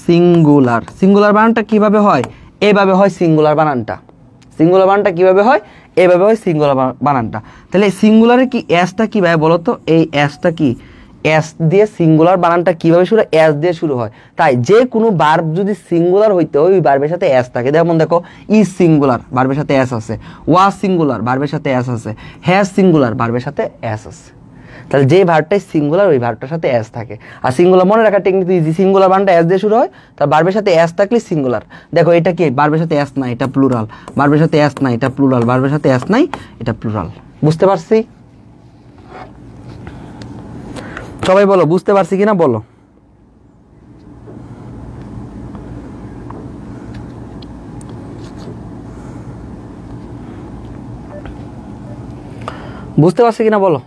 সিঙ্গুলার বানানটা কিভাবে হয়? এইভাবে হয় সিঙ্গুলার বানানটা। সিঙ্গুলার বানানটা কিভাবে হয়? এইভাবে হয় সিঙ্গুলার বানানটা। তাহলে সিঙ্গুলারে কি এসটা কি ভাই বলো তো? এই এসটা কি? এস দিয়ে সিঙ্গুলার বানানটা কিভাবে শুরু? এস দিয়ে শুরু হয়। তাই যে কোনো ভার্ব যদি সিঙ্গুলার হইতে হয় ওই ভার্বের সাথে এস থাকে। যেমন দেখো ইজ সিঙ্গুলার, ভার্বের সাথে এস আছে। ওয়াজ সিঙ্গুলার, ভার্বের সাথে এস আছে। হ্যাজ সিঙ্গুলার, ভার্বের সাথে এস আছে। তাহলে যে ভার্বটাই সিঙ্গুলার ওই ভার্বটার সাথে এস থাকে। আর সিঙ্গুলার মনে রাখার টেকনিক ইজি, সিঙ্গুলার বানানটা এস দিয়ে শুরু হয়, তার ভার্বের সাথে এস থাকলে সিঙ্গুলার। দেখো এটা কি? ভার্বের সাথে এস নাই, এটা প্লুরাল। ভার্বের সাথে এস নাই, এটা প্লুরাল। ভার্বের সাথে এস নাই, এটা প্লুরাল। বুঝতে পারছি? সবাই বলো বুঝতে পারছি কিনা বলো। বুঝতে পারছি কিনা বলো।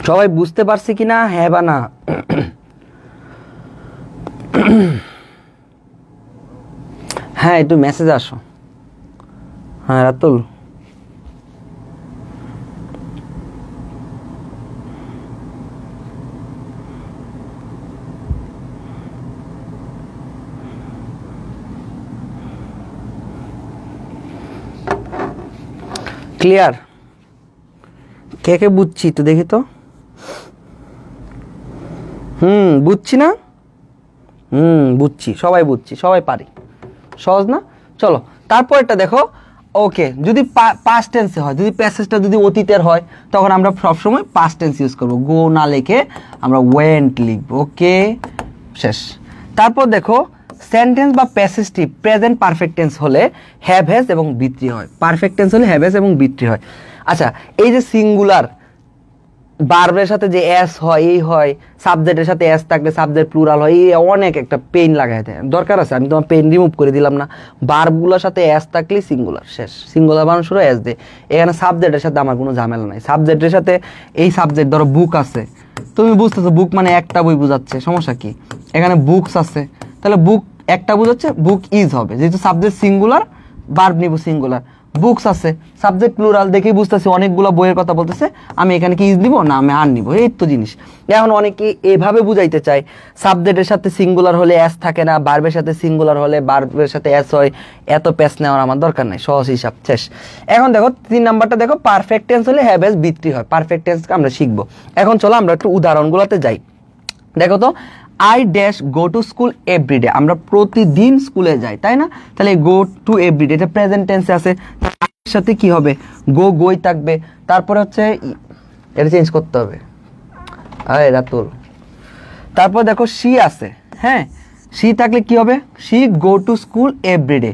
সবাই বুঝতে পারছি কিনা, হ্যাঁ বা না? হ্যাঁ একটু মেসেজ আসো। হ্যাঁ রাতুল, ক্লিয়ার? কে কে বুঝছি তো দেখি তো। বুঝছি না? বুঝছি, সবাই বুঝছি, সবাই পারি। সহজ না? চলো তারপরটা দেখো। ওকে, যদি পাস্ট টেন্সে হয়, যদি প্যাসেজটা যদি অতীতের হয়, তখন আমরা সবসময় পাস্ট টেন্স ইউজ করবো। গো না লিখে আমরা ওয়েন্ট লিখবো। ওকে, শেষ। তারপর দেখো সেন্টেন্স বা প্যাসেজটি প্রেজেন্ট পারফেক্ট টেন্স হলে হ্যাভ হ্যাজ এবং বি3 হয়। পারফেক্ট টেন্স হলে হ্যাভ হ্যাজ এবং বি3 হয়। আচ্ছা, এই যে সিঙ্গুলার ভার্বের সাথে যে এস হয় এই হয়, সাবজেক্টের সাথে এস থাকলে সাবজেক্ট প্লুরাল হয়, এই অনেক একটা পেইন লাগাই দেয়। দরকার আছে আমি তোমার পেইন রিমুভ করে দিলাম না। ভার্বগুলোর সাথে এস থাকলে সিঙ্গুলার, শেষ। সিঙ্গুলার মানুষেরও এস দে। এখানে সাবজেক্টের সাথে আমার কোনো ঝামেলা নাই। সাবজেক্টের সাথে এই সাবজেক্ট ধরো বুক আছে, তুমি বুঝতেছো বুক মানে একটা বই বোঝাচ্ছে, সমস্যা কি? এখানে বুকস আছে, তাহলে বুক একটা বোঝাচ্ছে, বুক ইজ হবে, যেহেতু সাবজেক্ট সিঙ্গুলার ভার্ব নিব সিঙ্গুলার। বুকস আছে, সাবজেক্ট প্লুরাল, দেখেই বুঝতেছি অনেকগুলো বইয়ের কথা বলতেছে, আমি এখানে কি ইজ নিব না আমি আর নিব, এই তো জিনিস। এখন অনেকে এভাবে বুঝাইতে চায় সাবজেক্টের সাথে সিঙ্গুলার হলে এস থাকে না, ভার্বের সাথে সিঙ্গুলার হলে ভার্বের সাথে এস হয়, এত প্যাচ নেওয়ার আমার দরকার নেই, সহজ হিসাব, শেষ। এখন দেখো 3 নাম্বারটা দেখো, পারফেক্ট টেন্স হলে হ্যাভ এস বি3 হয়, পারফেক্ট টেন্স আমরা শিখবো। এখন চলো আমরা একটু উদাহরণগুলোতে যাই। দেখো তো, I dash go to school everyday, আমরা প্রতিদিন স্কুলে যাই, তাই না? তাহলে গো টু এভরিডে এটা প্রেজেন্ট টেন্সে আছে, তার সাথে কি হবে? গো গোই থাকবে, তারপরে হচ্ছে এটা চেঞ্জ করতে হবে, আরে রাতুল। তারপর দেখো শি আছে, হ্যাঁ, শি থাকলে কি হবে? She go to school everyday,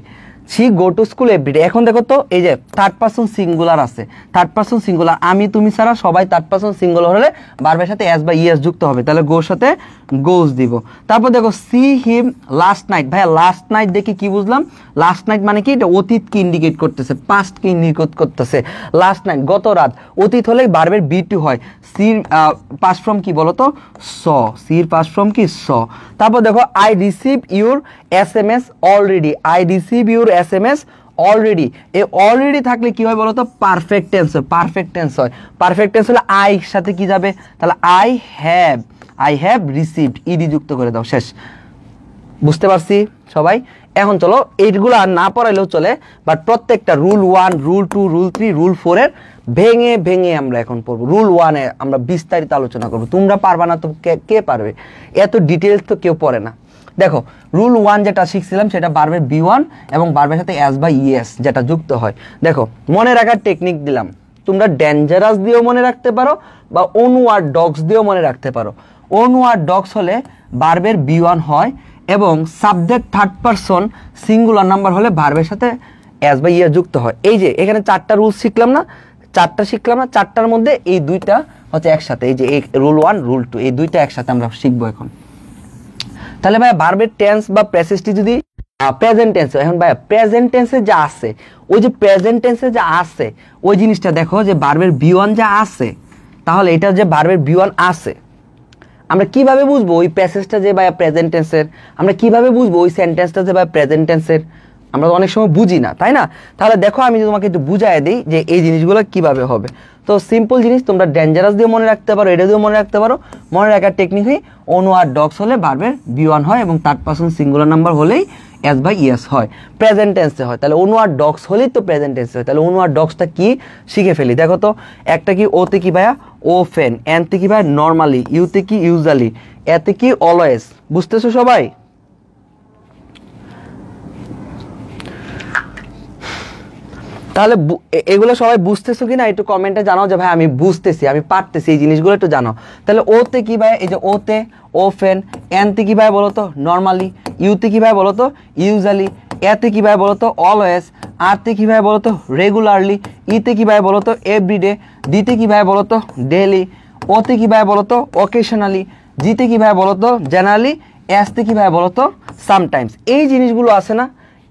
she go to school everyday. এখন দেখো তো, এই যে থার্ড পারসন সিঙ্গুলার আছে, থার্ড পারসন সিঙ্গুলার, আমি তুমি ছাড়া সবাই থার্ড পারসন সিঙ্গুলার হলে ভার্বের সাথে এস বা ইএস যুক্ত হবে, তাহলে গোর সাথে গোজ দিব। তারপর দেখো সি হিম লাস্ট নাইট, ভাইয়া লাস্ট নাইট দেখি কি বুঝলাম? লাস্ট নাইট মানে কি? এটা অতীতকে ইন্ডিকেট করতেছে, পাস্টকে ইন্ডিকেট করতেছে। লাস্ট নাইট গত রাত, অতীত হলে ভার্বের বি2 হয়। সির পাস্ট ফর্ম কি বলো তো? স। সির পাস্ট ফর্ম কি? স। তারপর দেখো I receive your SMS already, I receive your SMS already, এই অলরেডি থাকলে কি হয় বলো তো? পারফেক্ট টেন্স হয়, পারফেক্ট টেন্স হয়। পারফেক্ট টেন্স হলে আই সাথে কি যাবে? তাহলে আই হ্যাভ রিসিভড, ইডি যুক্ত করে দাও, শেষ। বুঝতে পারছি সবাই? এখন চলো এইগুলো আর না পড়াইলেও চলে, বাট প্রত্যেকটা রুল 1, রুল 2, রুল 3, রুল 4 এর ভেঙে ভেঙে আমরা এখন পড়বো। রুল 1 এ আমরা বিস্তারিত আলোচনা করবো। তোমরা পারবা না তো কে পারবে? এত ডিটেলস তো কেউ পড়ে না। দেখো রুল 1 যেটা শিখছিলাম সেটা ভার্বের B1 এবং ভার্বের সাথে এস বা ইএস যেটা যুক্ত হয়। দেখো মনে রাখার টেকনিক দিলাম, তোমরা ডেঞ্জারাস দিয়েও মনে রাখতে পারো বা অনুয়ার ডগস দিয়েও মনে রাখতে পারো। অনুয়ার ডগস হলে ভার্বের B1 হয় এবং subject third person singular number হলে ভার্বের সাথে এস বা ইএস যুক্ত হয়। এই যে এখানে 4টা রুল শিখলাম না, 4টার মধ্যে এই 2টা হচ্ছে একসাথে, এই যে রুল 1, রুল 2, এই 2টা একসাথে আমরা শিখবো এখন। তাহলে ভাই ভার্বের টেন্স বা প্রেসিসটি যদি প্রেজেন্ট টেন্স, এখন ভাই প্রেজেন্ট টেন্সে যা আছে, ওই যে প্রেজেন্ট টেন্সে যা আছে ওই জিনিসটা দেখো যে ভার্বের B1 যা আছে, তাহলে এটা যে ভার্বের B1 আছে, আমরা কিভাবে বুঝবো ওই প্যাসেজটা যে ভাই প্রেজেন্ট টেন্সের? আমরা কিভাবে বুঝবো ওই সেন্টেন্সটা যে ভাই প্রেজেন্ট টেন্সের? আমরা তো অনেক সময় বুঝি না, তাই না? তাহলে দেখো আমি তোমাকে একটু বুঝাই দিই যে এই জিনিসগুলো কিভাবে হবে। তো সিম্পল জিনিস, তোমরা ডেঞ্জারাস দিয়ে মনে রাখতে পারো, এটা দিয়েও মনে রাখতে পারো। মনে রাখার টেকনিক হয় অনুয়ার ডগস হলে ভার্বের B1 হয় এবং থার্ড পারসন সিঙ্গুলার নাম্বার হলেই এস বাই ইএস হয়, প্রেজেন্ট টেন্সে হয়। তাহলে অনুয়ার ডগস হলেই তো প্রেজেন্ট টেন্সে হয়। তাহলে অনুয়ার ডগসটা কি শিখে ফেলি। দেখো তো, একটা কি ওতে কি ভাইয়া? ওফেন। এনতে কি ভাইয়া? নর্মালি। ইউতে কি? ইউজুয়ালি। এতে কি? অলওয়েজ। বুঝতেছো সবাই? তাহলে এগুলো সবাই বুঝতেছো কিনা একটু কমেন্টে জানাও যে ভাই আমি বুঝতেছি, আমি পারতেছি, এই জিনিসগুলো একটু জানাও। তাহলে ওতে কি ভাই? এই যে ওতে ওফেন। এনতে কি ভাই বলো তো? নর্মালি। ইউতে কি ভাই বলো তো? ইউজুয়ালি। এতে কি ভাই বলো তো? অলওয়েজ। আরতে কি ভাই বলো তো? রেগুলারলি। ইতে কি ভাই বলো তো? এভরিডে। ডিতে কি ভাই বলো তো? ডেইলি। ওতে কি ভাই বলো তো? অকেশনালি। জিতে কি ভাই বলো তো? জেনারেলি। এসতে কি ভাই বলো তো? সামটাইমস। এই জিনিসগুলো আছে না,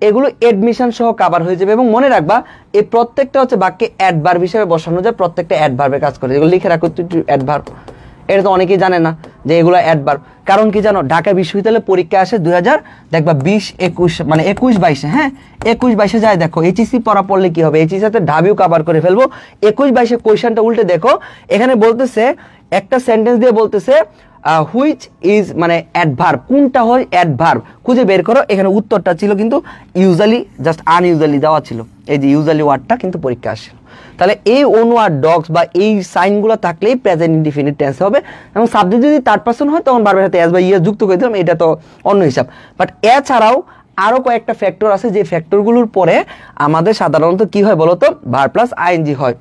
এগুলো এডমিশন সহ কভার হয়ে যাবে। এবং মনে রাখবা এই প্রত্যেকটা হচ্ছে বাক্যে অ্যাডভার্ব হিসেবে বসানো যায়, প্রত্যেকটা অ্যাডভার্বের কাজ করে। এগুলো লিখে রাখো একটু অ্যাডভার্ব। এটা তো অনেকেই জানে না যে এগুলো অ্যাডভার্ব। কারণ কি জানো, ঢাকা বিশ্ববিদ্যালয়ে পরীক্ষা আসে 2000 দেখবা 20-21 মানে 21-22, হ্যাঁ 21-22 যায়। দেখো এইচএসসি পড়া পড়লে কি হবে, এইচএসসি সাথে ঢাবিও কভার করে ফেলবো। 21-22 কোয়েশ্চেনটা উল্টে দেখো, এখানে বলতেছে একটা সেন্টেন্স দিয়ে বলতেছে হুইচ ইজ মানে অ্যাডভার্ব, কোনটা হয় অ্যাডভার্ব খুঁজে বের করো। এখানে উত্তরটা ছিল কিন্তু ইউজুয়ালি, জাস্ট আনইউজুয়ালি দেওয়া ছিল। এই যে ইউজুয়ালি ওয়ার্ডটা কিন্তু পরীক্ষা আসে। তাহলে এই অনুয়ার ডগস বা এই সাইনগুলো থাকলেই প্রেজেন্ট ইনডিফিনিট টেন্স হবে। এবং সাবজেক্ট যদি থার্ড পারসন হয় তখন ভার্বের সাথে এস বা ইএস যুক্ত করে দিলাম, এটা তো অন্য হিসাব। বাট এছাড়াও আরও কয়েকটা ফ্যাক্টর আছে যে ফ্যাক্টরগুলোর পরে আমাদের সাধারণত কি হয় বলতো? ভার্ব প্লাস আইএনজি হয়।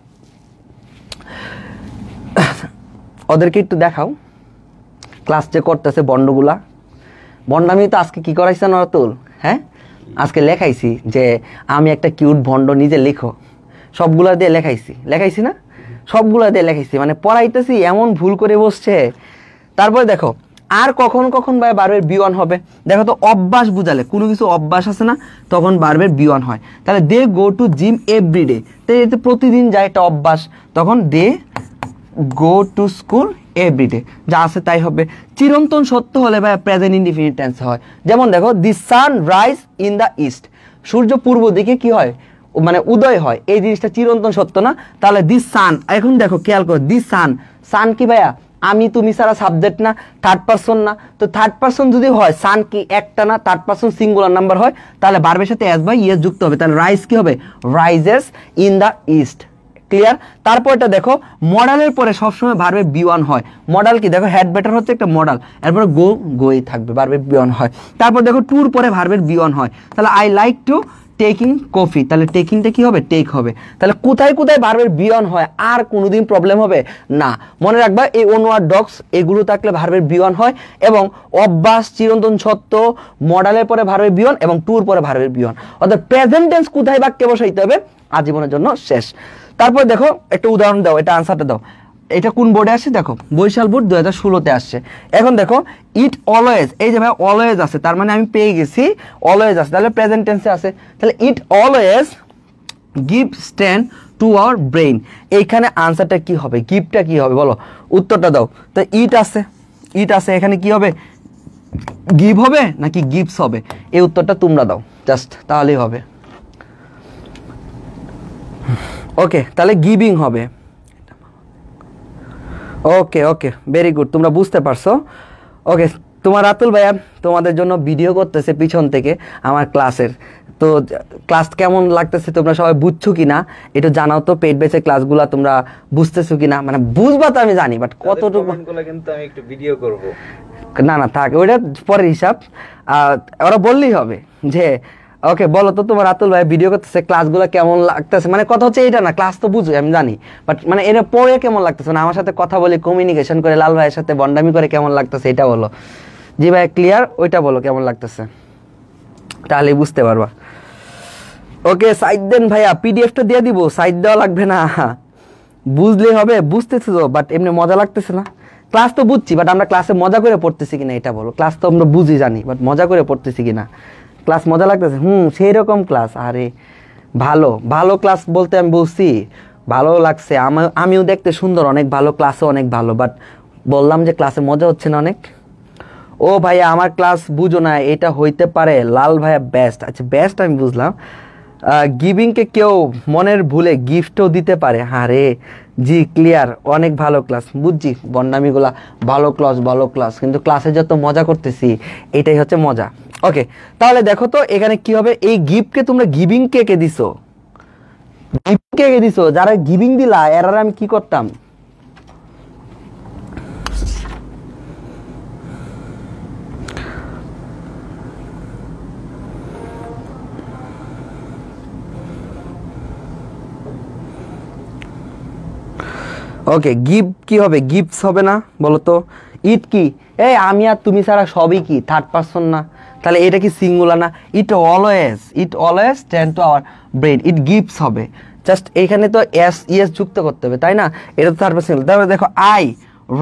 ওদেরকে একটু দেখাও ক্লাস যে করতেছে বন্ডগুলা। বন্ড আমি তো আজকে কি করাইছে নরাতুল? হ্যাঁ আজকে লেখাইছি যে আমি একটা কিউট ভন্ড, নিজে লিখো, সবগুলা দিয়ে লেখাইছি না? সবগুলো দিয়ে লেখাইছি, মানে পড়াইতেছি এমন ভুল করে বসছে। তারপরে দেখো আর কখন কখন ভাই ভার্বের বি1 হবে, দেখো তো অভ্যাস বুঝালে কোনো কিছু অভ্যাস আছে না, তখন ভার্বের বি1 হয়। তাহলে দে গো টু জিম এভরিডে, তো এতে প্রতিদিন যায়, এটা অভ্যাস, তখন দে গো টু স্কুল এভরিডে, যা আছে তাই হবে। চিরন্তন সত্য হলে ভাই প্রেজেন্ট ইনডিফিনিট টেন্স হয়। যেমন দেখো the sun rise in the east, সূর্য পূর্ব দিকে কি হয়, মানে উদয় হয়, এই জিনিসটা চিরন্তন সত্য না। তাহলে দি সান, এখন দেখো খেয়াল করো, দি সান, সান কি ভাইয়া আমি তুমি ছাড়া সাবজেক্ট না, থার্ড পারসন না, তো থার্ড পারসন যদি হয় সান কি একটা না, থার্ড পারসন সিঙ্গুলার নাম্বার হয়, তাহলে ভার্বের সাথে এস বা ইএস যুক্ত হবে, তাহলে রাইজ কি হবে, rises in the east. Clear? তারপরটা দেখো মডালের পরে সবসময় ভার্বের বি1 হয়। মডাল কি দেখো, হেড বেটার হচ্ছে একটা মডাল, এরপরে গো গোই থাকবে, ভার্বের বি1 হয়। তারপর দেখো টুর পরে ভার্বের বি1 হয়, তাহলে I like to taking coffee, তাহলে টেকিংটা কি হবে, টেক হবে। তাহলে কোথায় কোথায় ভার্বের বি1 হয়, আর কোনোদিন প্রবলেম হবে না। মনে রাখবা এই ওনওয়ার্ড ডগস এগুলো থাকলে ভার্বের বি1 হয়, এবং অভ্যাস, চিরন্তন সত্য, মডালের পরে ভার্বের বি1 এবং টুর পরে ভার্বের বি1, অর্থাৎ প্রেজেন্ট টেন্স কোথায় বাক্যে বসাইতে হবে, আজীবনের জন্য শেষ। তারপর দেখো একটা উদাহরণ দাও, এটা আনসারটা দাও। এটা কোন বোর্ডে আসছে দেখো, বরিশাল বোর্ড 2016-তে আসছে। এখন দেখো ইট অলওয়েজ, এই যে ভাই অলওয়েজ আছে, তার মানে আমি পেয়ে গেছি অলওয়েজ আছে, তাহলে প্রেজেন্ট টেন্সে আছে, তাহলে ইট always give stand to our brain. এইখানে আনসারটা কি হবে, গিভটা কি হবে বলো, উত্তরটা দাও। তো ইট আছে, ইট আছে, এখানে কি হবে, গিভ হবে নাকি গিভস হবে, এই উত্তরটা তোমরা দাও জাস্ট, তাহলেই হবে। ওকে, তাহলে গিভিং হবে। ওকে ওকে, ভেরি গুড, তোমরা বুঝতে পারছো। ওকে, তোমার রাতুল ভাইয়া তোমাদের জন্য ভিডিও করতেছে পিছন থেকে আমার ক্লাসের, তো ক্লাস কেমন লাগতেছে তোমরা সবাই বুঝছো কিনা একটু জানাও তো, পেট বেচে ক্লাসগুলো তোমরা বুঝতেছো কিনা, মানে বুঝবা তো আমি জানি, বাট কতটুকু কিন্তু আমি একটু ভিডিও করব। না না থাক, ওইটা পরের হিসাব, ওরা বললেই হবে যে ওকে বলো তো তোমার রাতুল ভাই ভিডিও করতেছে, ক্লাসগুলো কেমন লাগতেছে, মানে কথা হচ্ছে এটা না, ক্লাস তো বুঝো আমি জানি, বাট মানে এটা পড়ে কেমন লাগতেছে, না আমার সাথে কথা বলে কমিউনিকেশন করে লাল ভাইয়ের সাথে বন্ডামি করে কেমন লাগতেছে এটা বলো। জি ভাই ক্লিয়ার, ওইটা বলো কেমন লাগতেছে, তাহলে বুঝতে পারবা। ওকে সাইড দেন ভাইয়া, পিডিএফটা দিয়ে দিব, সাইড দেওয়া লাগবে না, বুঝলেই হবে, বুঝতেছো তো, বাট এমনি মজা লাগতেছে না। ক্লাস তো বুঝছি, বাট আমরা ক্লাসে মজা করে পড়তেছি কিনা এটা বলো। ক্লাস তো আমরা বুঝি জানি, বাট মজা করে পড়তেছি কিনা, ক্লাস মজা লাগতেছে? সেই রকম ক্লাস, আরে ভালো ভালো ক্লাস বলতে আমি বলছি ভালো লাগছে, আমিও দেখতে সুন্দর, অনেক ভালো, ক্লাসও অনেক ভালো, বাট বললাম যে ক্লাসে মজা হচ্ছে না অনেক। ও ভাইয়া আমার ক্লাস বুঝো না, এটা হইতে পারে লাল ভাইয়া বেস্ট, আচ্ছা বেস্ট আমি বুঝলাম। গিভিংকে কেউ মনের ভুলে গিফটও দিতে পারে, হ্যাঁ রে, জি ক্লিয়ার, অনেক ভালো ক্লাস, বুঝছি বন্ডামিগুলা, ভালো ক্লাস ভালো ক্লাস, কিন্তু ক্লাসে যত মজা করতেছি এটাই হচ্ছে মজা। ওকে, তাহলে দেখো তো এখানে কি হবে, এই গিফটকে তোমরা গিভিং কে কে দিছো, গিভিং কে কে দিছো, যারা গিভিং দিলা এরা আমি কি করতাম, ওকে গিভ কি হবে, গিফটস হবে না বলো তো। ইট কি, এই আমি আর তুমি ছাড়া সবই কি থার্ড পারসন না, তাহলে এটা কি সিঙ্গুলার না, ইট always stand to our brain, it gives হবে, জাস্ট এখানে তো এস ইএস যুক্ত করতে হবে তাই না, এটা তো থার্ড পারসন। তারপরে দেখো I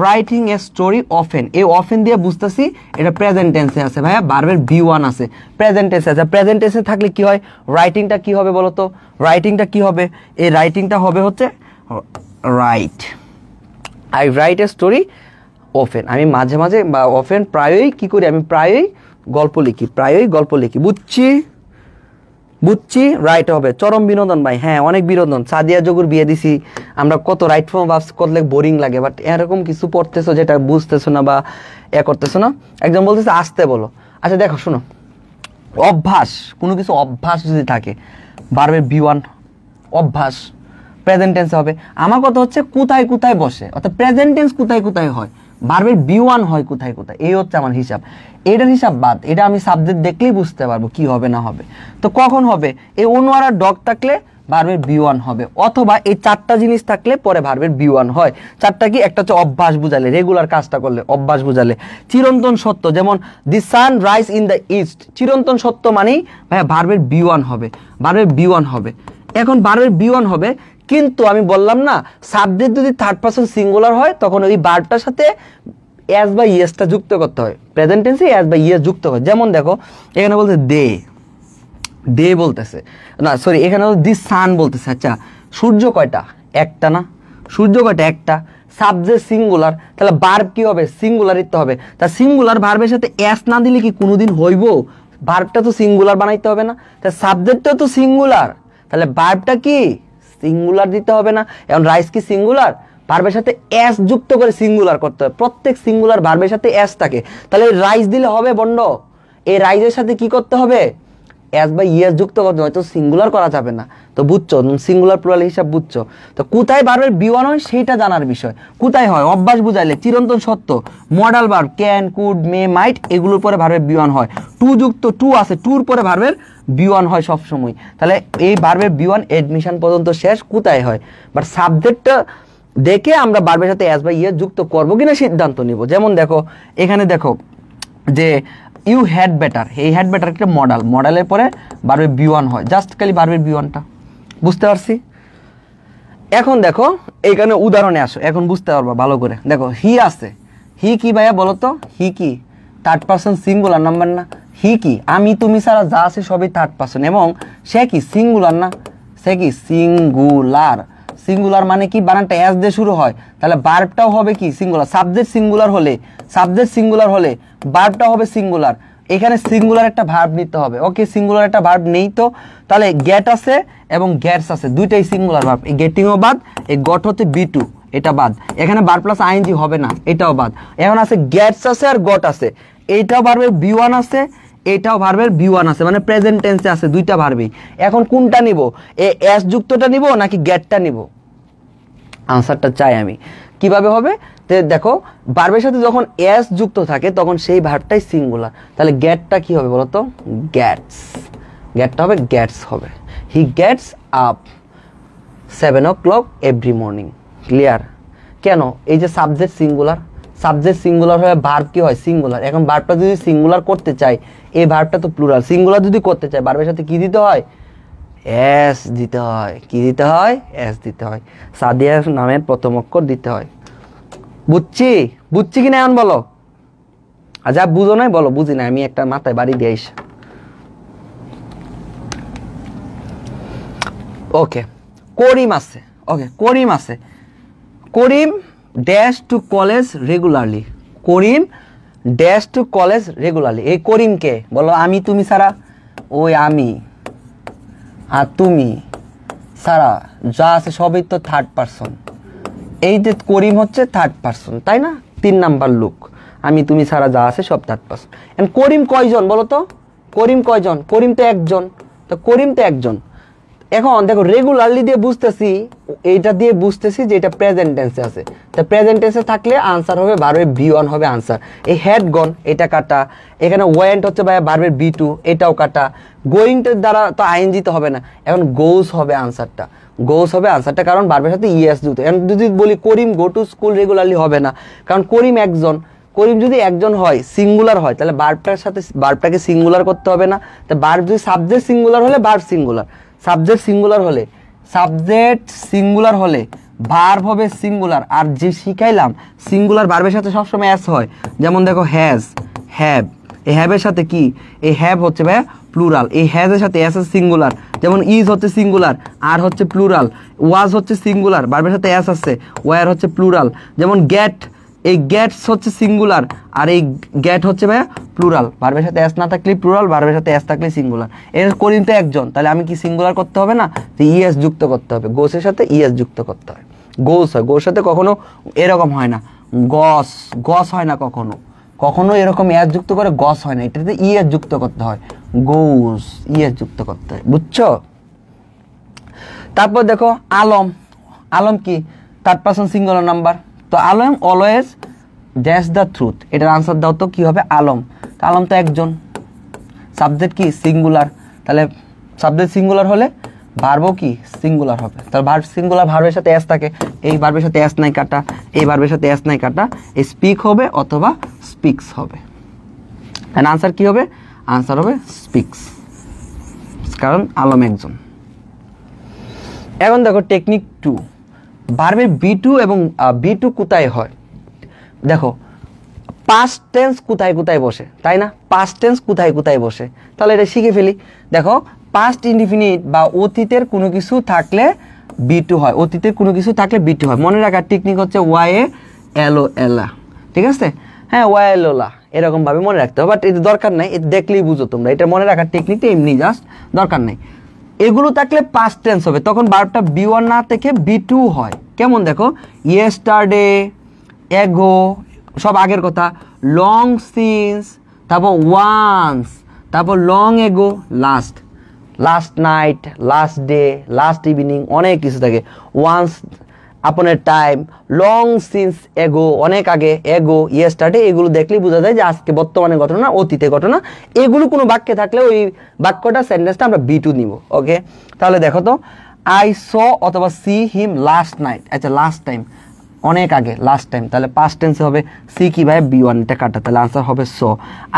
writing a story often, এই অফেন দিয়ে বুঝতেছি এটা প্রেজেন্ট টেন্সে আছে ভাইয়া, ভার্বের বি1 আছে, প্রেজেন্ট টেন্সে আছে, প্রেজেন্ট টেন্সে থাকলে কি হয়, রাইটিংটা কি হবে বলো তো, রাইটিংটা কি হবে, এই রাইটিংটা হবে হচ্ছে right, I write a story often, আমি মাঝে মাঝে বা অফেন প্রায়ই কি করি, আমি প্রায়ই গল্প লিখি, বুঝছি রাইট হবে। চরম বিনোদন ভাই, হ্যাঁ অনেক বিনোদন, সাদিয়া জগুর বিয়ে দিছি আমরা, কত রাইট ফর্ম ভার্বস করলে বোরিং লাগে, বাট এরকম কিছু পড়তেছো যেটা বুঝতেছো না বা করতেছো না। একজন বলতেছে আসতে বলো, আচ্ছা দেখো শোনো, অভ্যাস, কোনো কিছু অভ্যাস যদি থাকে, ভার্বের বি1 অভ্যাস প্রেজেন্ট টেন্সে হবে। আমার কথা হচ্ছে কোথায় কোথায় বসে, অর্থাৎ প্রেজেন্ট টেন্স কোথায় কোথায় হয়, ভার্বের বি1 হয় কোথায় কোথায়, এই হচ্ছে আমার হিসাব। এটার হিসাব বাদ, এটা আমি সাবজেক্ট দেখলেই বুঝতে পারবো কি হবে না হবে। তো কখন হবে, এই ওনওয়ারা ডগ থাকলে ভার্বের বি1 হবে, অথবা এই চারটা জিনিস থাকলে পরে ভার্বের বি1 হয়। চারটা কি, একটা হচ্ছে অভ্যাস বুঝালে, রেগুলার কাজটা করলে অভ্যাস বুঝালে, চিরন্তন সত্য, যেমন the sun rise in the east, চিরন্তন সত্য মানেই ভাইয়া ভার্বের বি1 হবে, ভার্বের বি1 হবে। এখন ভার্বের বি ওয়ান হবে, কিন্তু আমি বললাম না সাবজেক্ট যদি থার্ড পারসন সিঙ্গুলার হয় তখন ওই ভার্বটার সাথে এস বা ইয়েসটা যুক্ত করতে হয়, প্রেজেন্ট টেন্সে এস বা ইয়েস যুক্ত হয়। যেমন দেখো এখানে বলতে দে, দে বলতেছে না, সরি এখানে দি সান বলতেছে। আচ্ছা সূর্য কয়টা? একটা না, সূর্য কয়টা? একটা। সাবজেক্ট সিঙ্গুলার, তাহলে ভার্ব কি হবে? সিঙ্গুলার দিতে হবে। তা সিঙ্গুলার ভার্বের সাথে এস না দিলে কি কোনোদিন হইব? ভার্বটা তো সিঙ্গুলার বানাইতে হবে না, তা সাবজেক্টটা তো সিঙ্গুলার, তাহলে ভার্বটা কি সিঙ্গুলার দিতে হবে না? এখন রাইস কি সিঙ্গুলার? ভার্বের সাথে এস যুক্ত করে সিঙ্গুলার করতে হবে, প্রত্যেক সিঙ্গুলার ভার্বের সাথে এস থাকে, তাহলে রাইস দিলে হবে বন্ড? এই রাইসের সাথে কি করতে হবে? এস বা ইয়েস যুক্ত করতে হয়, তো সিঙ্গুলার করা যাবে না। তো বুঝছো সিঙ্গুলার প্লুরাল হিসাব বুঝছো? তো কোথায় ভার্বের বি ওয়ান হয় সেইটা জানার বিষয়। কোথায় হয়? অভ্যাস বুঝাইলে চিরন্তন সত্য, মডাল ভার্ব ক্যান, কুড, মে, মাইট এগুলোর পরে ভার্বের বি ওয়ান হয়। টু যুক্ত টু আছে, টুর পরে ভার্বের বি ওয়ান হয় সবসময়। তাহলে এই ভার্বের বি ওয়ান এডমিশন পর্যন্ত শেষ। কোথায় হয়? বাট সাবজেক্টটা দেখে আমরা ভার্বের সাথে এস বা ইয়েস যুক্ত করবো কিনা সিদ্ধান্ত নিব। যেমন দেখো এখানে দেখো যে ইউ হ্যাড বেটার, এই হ্যাড বেটার একটা মডাল, মডালের পরে ভার্বের বি ওয়ান হয়, জাস্ট খালি ভার্বের বি ওয়ানটা। বুঝতে পারছি? এখন দেখো এইখানে উদাহরণে আসো, এখন বুঝতে পারবা ভালো করে। দেখো হি আছে, হি কি ভাইয়া বলো তো? হি কি? থার্ড পারসন সিঙ্গুলার নাম্বার না? হি কি? আমি তুমি ছাড়া যা আছে সবই থার্ড পারসন, এবং সে কি সিঙ্গুলার না? সে কি সিঙ্গুলার? সিঙ্গুলার মানে কি? বানানটা এস দিয়ে শুরু হয়, তাহলে ভার্বটাও হবে কি সিঙ্গুলার। সাবজেক্ট সিঙ্গুলার হলে, সাবজেক্ট সিঙ্গুলার হলে ভার্বটাও হবে সিঙ্গুলার। এখানে সিঙ্গুলার একটা ভার্ব নিতে হবে। ওকে, সিঙ্গুলার একটা ভার্ব নেই তো, তাহলে গেট আছে এবং গ্যাটস আছে, দুইটাই সিঙ্গুলার ভার্ব। এই গেটিংও বাদ, এই গট হচ্ছে বি টু, এটা বাদ। এখানে ভার্ব প্লাস আইএনজি হবে না, এটাও বাদ। এখন আছে গ্যাটস আছে আর গট আছে, এইটাও ভার্বের বি ওয়ান আছে, এটাও ভার্বের বি ওয়ান আছে, মানে প্রেজেন্ট টেন্সে আছে দুইটা ভার্বই। এখন কোনটা নিব? এস যুক্তটা নিব নাকি গেটটা নিব? আনসারটা চাই আমি। কিভাবে হবে? দেখো ভার্বের সাথে যখন এস যুক্ত থাকে তখন সেই ভার্বটাই সিঙ্গুলার, তাহলে গেটটা কি হবে বলো তো? গেটস, গেটটা হবে গেটস হবে। He gets up 7 o'clock every morning. Clear? কেন? এই যে সাবজেক্ট সিঙ্গুলার, সাবজেক্ট সিঙ্গুলার হয়ে ভার্ব কি হয়? সিঙ্গুলার। এখন ভার্বটা যদি সিঙ্গুলার করতে চাই, এই ভার্বটা তো প্লুরাল, সিঙ্গুলার যদি করতে চাই ভার্বের সাথে কি দিতে হয়? এস দিতে হয়। কি দিতে হয়? এস দিতে হয়। সাদিয়া নামের প্রথম অক্ষর দিতে হয়। বুঝছি? বুঝছি কিনা এখন বলো। আর যা বুঝো নাই বলো বুঝি না, আমি একটা মাথায় বাড়ি দিয়ে আইসা। ওকে, করিম আছে। ওকে, করিম আছে। Karim dash to college regularly. Karim dash to college regularly. এই করিম কে বলো? আমি তুমি ছাড়া, ওই আমি আর তুমি ছাড়া যা আছে সবই তো থার্ড পারসন। এই যে করিম হচ্ছে থার্ড পারসন, তাই না? 3 নাম্বার লুক, আমি তুমি ছাড়া যা আছে সব থার্ড পারসন। এন্ড করিম কয়জন বলো তো? করিম কয়জন? করিম তো একজন, তো করিম তো একজন। এখন দেখো রেগুলারলি দিয়ে বুঝতেছি, এইটা দিয়ে বুঝতেছি যে এটা প্রেজেন্ট টেন্সে আছে, তা প্রেজেন্ট টেন্সে থাকলে আনসার হবে ভার্বের বি ওয়ান হবে আনসার। এই হ্যাড গন এটা কাটা, এখানে ওয়েন্ট হচ্ছে ভাই ভার্বের বি টু, এটাও কাটা। গোয়িংটার দ্বারা তো আইএনজি তো হবে না, এখন গোস হবে আনসারটা, গোস হবে আনসারটা, কারণ ভার্বের সাথে ইএস যুক্ত। এখন যদি বলি করিম গো টু স্কুল রেগুলারলি হবে না, কারণ করিম একজন। করিম যদি একজন হয়, সিঙ্গুলার হয়, তাহলে ভার্বটার সাথে ভার্বটাকে সিঙ্গুলার করতে হবে না। তা ভার্ব যদি সাবজেক্ট সিঙ্গুলার হলে ভার্ব সিঙ্গুলার, সাবজেক্ট সিঙ্গুলার হলে, সাবজেক্ট সিঙ্গুলার হলে ভার্ব হবে সিঙ্গুলার। আর যে শিখাইলাম সিঙ্গুলার ভার্বের সাথে সবসময় এস হয়, যেমন দেখো হ্যাজ, হ্যাভ, এই হ্যাভের সাথে কি? এই হ্যাভ হচ্ছে ভাই প্লুরাল, এই হ্যাজের সাথে এস আছে সিঙ্গুলার। যেমন ইজ হচ্ছে সিঙ্গুলার, আর হচ্ছে প্লুরাল। ওয়াজ হচ্ছে সিঙ্গুলার, ভার্বের সাথে এস আছে, ওয়ার হচ্ছে প্লুরাল। যেমন গেট, এই গেটস হচ্ছে সিঙ্গুলার, আর এই গেট হচ্ছে ভাইয়া প্লুরাল। ভার্বের সাথে এস না থাকলে প্লুরাল, ভার্বের সাথে এস থাকলে সিঙ্গুলার। এর করিম তো একজন, তাহলে আমি কি সিঙ্গুলার করতে হবে না? তো ইএস যুক্ত করতে হবে, গোসের সাথে ইএস যুক্ত করতে হয়। গোস হয়, গোর সাথে কখনো এরকম হয় না, গস, গস হয় না কখনো, কখনো এরকম এস যুক্ত করে গস হয় না, এটাতে ইএস যুক্ত করতে হয়, গোস, ইএস যুক্ত করতে হয়। বুঝছো? তারপর দেখো আলম, আলম কি? Third person singular number. তো Alam always dash the truth, এটার আনসার দাও তো কি হবে? আলম। তো আলম তো একজন, সাবজেক্ট কি? সিঙ্গুলার, তাহলে সাবজেক্ট সিঙ্গুলার হলে ভার্বও কি? সিঙ্গুলার হবে। তাহলে ভার্ব সিঙ্গুলার, ভার্বের সাথে এস থাকে, এই ভার্বের সাথে এস নাই কাটা, এই ভার্বের সাথে এস নাই কাটা, এই স্পিক হবে অথবা স্পিক্স হবে। এন্ড আনসার কি হবে? আনসার হবে স্পিক্স, কারণ আলম একজন। এখন দেখো টেকনিক 2, ভার্বের B2 এবং B2 কোথায় হয় দেখো, পাস্ট টেন্স কোথায় কোথায় বসে, তাই না? পাস্ট টেন্স কোথায় কোথায় বসে, তাহলে এটা শিখে ফেলি। দেখো পাস্ট ইনডিফিনিট বা অতীতের কোনো কিছু থাকলে B2 হয়, অতীতের কোনো কিছু থাকলে B2 হয়। মনে রাখার টেকনিক হচ্ছে YALOLA, ঠিক আছে? হ্যাঁ, YALOLA এরকমভাবে মনে রাখতে হবে, বাট এটা দরকার নাই, এটা দেখলেই বুঝো তোমরা। এটা মনে রাখার টেকনিকটা এমনি জাস্ট, দরকার নেই। এগুলো থাকলে পাস্ট টেন্স হবে, তখন ভার্বটা B1 না থেকে B2 হয়। কেমন দেখো, ইয়েস্টারডে, এগো, সব আগের কথা, লং সিন্স, তারপর ওয়ান্স, তারপর long ago, last, last night, last day, last evening, অনেক কিছু থাকে। ওয়ান্স আপন এ টাইম, লং সিন্স এগো, অনেক আগে, এগো, ইয়েস্টারডে, এগুলো দেখলেই বোঝা যায় যে আজকে বর্তমানে ঘটনা, অতীতে ঘটনা। এগুলো কোনো বাক্যে থাকলে ওই বাক্যটা, সেন্টেন্সটা আমরা B2 নিব। ওকে, তাহলে দেখো তো, আই স অথবা সি হিম লাস্ট নাইট, আচ্ছা লাস্ট টাইম, অনেক আগে, লাস্ট টাইম, তাহলে পাস্ট টেন্সে হবে সি কি ভাই B1 টা কাটা, তাহলে আনসার হবে স।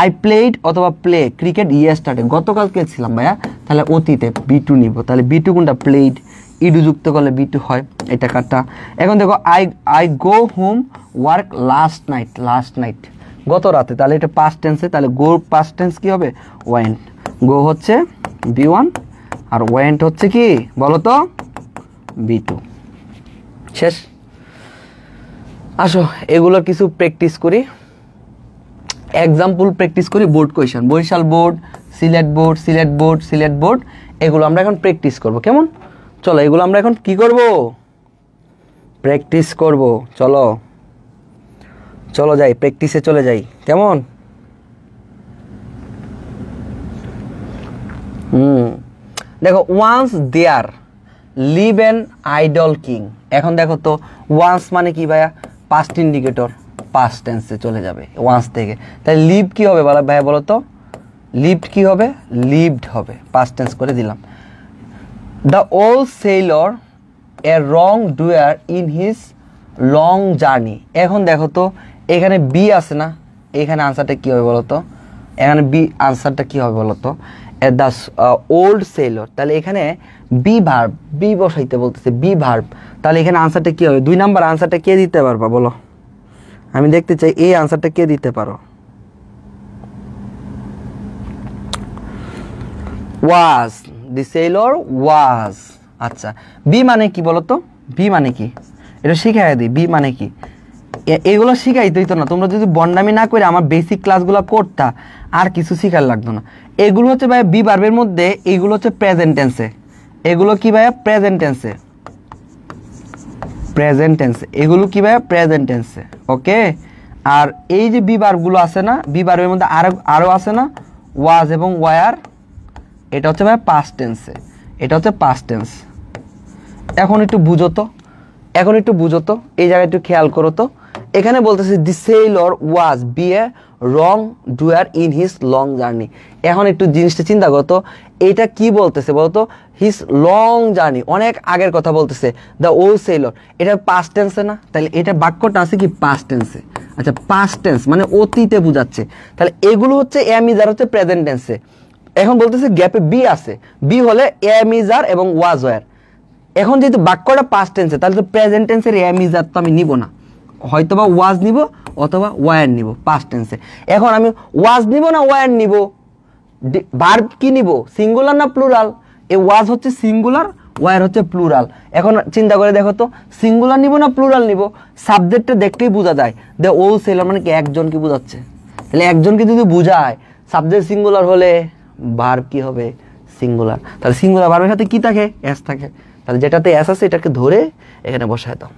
আই প্লেড অথবা প্লে ক্রিকেট ইয়েস্টারডে, গতকালকে ছিলাম ভাইয়া, তাহলে অতীতে B2 নিব, তাহলে B2 কোনটা, প্লেড, ইডু যুক্ত করলে B2 হয়, এটা কাটা। এখন দেখো I go home work last night, last night গত রাতে, তাহলে এটা পাস্ট টেন্সে, তাহলে গো পাস্ট টেন্স কি হবে, ওয়েন্ট। গো হচ্ছে B1 আর ওয়েন্ট হচ্ছে কি বলো তো, B2। শেষ। আসো এগুলোর কিছু প্র্যাকটিস করি, এক্সাম্পল প্র্যাকটিস করি। Board question, Barishal board, Sylhet board, Sylhet board, Sylhet board, এগুলো আমরা এখন প্র্যাকটিস করব। কেমন? চলো এগুলো আমরা এখন কি করব, প্র্যাকটিস করব। চলো চলো যাই, প্র্যাকটিসে চলে যাই। কেমন? দেখো, once there live an idle king. এখন দেখো তো, ওয়ান্স মানে কি ভাইয়া, পাস্ট ইন্ডিকেটর, পাস্ট টেন্সে চলে যাবে ওয়ান্স থেকে, তাহলে লিভ কি হবে বলো ভাইয়া, বলো তো, লিভড কি হবে, লিভড হবে, পাস্ট টেন্স করে দিলাম। The old sailor a wrong doer in his long journey. এখন দেখো তো, এখানে বি আছে না, এখানে আনসারটা কি হবে বলো তো, এখানে বি আনসারটা কি হবে বলো তো, দ্য ওল্ড সেলর, তাহলে এখানে বি ভার্ব, বি বসাইতে বলতেছে, বি ভার্ব, তাহলে এখানে আনসারটা কি হবে, 2 নাম্বার আনসারটা কে দিতে পারবা বলো, আমি দেখতে চাই এই আনসারটা কে দিতে পারো। ওয়াজ, দি সেলর ওয়াজ। আচ্ছা, বি মানে কি বলো তো, বি মানে কি, এটা শিখাই দিই, বি মানে কি। এগুলো শিখাইতেই তো না, তোমরা যদি বন্ডামি না করে আমার বেসিক ক্লাসগুলো করতা, আর কিছু শিখার লাগতো না। এগুলো হচ্ছে ভাই বি ভার্বের মধ্যে, এগুলো হচ্ছে প্রেজেন্ট টেন্সে, এগুলো কি ভাইয়া, প্রেজেন্ট টেন্সে, প্রেজেন্ট টেন্সে, এগুলো কি ভাইয়া, প্রেজেন্ট টেন্সে। ওকে, আর এই যে বি ভার্বগুলো আছে না, বি ভার্বের মধ্যে আরো আছে না, ওয়াজ এবং ওয়ার, এটা হচ্ছে ভাই পাস্ট টেন্সে, এটা হচ্ছে পাস্ট টেন্স। এখন একটু বুঝো তো, এখন একটু বুঝো তো, এই জায়গায় একটু খেয়াল করো তো। এখানে বলতেছে the sailor was be a wrong doer in his long journey. এখন একটু জিনিসটা চিন্তা করো তো, এটা কি বলতেছে বলতো, হিজ লং জার্নি, অনেক আগের কথা বলতেছে। দ্য ওল্ড সেলর, এটা পাস্ট টেন্সে না, তাহলে এটা বাক্যটা আছে কি পাস্ট টেন্সে। আচ্ছা, পাস্ট টেন্স মানে অতীতে বোঝাচ্ছে, তাহলে এগুলো হচ্ছে এম ইজ আর হচ্ছে প্রেজেন্ট টেন্সে। এখন বলতেছে গ্যাপে বি আছে, বি হলে এম ইজ আর এবং ওয়াজ ওয়ার। এখন যেহেতু বাক্যটা পাস্ট টেন্সে, তাহলে তো প্রেজেন্ট টেন্সের এম ইজ আর তো আমি নিব না, হয়তোবা ওয়াজ নিব অথবা ওয়ার নিব পাস্ট টেন্সে। এখন আমি ওয়াজ নিব না ওয়ার নিব, ভার্ব কি নিব, সিঙ্গুলার না প্লুরাল? এই ওয়াজ হচ্ছে সিঙ্গুলার, ওয়ার হচ্ছে প্লুরাল। এখন চিন্তা করে দেখো তো, সিঙ্গুলার নিব না প্লুরাল নিব? সাবজেক্টটা দেখলেই বোঝা যায়, দ্য ওল্ড সেলর মানে কি, একজনকে বোঝাচ্ছে। তাহলে একজনকে যদি বোঝায়, সাবজেক্ট সিঙ্গুলার হলে ভার্ব কি হবে, সিঙ্গুলার। তাহলে সিঙ্গুলার ভার্বের সাথে কি থাকে, এস থাকে, তাহলে যেটাতে এস আছে এটাকে ধরে এখানে বসায় দাও।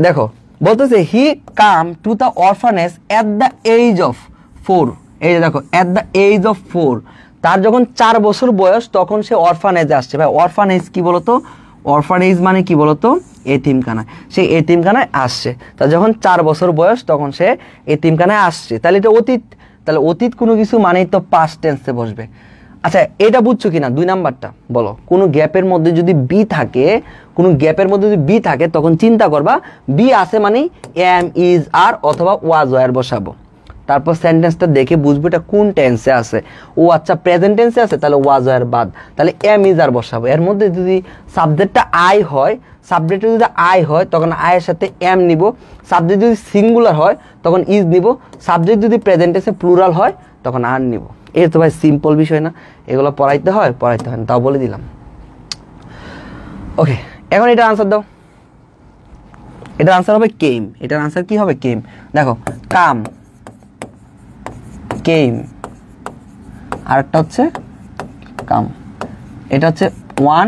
দেখো বলতেছে he came to the orphanage at the age of 4। এই যে দেখো, এট দ্য এজ অফ 4, তার যখন 4 বছর বয়স তখন সে অরফানেজে আসছে। ভাই অরফানেজ কি বলতো, অরফানেজ মানে কি বলতো, এতিমখানায়, সে এতিমখানায় আসছে। তা যখন 4 বছর বয়স তখন সে এতিমখানায় আসছে, তাহলে এটা অতীত, তাহলে অতীত কোনো কিছু মানেই তো পাস্ট টেন্সে বসবে। আচ্ছা, এটা বুঝছো কিনা 2 নাম্বারটা বলো। কোনো গ্যাপের মধ্যে যদি বি থাকে, কোনো গ্যাপের মধ্যে যদি বি থাকে, তখন চিন্তা করবা বি আছে মানে এম ইজ আর অথবা ওয়াজ ওয়ার বসাবো। তারপর সেন্টেন্সটা দেখে বুঝবো এটা কোন টেন্সে আছে। ও আচ্ছা প্রেজেন্ট টেন্সে আছে, তাহলে ওয়াজ এর বাদ, তাহলে এম ইজ আর বসাবো। এর মধ্যে যদি সাবজেক্টটা আই হয়, সাবজেক্টে যদি আই হয় তখন আয়ের সাথে এম নিব। সাবজেক্ট যদি সিঙ্গুলার হয় তখন ইজ নিব। সাবজেক্ট যদি প্রেজেন্ট টেন্সে প্লুরাল হয় তখন আর নিব। এই তো ভাই সিম্পল বিষয় না, এগুলো পড়াইতে হয় না, তাও বলে দিলাম। ওকে, এখন এটা আনসার দাও। এটার আনসার হবে কেম। এটার আনসার কি হবে? কেম। দেখো কাম, কেম, আরেকটা হচ্ছে কাম। এটা হচ্ছে ওয়ান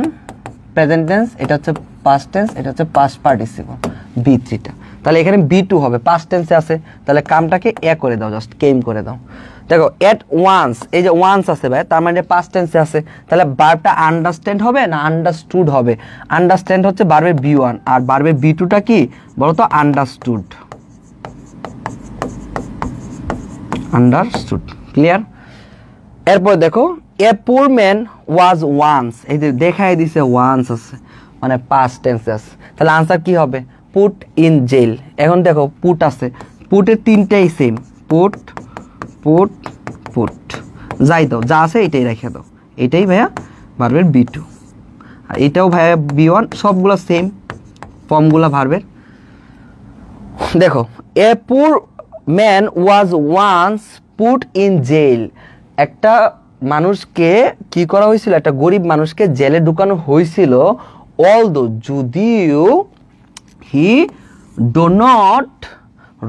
প্রেজেন্ট টেন্স, এটা হচ্ছে পাস্ট টেন্স, এটা হচ্ছে পাস্ট পার্টিসিপল, বি3টা। তাহলে এখানে বি2 হবে, পাস্ট টেন্সে আছে, তাহলে কামটাকে এ করে দাও, জাস্ট কেম করে দাও। দেখো এট ওয়ান্স, এই যে ওয়ান্স আছে ভাই, তার মানে পাস্ট টেন্সে আছে, তাহলে ভার্বটা আন্ডারস্ট্যান্ড হবে না আন্ডারস্টুড হবে? আন্ডারস্ট্যান্ড হচ্ছে ভার্বের বি1, আর ভার্বের বি2টা কি বলো তো? আন্ডারস্টুড। Understood, clear? এরপর দেখো a poor man was once, এই যে দেখাই দিছে ওয়ান্স আছে, মানে পাস্ট টেন্সে আছে, তাহলে আনসার কি হবে? Put in jail. এখন দেখো পুট আছে, পুটের তিনটাই সেম, পুট পুট পুট, যাই দাও, যা আছে এটাই রেখে দাও, এটাই ভাইয়া ভার্বের বি2, আর এটাও ভাইয়া বি1, সবগুলো সেম ফর্মগুলো ভার্বের। দেখো a poor man was once put in jail, একটা মানুষকে কি করা হয়েছিল? একটা গরিব মানুষকে জেলে ঢুকানো হয়েছিল। অলদো, যদিও, হি ডো নট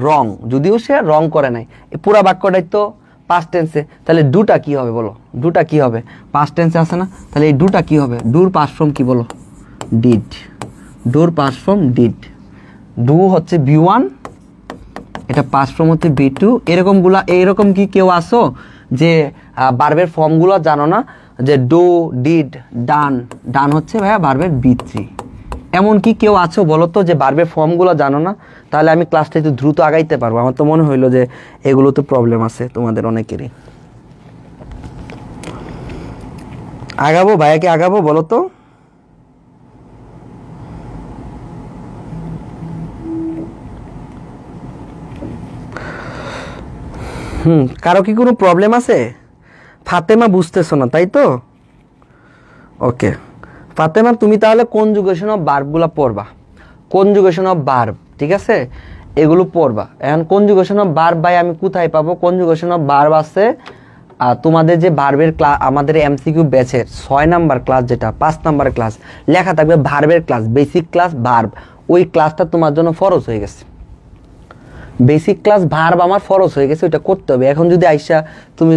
রং, যদিও সে রং করে নাই। পুরা বাক্যটাই তো পাস্ট টেন্সে, তাহলে ডুটা কি হবে বলো? ডুটা কি হবে? পাস্ট টেন্সে আছে না, তাহলে এই ডুটা কি হবে? ডুর পাস্ট ফর্ম কি বলো? ডিড। ডুর পাস্ট ফর্ম ডিড। ডু হচ্ছে বি1, এটা পাস্ট ফর্ম হচ্ছে বি2। এরকম কি কেউ আসো যে ভার্বের ফর্মগুলো জানো না? যে ডু, ডিড, ডান, ডান হচ্ছে ভাইয়া ভার্বের বি3। এমন কি কেউ আছো বলো তো যে ভার্বের ফর্মগুলো জানো না? তাহলে আমি ক্লাসটা একটু দ্রুত আগাইতে পারবো। আমার তো মনে হইলো যে এগুলো তো প্রবলেম আছে তোমাদের অনেকেরই। আগাবো ভাইয়াকে, আগাবো বলো তো? কারো কি কোনো প্রবলেম আছে? ফাতেমা বুঝতেছো না তাই তো? ওকে ফাতেমা, তুমি তাহলে কনজুগেশন অফ ভার্বগুলো পড়বা, কনজুগেশন অফ ভার্ব, ঠিক আছে? এগুলো পড়বা। এখন কনজুগেশন অফ ভার্ব ভাই আমি কোথায় পাবো? কনজুগেশন অফ ভার্ব আছে তোমাদের যে ভার্বের ক্লাস, আমাদের এমসিকিউ ব্যাচের 6 নাম্বার ক্লাস, যেটা 5 নাম্বার ক্লাস, লেখা থাকবে ভার্বের ক্লাস, বেসিক ক্লাস ভার্ব। ওই ক্লাসটা তোমার জন্য ফরজ হয়ে গেছে। বেসিক ক্লাস ভার্ব আমার ফরজ হয়ে গেছে, ওইটা করতে হবে। এখন যদি আইসা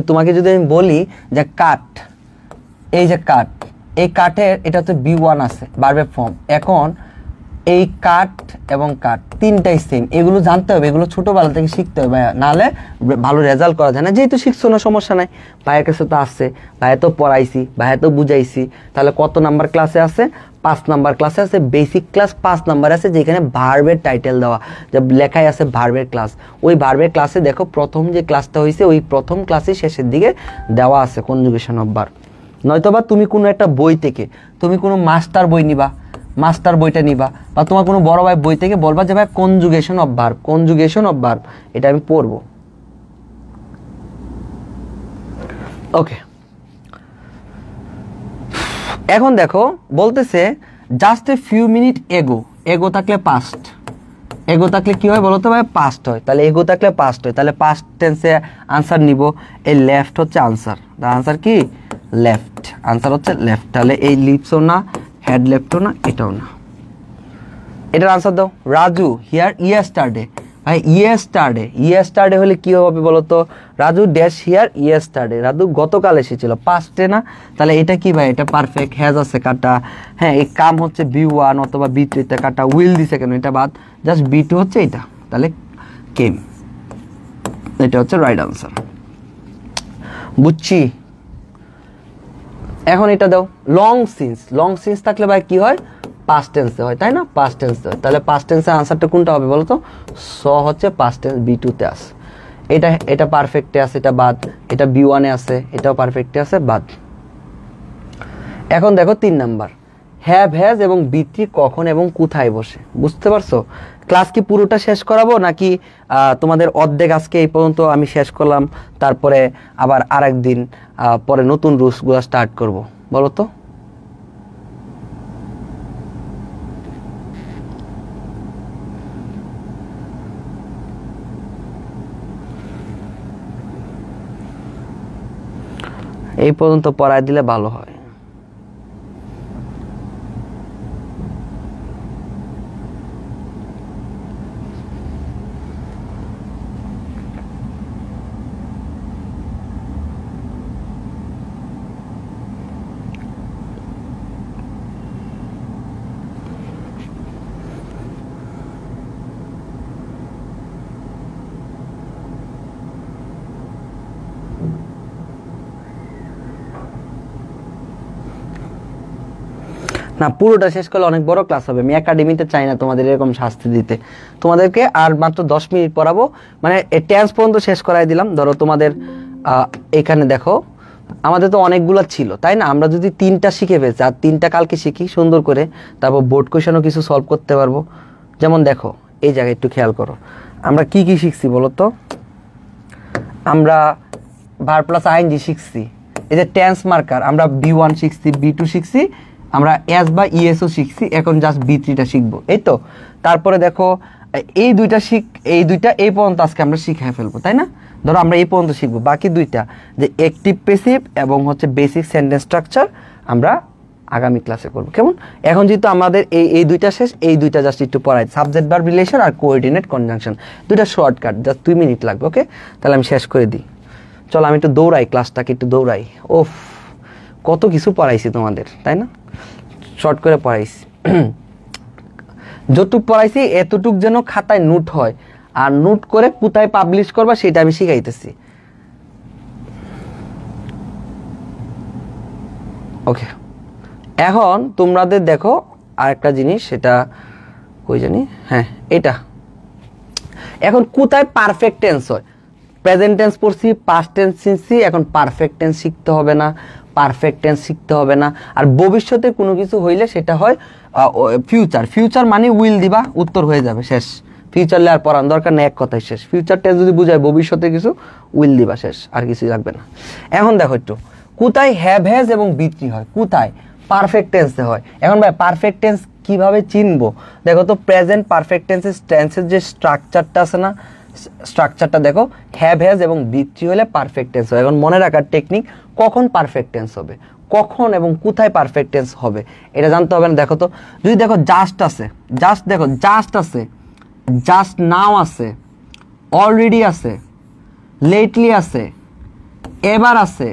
তোমাকে যদি আমি বলি যে কাট, এই যে কাট, এই কাঠের এটা হচ্ছে বি1 আছে ভার্বের ফর্ম। এখন এই কাট এবং কাট তিনটাই সেম, এগুলো জানতে হবে, এগুলো ছোটবেলা থেকে শিখতে হবে ভাইয়া, নাহলে ভালো রেজাল্ট করা যায় না। যেহেতু শিখছো না সমস্যা নাই, ভাইয়ের কাছে তো আসছে, ভাইয়া তো পড়াইছি, ভাইয়া তো বুঝাইছি। তাহলে কত নাম্বার ক্লাসে আছে? 5 নাম্বার ক্লাসে আছে। বেসিক ক্লাস 5 নাম্বার আছে, যেখানে ভার্বের টাইটেল দেওয়া, যে লেখাই আছে ভার্বের ক্লাস। ওই ভার্বের ক্লাসে দেখো প্রথম যে ক্লাসটা হয়েছে, ওই প্রথম ক্লাসের শেষের দিকে দেওয়া আছে কনজুগেশন অফ ভার্ব। নয়তোবা তুমি কোনো একটা বই থেকে, তুমি কোনো মাস্টার বই নিবা, মাস্টার বইটা নিবা, বা তোমার কোনো বড় ভাই বই থেকে বলবা যে ভাই conjugation of verb, conjugation of verb, এটা আমি পড়বো। ওকে, এখন দেখো বলতেছে জাস্ট এ ফিউ মিনিট এগো, এগো থাকলে পাস্ট, এগো থাকলে কি হয় বলো তো ভাই? পাস্ট হয়। তাহলে এগো থাকলে পাস্ট হয়, তাহলে পাস্ট টেন্সে আনসার নিব। এই লেফট হচ্ছে আনসার, আনসার কি? লেফট, আনসার হচ্ছে লেফট। তাহলে এই লিপসও না, হেড লেফটও না, এটাও না। এটার আনসার দাও। রাজু হিয়ার ইয়েস্টারডে, ভাই ইয়েস্টারডে, ইয়েস্টারডে হলে কি হবে বলো তো? Raju dash here yesterday, Raju গতকাল এসেছিল, পাস্টে না? তাহলে এটা কি ভাই? এটা পারফেক্ট, হ্যাজ আছে কাটা। হ্যাঁ, এই কাম হচ্ছে বি1 অথবা বি2তে কাটা, উইল দিছে কেন? এটা বাদ, জাস্ট বি2 হচ্ছে এটা, তাহলে কেম, এটা হচ্ছে রাইট আনসার। বুঝছি? এখন এটা দাও। লং সিন্স, লং সিন্স থাকলে ভাই কি হয়? পাস্ট টেন্সে হয়, তাই না? পাস্ট টেন্সে হয়। তাহলে পাস্ট টেন্সের আনসারটা কোনটা হবে বলো তো? স হচ্ছে পাস্ট টেন্স, বি2তে আছে। এটা পারফেক্টে আছে, এটা বাদ। এটা বি1-এ আছে, এটাও পারফেক্টে আছে, বাদ। এখন দেখো 3 নাম্বার, হ্যাভ, হ্যাজ এবং বি3 কখন এবং কোথায় বসে, বুঝতে পারছো? ক্লাস কি পুরোটা শেষ করাবো নাকি তোমাদের অর্ধেক আজকে এই পর্যন্ত আমি শেষ করলাম, তারপরে আবার আরেকদিন পরে নতুন রুলসগুলো স্টার্ট করব, বলো তো? এই পর্যন্ত পড়ায় দিলে ভালো হয়। না, পুরোটা শেষ করলে অনেক বড় ক্লাস হবে। আমি একাডেমিতে চাই না তোমাদের এরকম শাস্তি দিতে। তোমাদেরকে আর মাত্র 10 মিনিট পড়াবো, মানে টেন্স পর্যন্ত শেষ করাই দিলাম। ধরো তোমাদের এখানে দেখো আমাদের তো অনেকগুলো ছিল, তাই না? আমরা যদি 3টা শিখে ফেলছি আর 3টা কালকে শিখি সুন্দর করে, তারপর বোর্ড কোয়েশনও কিছু সলভ করতে পারবো। যেমন দেখো এই জায়গায় একটু খেয়াল করো, আমরা কি কি শিখছি বলো তো? আমরা ভার প্লাস আইএনজি শিখছি, এই যে টেন্স মার্কার আমরা B1 শিখছি, B2 শিখছি, আমরা এস বা ইএসও শিখছি, এখন জাস্ট B3টা শিখবো, এই তো। তারপরে দেখো এই দুইটা এই পর্যন্ত আজকে আমরা শিখে ফেলবো, তাই না? ধরো আমরা এই পর্যন্ত শিখবো, বাকি দুইটা যে অ্যাক্টিভ প্যাসিভ এবং হচ্ছে বেসিক সেন্টেন্স স্ট্রাকচার আমরা আগামী ক্লাসে করবো, কেমন? এখন যেহেতু আমাদের এই দুইটা শেষ, এই দুইটা জাস্ট একটু পড়াই, সাবজেক্ট ভার্ব রিলেশন আর কোঅর্ডিনেট কনজাংশন, দুইটা শর্টকাট, জাস্ট 2 মিনিট লাগবে। ওকে, তাহলে আমি শেষ করে দিই। চলো আমি একটু দৌড়াই, ক্লাসটাকে একটু দৌড়াই। ওফ, কত কিছু পড়াইছি তোমাদের, তাই না? শর্ট করে পড়াইছি, যতটুক পড়াইছি এতটুক যেন খাতায় নোট হয়, আর নোট করে কোথায় পাবলিশ করবা সেটা আমি শিখাইতেছি। ওকে, এখন তোমাদের দেখো আরেকটা জিনিস, সেটা কই জানি, হ্যাঁ এটা। এখন কোথায় পারফেক্ট টেন্স হয়? প্রেজেন্ট টেন্স পড়ছি, পাস্ট টেন্স শিখছি, এখন পারফেক্ট টেন্স শিখতে হবে না, পারফেক্ট টেন্স শিখতে হবে না। আর ভবিষ্যতে কোনো কিছু হইলে সেটা হয় ফিউচার। ফিউচার মানে উইল দিবা, উত্তর হয়ে যাবে, শেষ। ফিউচার আর পড়ানোর দরকার নেই, এক কথায় শেষ। ফিউচার টেন্স যদি বুঝায় ভবিষ্যতে কিছু, উইল দিবা, শেষ, আর কিছুই লাগবে না। এখন দেখো একটু কোথায় হ্যাভ হ্যাজ এবং বিথ্রি হয়, কোথায় পারফেক্ট টেন্সে হয়। এখন ভাই পারফেক্ট টেন্স কিভাবে চিনবো? দেখো তো প্রেজেন্ট পারফেক্ট টেন্সের যে স্ট্রাকচারটা আছে না, স্ট্রাকচারটা দেখো, হ্যাভ হ্যাজ এবং বিথ্রি হলে পারফেক্ট টেন্স হয়। এখন মনে রাখার টেকনিক, কখন পারফেক্ট টেন্স হবে, কখন এবং কোথায় পারফেক্ট টেন্স হবে এটা জানতে হবে না। দেখো তো, যদি দেখো জাস্ট আছে, জাস্ট দেখো জাস্ট আছে, জাস্ট নাও আছে, অলরেডি আছে, লেটলি আছে, এবার আছে,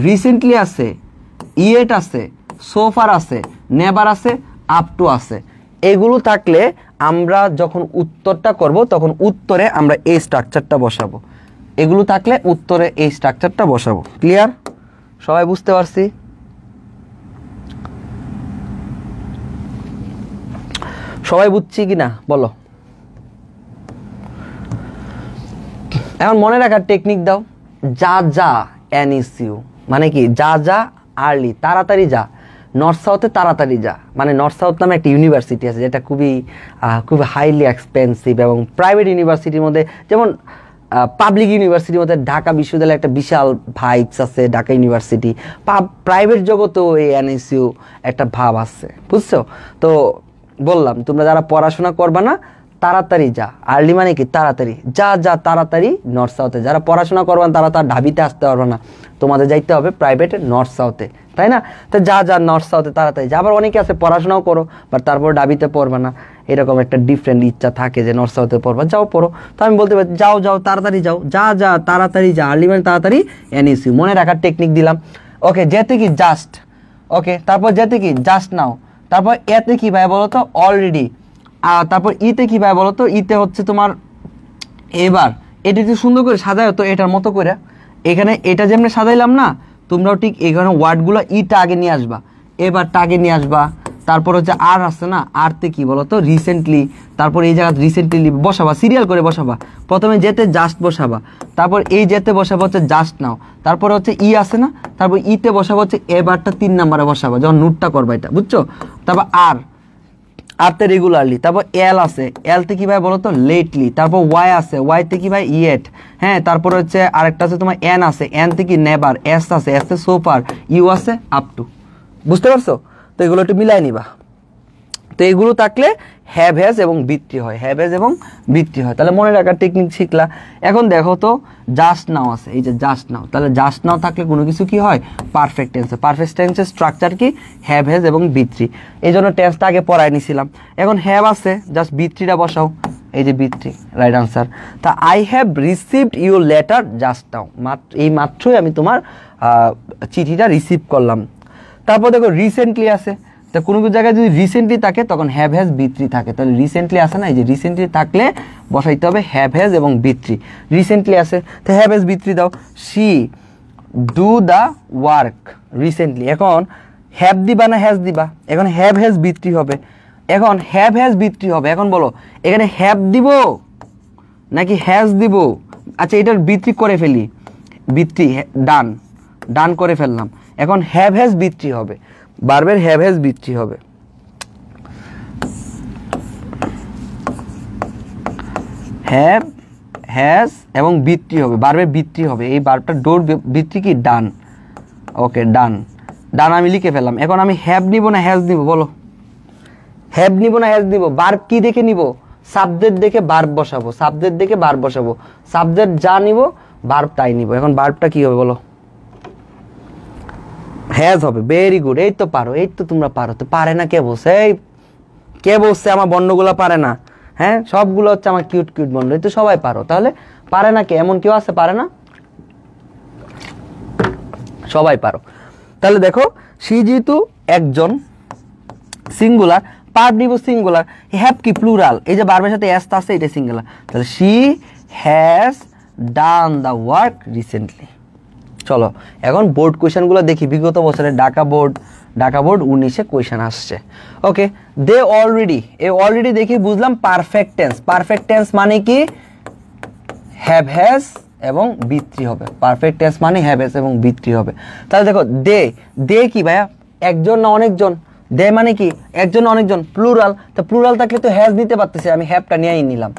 রিসেন্টলি আছে, ইয়েট আছে, সোফার আছে, নেভার আছে, আপ টু আছে, এগুলো থাকলে আমরা যখন উত্তরটা করব তখন উত্তরে আমরা এই স্ট্রাকচারটা বসাবো। এগুলো থাকলে উত্তরে এই স্ট্রাকচারটা বসাবো। ক্লিয়ার? সবাই বুঝতে পারছি? সবাই বুঝছি কিনা বলো? এখন মনে রাখার টেকনিক দাও, যা যা এনইসইউ মানে কি? যা যা আর্লি, তাড়াতাড়ি যা। নর্থ সাউথে তাড়াতাড়ি যা, মানে নর্থ সাউথ নামে একটা ইউনিভার্সিটি আছে যেটা খুবই হাইলি এক্সপেন্সিভ, এবং প্রাইভেট ইউনিভার্সিটির মধ্যে, যেমন পাবলিক ইউনিভার্সিটির মধ্যে ঢাকা বিশ্ববিদ্যালয়ে একটা বিশাল ভাইবস আছে, ঢাকা ইউনিভার্সিটি। প্রাইভেট জগতেও এই এনএসইউ একটা ভাব আছে, বুঝছো? তো বললাম তোমরা যারা পড়াশোনা করবা না, তাড়াতাড়ি যা। আর্লি মানে কি? তাড়াতাড়ি যা, যা তাড়াতাড়ি নর্থ সাউথে। যারা পড়াশোনা করবেন তারা তার ঢাবিতে আসতে পারবে না, তোমাদের যাইতে হবে প্রাইভেটে নর্থ সাউথে, তাই না? তো যা যা নর্থ সাউথে তাড়াতাড়ি যা। আবার অনেকে আছে পড়াশোনাও করো বাট তারপর ঢাবিতে পড়বে না, এরকম একটা ডিফারেন্ট ইচ্ছা থাকে যে নর্থ সাউথে পড়বা, যাও পড়ো। তো আমি বলতে পারি যাও যাও তাড়াতাড়ি যাও, যা যা তাড়াতাড়ি যা। আর্লি মানে তাড়াতাড়ি, এনইসইউ মনে রাখার টেকনিক দিলাম। ওকে, যেতে কি? জাস্ট। ওকে, তারপর যেতে কি? Just now. তারপর এতে কি ভাই বলো তো? অলরেডি। তারপর ইতে কি ভাই বলো তো? ইতে হচ্ছে তোমার এবার। এটা যদি সুন্দর করে সাজায় তো এটার মতো করে, এখানে এটা যেমনি সাজাইলাম না, তোমরাও ঠিক এখানে ওয়ার্ডগুলো ইটা আগে নিয়ে আসবা, এবারটা আগে নিয়ে আসবা। তারপর হচ্ছে আর আছে না, আরতে কি বলো তো? রিসেন্টলি। তারপর এই জায়গায় রিসেন্টলি বসাবা, সিরিয়াল করে বসাবা। প্রথমে যেতে জাস্ট বসাবা, তারপর এই যেতে বসাবা হচ্ছে জাস্ট নাও, তারপরে হচ্ছে ই আছে না, তারপর ইতে বসাবা হচ্ছে এবারটা 3 নম্বরে বসাবা যখন নোটটা করবা, এটা বুঝছো? তারপর আর আরতে রেগুলারলি, তারপর এল আছে, এলতে কি ভাই বলো তো লেটলি, তারপর ওয়াই আছে, ওয়াইতে কি ভাই ইয়েট, হ্যাঁ, তারপর হচ্ছে আরেকটা আছে তোমার এন আছে, এনতে কি নেভার, এস আছে, এসতে সোফার, ইউ আছে আপ টু। বুঝতে পারছো? তো এগুলো একটু মিলাই নিবা। তো এগুলো থাকলে হ্যাভ হ্যাজ এবং বৃত্তি হয়, হ্যাভ হ্যাজ এবং বৃত্তি হয়। তাহলে মনে রাখার টেকনিক শিখলা। এখন দেখো তো জাস্ট নাও আছে, এই যে জাস্ট নাও, তাহলে জাস্ট নাও থাকলে কোনো কিছু কি হয় পারফেক্ট টেন্সে। পারফেক্ট টেন্সের স্ট্রাকচার কি হ্যাভ হ্যাজ এবং বৃত্তি, এই জন্য টেন্সটা আগে পড়ায় নিছিলাম। এখন হ্যাভ আছে, জাস্ট বৃত্তিটা বসাও, এই যে বৃত্তি, রাইট আনসার। তা I have received your letter just now, এই মাত্রই আমি তোমার চিঠিটা রিসিভ করলাম। তারপর দেখো রিসেন্টলি আছে, তা কোনো কোনো জায়গায় যদি রিসেন্টলি থাকে তখন হ্যাভ হ্যাজ বৃত্তি থাকে, তাহলে রিসেন্টলি আসে না, এই যে রিসেন্টলি থাকলে বসাইতে হবে হ্যাভ হ্যাজ এবং বৃত্তি। রিসেন্টলি আছে তো হ্যাভ হ্যাজ বৃত্তি দাও, she do the work recently. এখন হ্যাভ দিবা না হ্যাজ দিবা? এখন হ্যাভ হ্যাজ বৃত্তি হবে, এখন হ্যাভ হ্যাজ বৃত্তি হবে। এখন বলো এখানে হ্যাভ দিব নাকি হ্যাজ দিব? আচ্ছা এটার বৃত্তি করে ফেলি, বৃত্তি ডান, ডান করে ফেললাম। এখন হ্যাভ হ্যাজ বৃত্তি হবে, ভার্বের হ্যাভ হ্যাজ বৃত্তি হবে। হ্যাভ হ্যাজ এবং বৃত্তি হবে, ভার্বের বৃত্তি হবে, এই ভার্বটা ডোর বৃত্তি কি ডান। ওকে ডান, ডান আমি লিখে ফেললাম। এখন আমি হ্যাভ নিব না হ্যাজ নিব বলো? হ্যাভ নিব না হ্যাজ নিব? ভার্ব কি দেখে নিব? সাবজেক্ট দেখে ভার্ব বসাবো, সাবজেক্ট দেখে ভার্ব বসাবো, সাবজেক্ট যা নিব ভার্ব তাই নিব। এখন ভার্বটা কি হবে বলো? হ্যাজ হবে। ভেরি গুড, এই তো পারো, এই তো তোমরা পারো। তো পারে না কে বলছে? এই কে বলছে আমার বর্ণগুলো পারে না? হ্যাঁ সবগুলো হচ্ছে আমার কিউট কিউট বর্ণ, এই তো সবাই পারো। তাহলে পারে না কে? এমন কেউ আছে পারে না? সবাই পারো। তাহলে দেখো সি যেহেতু একজন সিঙ্গুলার, পার্ট নিব সিঙ্গুলার, হ্যাভ কি প্লুরাল, এই যে ভার্বের সাথে এস আছে এটা সিঙ্গুলার, তাহলে she has done the work recently. চলো এখন বোর্ড কোয়েশনগুলো দেখি, বিগত বছরে ঢাকা বোর্ড 19-এ কোয়েশন আসছে। ওকে দে অলরেডি, এই অলরেডি দেখি বুঝলাম পারফেক্ট টেন্স। পারফেক্ট টেন্স মানে কি হ্যাভ হ্যাজ এবং বৃত্তি হবে, পারফেক্ট টেন্স মানে হ্যাভ হ্যাজ এবং বৃত্তি হবে। তাহলে দেখো দে, দে কি ভাইয়া একজন না অনেকজন? দে মানে কি একজন না অনেকজন, প্লুরাল। তো প্লুরাল থাকলে তো হ্যাজ নিতে পারতেছে, আমি হ্যাভটা নিয়েই নিলাম।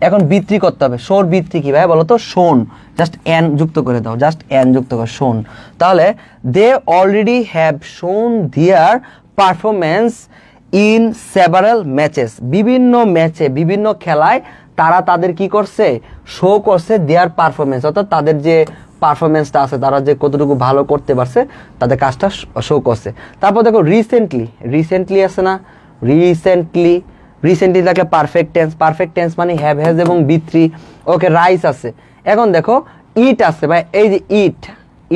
এখন বৃত্তি করতে হবে, শোর বৃত্তি কি ভাই বলো তো? শোন, জাস্ট এন যুক্ত করে দাও, জাস্ট এন যুক্ত করে শোন। তাহলে দে already have shown their performance in several matches, বিভিন্ন ম্যাচে বিভিন্ন খেলায় তারা তাদের কি করছে শো করছে দেয়ার পারফরমেন্স, অর্থাৎ তাদের যে পারফরমেন্সটা আছে তারা যে কতটুকু ভালো করতে পারছে তাদের কাজটা শো করছে। তারপর দেখো রিসেন্টলি, রিসেন্টলি আছে না, রিসেন্টলি, রিসেন্টলি থাকলে পারফেক্ট টেন্স, পারফেক্ট টেন্স মানে হ্যাভ হ্যাজ এবং বৃত্তি। ওকে রাইস আছে। এখন দেখো ইট আছে ভাই, এই যে ইট,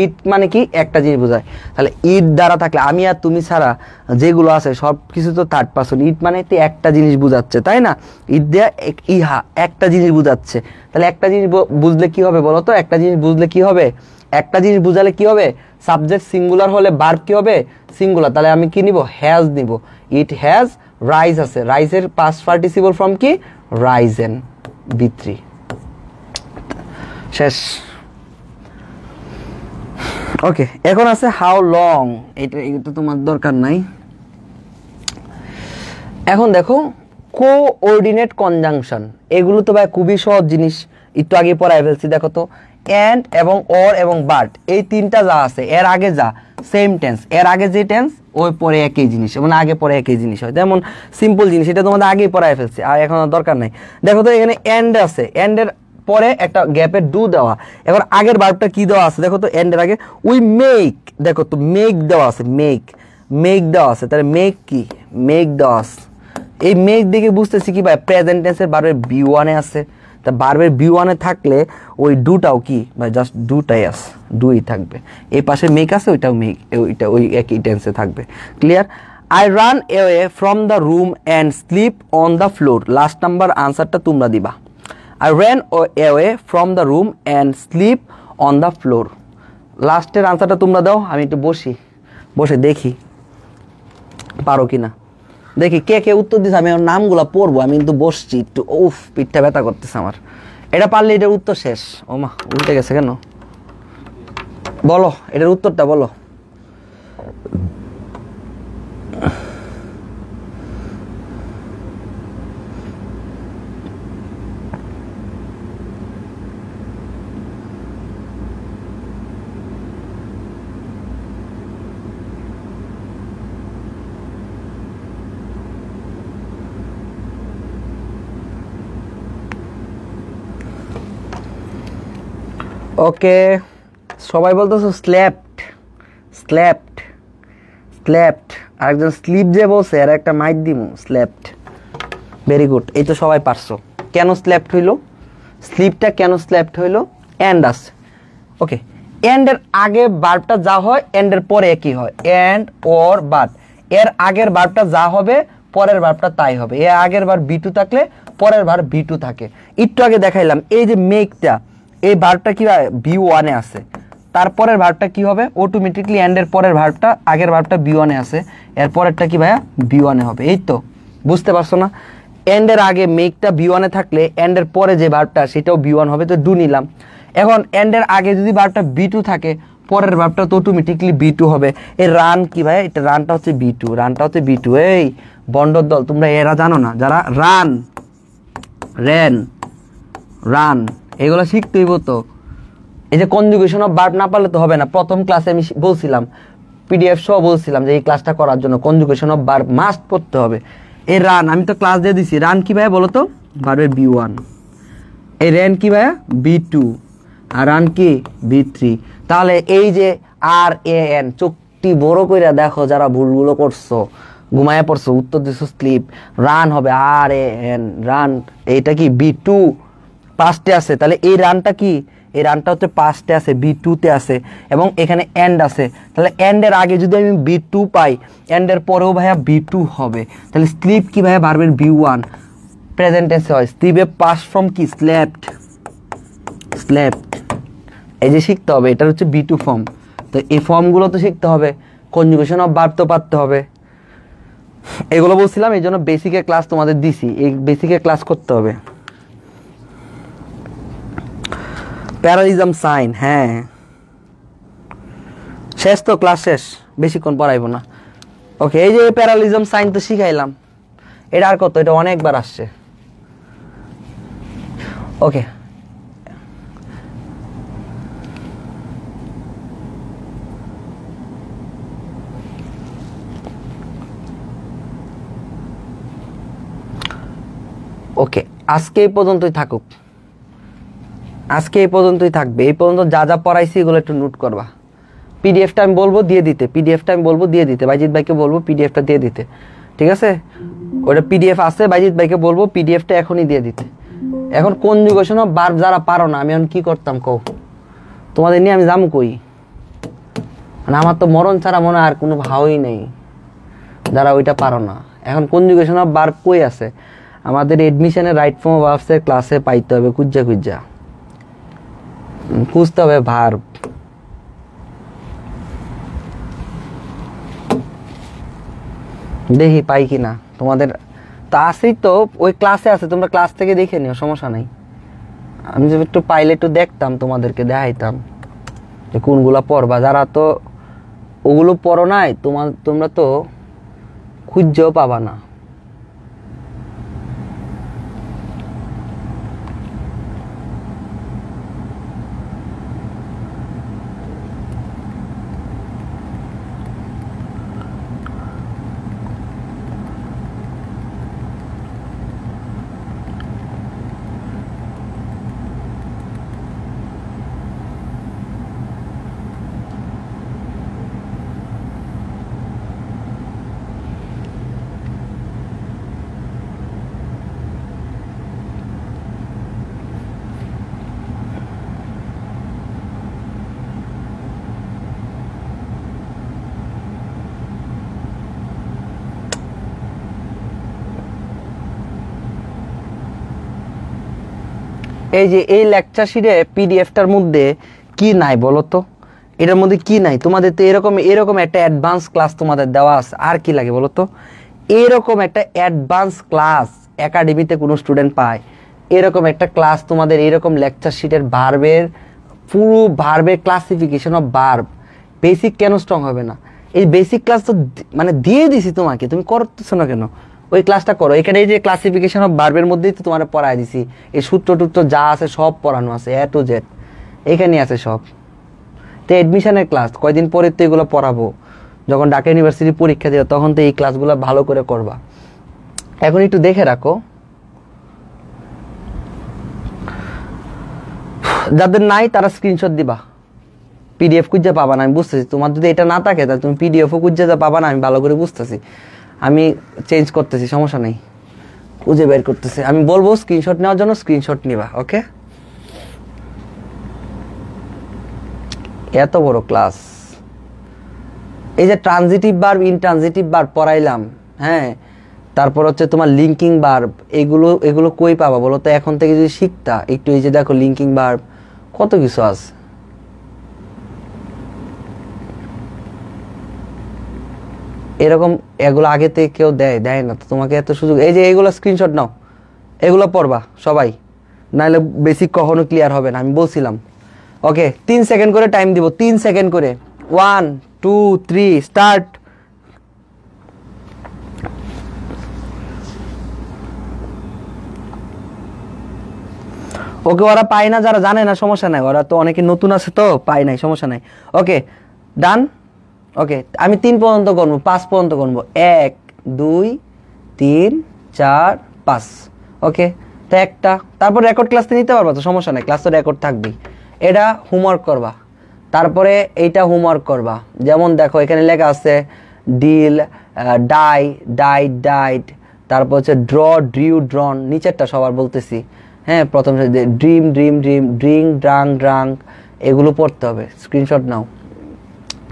ইট মানে কি একটা জিনিস বোঝায়, তাহলে ইট দ্বারা থাকলে আমি আর তুমি ছাড়া যেগুলো আছে সব কিছু তো থার্ড পারসন, ইট মানে একটা জিনিস বোঝাচ্ছে তাই না, ইট দেয়া ইহা একটা জিনিস বোঝাচ্ছে। তাহলে একটা জিনিস বুঝলে কি হবে বলো তো? একটা জিনিস বুঝলে কি হবে? একটা জিনিস বুঝালে কি হবে? সাবজেক্ট সিঙ্গুলার হলে ভার্ব কি হবে সিঙ্গুলার, তাহলে আমি কি নিব হ্যাজ নিব। ইট হ্যাজ রাইজ আছে, রাইজের পাস্ট পার্টিসিপল ফর্ম কি রাইজেন, বৃত্তি। শেষ। ওকে এখন আছে হাউ লং, এটা তোমার দরকার নাই। এখন দেখো কোঅর্ডিনেট কনজাংশন, এগুলো তো ভাই খুবই সহজ জিনিস, একটু আগে পড়াই ফেলছি। দেখো তো এন্ড এবং অর এবং বাট এই তিনটা যা আছে এর আগে যা সেম টেন্স, এর আগে যে টেন্স ওই পরে একই জিনিস, মানে আগে পরে একই জিনিস হয়। যেমন সিম্পল জিনিস এটা তোমাদের আগেই পড়াই ফেলছি, আর এখন দরকার নাই। দেখো তো এখানে এন্ড আছে, এন্ডের পরে একটা গ্যাপের ডু দেওয়া, এখন আগের ভার্বটা কি দেওয়া আছে দেখো তো এন্ডের আগে উই মেক, দেখো তো মেক দেওয়া আছে, মেক, মেক দেওয়া আছে, তাহলে মেক কি মেক দেওয়া আছে। এই মেক দেখে বুঝতেছি কি ভাই প্রেজেন্ট টেন্সের ভার্বের বি1 আছে, তা ভার্বের বি1 থাকলে ওই ডুটাও কি ভাই জাস্ট ডুটাই আছে, ডুই থাকবে। এই পাশে মেক আছে ওইটাও মেক, ওইটা ওই একই টেন্সে থাকবে। Clear? I run away from the room and sleep on the floor, last number আনসারটা তোমরা দিবা। I ran away from the room and sleep on the floor. লাস্টের আনসারটা তোমরা দাও, আমি একটু বসে দেখি পারো কিনা, দেখি কে কে উত্তর দিচ্ছে। আমি আমার নামগুলো পড়বো, আমি কিন্তু বসছি একটু, উফ পিঠটা ব্যথা করতেছে আমার। এটা পারলে এটার উত্তর শেষ। ও মা উল্টে গেছে কেন? বলো এটার উত্তরটা বলো। ওকে, সবাই বলতেছো স্ল্যাপড স্ল্যাপড স্ল্যাপড, আরেকজন স্লিপ যে বলছে আর একটা মাইক দিমু স্ল্যাপড। ভেরি গুড, এই তো সবাই পারছো। কেন স্ল্যাপড হইলো, স্লিপটা কেন স্ল্যাপড হইলো? এন্ড আছে। ওকে, এন্ডের আগে ভার্বটা যা হয় এন্ডের পরে একই হয়, এন্ড ওর বাট। এর আগের ভার্বটা যা হবে পরের ভার্বটা তাই হবে। এর আগের ভার্ব বি টু থাকলে পরের ভার্ব বি টু থাকে। একটু আগে দেখাইলাম এই যে মেকটা, এই ভার্বটা কি বি ওয়ানে আছে, তারপরের ভার্বটা কি হবে অটোমেটিকলি এন্ডের পরের ভার্বটা আগের ভার্বটা বি ওয়ানে আছে, এর পরেরটা কি ভাইয়া বি ওয়ানে হবে। এই তো বুঝতে পারছো না? এন্ডের আগে মেকটা বি ওয়ানে থাকলে এন্ডের পরে যে ভার্বটা সেটাও বি ওয়ান হবে, তো ডু নিলাম। এখন এন্ডের আগে যদি ভার্বটা বি টু থাকে পরের ভার্বটা তো অটোমেটিকলি বি টু হবে। এই রান কি ভাই, এটা রানটা হচ্ছে বি টু, রানটা হচ্ছে বি টু। এই বন্ডর দল তোমরা এরা জানো না, যারা রান রেন রান এগুলো শিখতে হইব। তো এই যে কনজুগেশন অফ ভার্ব না পারলে তো হবে না। প্রথম ক্লাসে আমি বলছিলাম, পিডিএফ সহ বলছিলাম যে এই ক্লাসটা করার জন্য কনজুগেশন অফ ভার্ব মাস্ট পড়তে হবে। এই রান আমি তো ক্লাস দিয়ে দিছি। রান কি ভাইয়া বলো তো, ভার্বের বি ওয়ান। এই রেন কি ভাইয়া বি টু, আর রান কি বি থ্রি। তাহলে এই যে আর এ এন, চোখটি বড় কইরা দেখো যারা ভুলগুলো করছো, ঘুমায় পড়ছো, উত্তর দিছো স্লিপ। রান হবে আর এ এন, রান। এইটা কি বি টু পাস্টে আছে, তাহলে এই রানটা কি, এই রানটা হচ্ছে পাস্টে আছে, বি টুতে আছে, এবং এখানে এন্ড আছে। তাহলে এন্ডের আগে যদি আমি বি টু পাই এন্ডের পরেও ভাইয়া বি টু হবে। তাহলে স্লিপ কি ভাইয়া ভার্বের বি ওয়ান, প্রেজেন্ট টেন্সে হয়। স্লিপে পাস ফ্রম কি স্ল্যাপড স্ল্যাপড। এই যে শিখতে হবে, এটা হচ্ছে বি টু ফর্ম। তো এই ফর্মগুলো তো শিখতে হবে, কনজুগেশন অফ ভার্ব তো পারতে হবে। এগুলো বলছিলাম, এই জন্য বেসিকের ক্লাস তোমাদের দিছি, এই বেসিকের ক্লাস করতে হবে। প্যারালিজম সাইন, হ্যাঁ শেষ তো, ক্লাস শেষ, বেশিক্ষণ পড়াইবো না। ওকে, এই যে প্যারালিজম সাইন তো শিখাইলাম, এটা আর কত, এটা অনেকবার আসছে। ওকে, ওকে আজকে এই পর্যন্তই থাকুক, আজকে এই পর্যন্তই থাকবে। এই পর্যন্ত যা যা পড়াইছি এগুলো একটু নোট করবা। পিডিএফটা আমি বলবো দিয়ে দিতে, পিডিএফটা আমি বলবো দিয়ে দিতে, বাইজিৎ ভাইকে বলবো পিডিএফটা দিয়ে দিতে, ঠিক আছে? ওটা পিডিএফ আছে, বাইজিৎ ভাইকে বলবো পিডিএফটা এখনই দিয়ে দিতে। এখন কনজুগেশন অফ ভার্ব যারা পারো না, আমি এখন কি করতাম কও? তোমাদের নিয়ে আমি যাবো কই? মানে আমার তো মরণ ছাড়া মনে আর কোনো ভাবই নেই যারা ওইটা পারো না। এখন কনজুগেশন অফ ভার্ব কই আছে? আমাদের এডমিশনের রাইট ফর্ম অফ ভার্বসের ক্লাসে পাইতে হবে, খুঁজা খুঁজা খুঁজতে হবে ভার্ব। দেখি পাই কিনা তোমাদের, তা আছেই তো, ওই ক্লাসে আছে, তোমরা ক্লাস থেকে দেখে নিও, সমস্যা নাই। আমি যদি একটু পাইলে একটু দেখতাম, তোমাদেরকে দেখাইতাম যে কোনগুলা পড়বা। যারা তো ওগুলো পড়ো নাই তোমরা তো খুঁজেও পাবা না। এই যে এই লেকচার শিটে পিডিএফটার মধ্যে কি নাই বলো তো? এটার মধ্যে কি নাই? তোমাদের তো এরকম একটা অ্যাডভান্স ক্লাস তোমাদের দেওয়া আছে, আর কি লাগে বলো তো? এরকম একটা অ্যাডভান্স ক্লাস একাডেমিতে কোনো স্টুডেন্ট পায়? এরকম একটা ক্লাস তোমাদের, এরকম লেকচার শিটের ভার্বের পুরো ভার্বের ক্লাসিফিকেশন অফ ভার্ব বেসিক কেন স্ট্রং হবে না? এই বেসিক ক্লাস তো মানে দিয়ে দিছি তোমাকে, তুমি করতেছো না কেন? ওই ক্লাসটা করো। এখানে এই যে ক্লাসিফিকেশন অফ ভার্বের মধ্যেই তো তোমার পড়ায় দিছি, এই সূত্র টুত্র যা আছে সব পড়ানো আছে, এ টু জেড এখানে আছে সব। তো এডমিশনের ক্লাস কয়দিন পরে তো এগুলো পড়াবো, যখন ঢাকা ইউনিভার্সিটি পরীক্ষা দেওয়া তখন তো এই ক্লাসগুলো ভালো করে করবা। এখন একটু দেখে রাখো, যাদের নাই তারা স্ক্রিনশট দিবা, পিডিএফ খুঁজে পাবা না, আমি বুঝতেছি। তোমার যদি এটা না থাকে তাহলে তুমি পিডিএফও খুঁজে পাবা না, আমি ভালো করে বুঝতেছি। আমি চেঞ্জ করতেছি, সমস্যা নেই, খুঁজে বের করতেছি। আমি বলবো স্ক্রিনশট নেওয়ার জন্য, স্ক্রিনশট নিবা। ওকে, এত বড় ক্লাস। এই যে ট্রানজিটিভ ভার্ব, ইনট্রানজিটিভ ভার্ব পড়াইলাম, হ্যাঁ, তারপর হচ্ছে তোমার লিঙ্কিং ভার্ব, এগুলো কই পাবা বলো তো? এখন থেকে যদি শিখতা একটু, এই যে দেখো লিঙ্কিং ভার্ব, কত কিছু আছে। এরকম এগুলো আগে থেকে কেউ দেয় না তো তোমাকে এত সুযোগ। এই যে এইগুলো স্ক্রিনশট নাও, এগুলো পড়বা সবাই, নাহলে বেসিক কখনো ক্লিয়ার হবে না, আমি বলছিলাম। ওকে, 3 সেকেন্ড করে টাইম দিব, 3 সেকেন্ড করে। 1 2 3 স্টার্ট। ওকে, ওরা পায় না, যারা জানে না সমস্যা নাই, ওরা তো অনেকে নতুন আছে তো পায় নাই, সমস্যা নাই। ওকে, ডান। ওকে, আমি 3 পর্যন্ত করবো, 5 পর্যন্ত করবো। 1 2 3 4 5। ওকে, তো একটা, তারপর রেকর্ড ক্লাসতে নিতে পারবা তো, সমস্যা নাই, ক্লাস তো রেকর্ড থাকবেই। এটা হোমওয়ার্ক করবা, তারপরে এইটা হোমওয়ার্ক করবা। যেমন দেখো এখানে লেখা আছে ডিল, ডাই, ডাইড, তারপর হচ্ছে ড্র, ড্রিউ, ড্রন, নিচেরটা সবার বলতেছি। হ্যাঁ, প্রথম ড্রিম, ড্রিং, ড্রাং, এগুলো পড়তে হবে, স্ক্রিনশট নাও।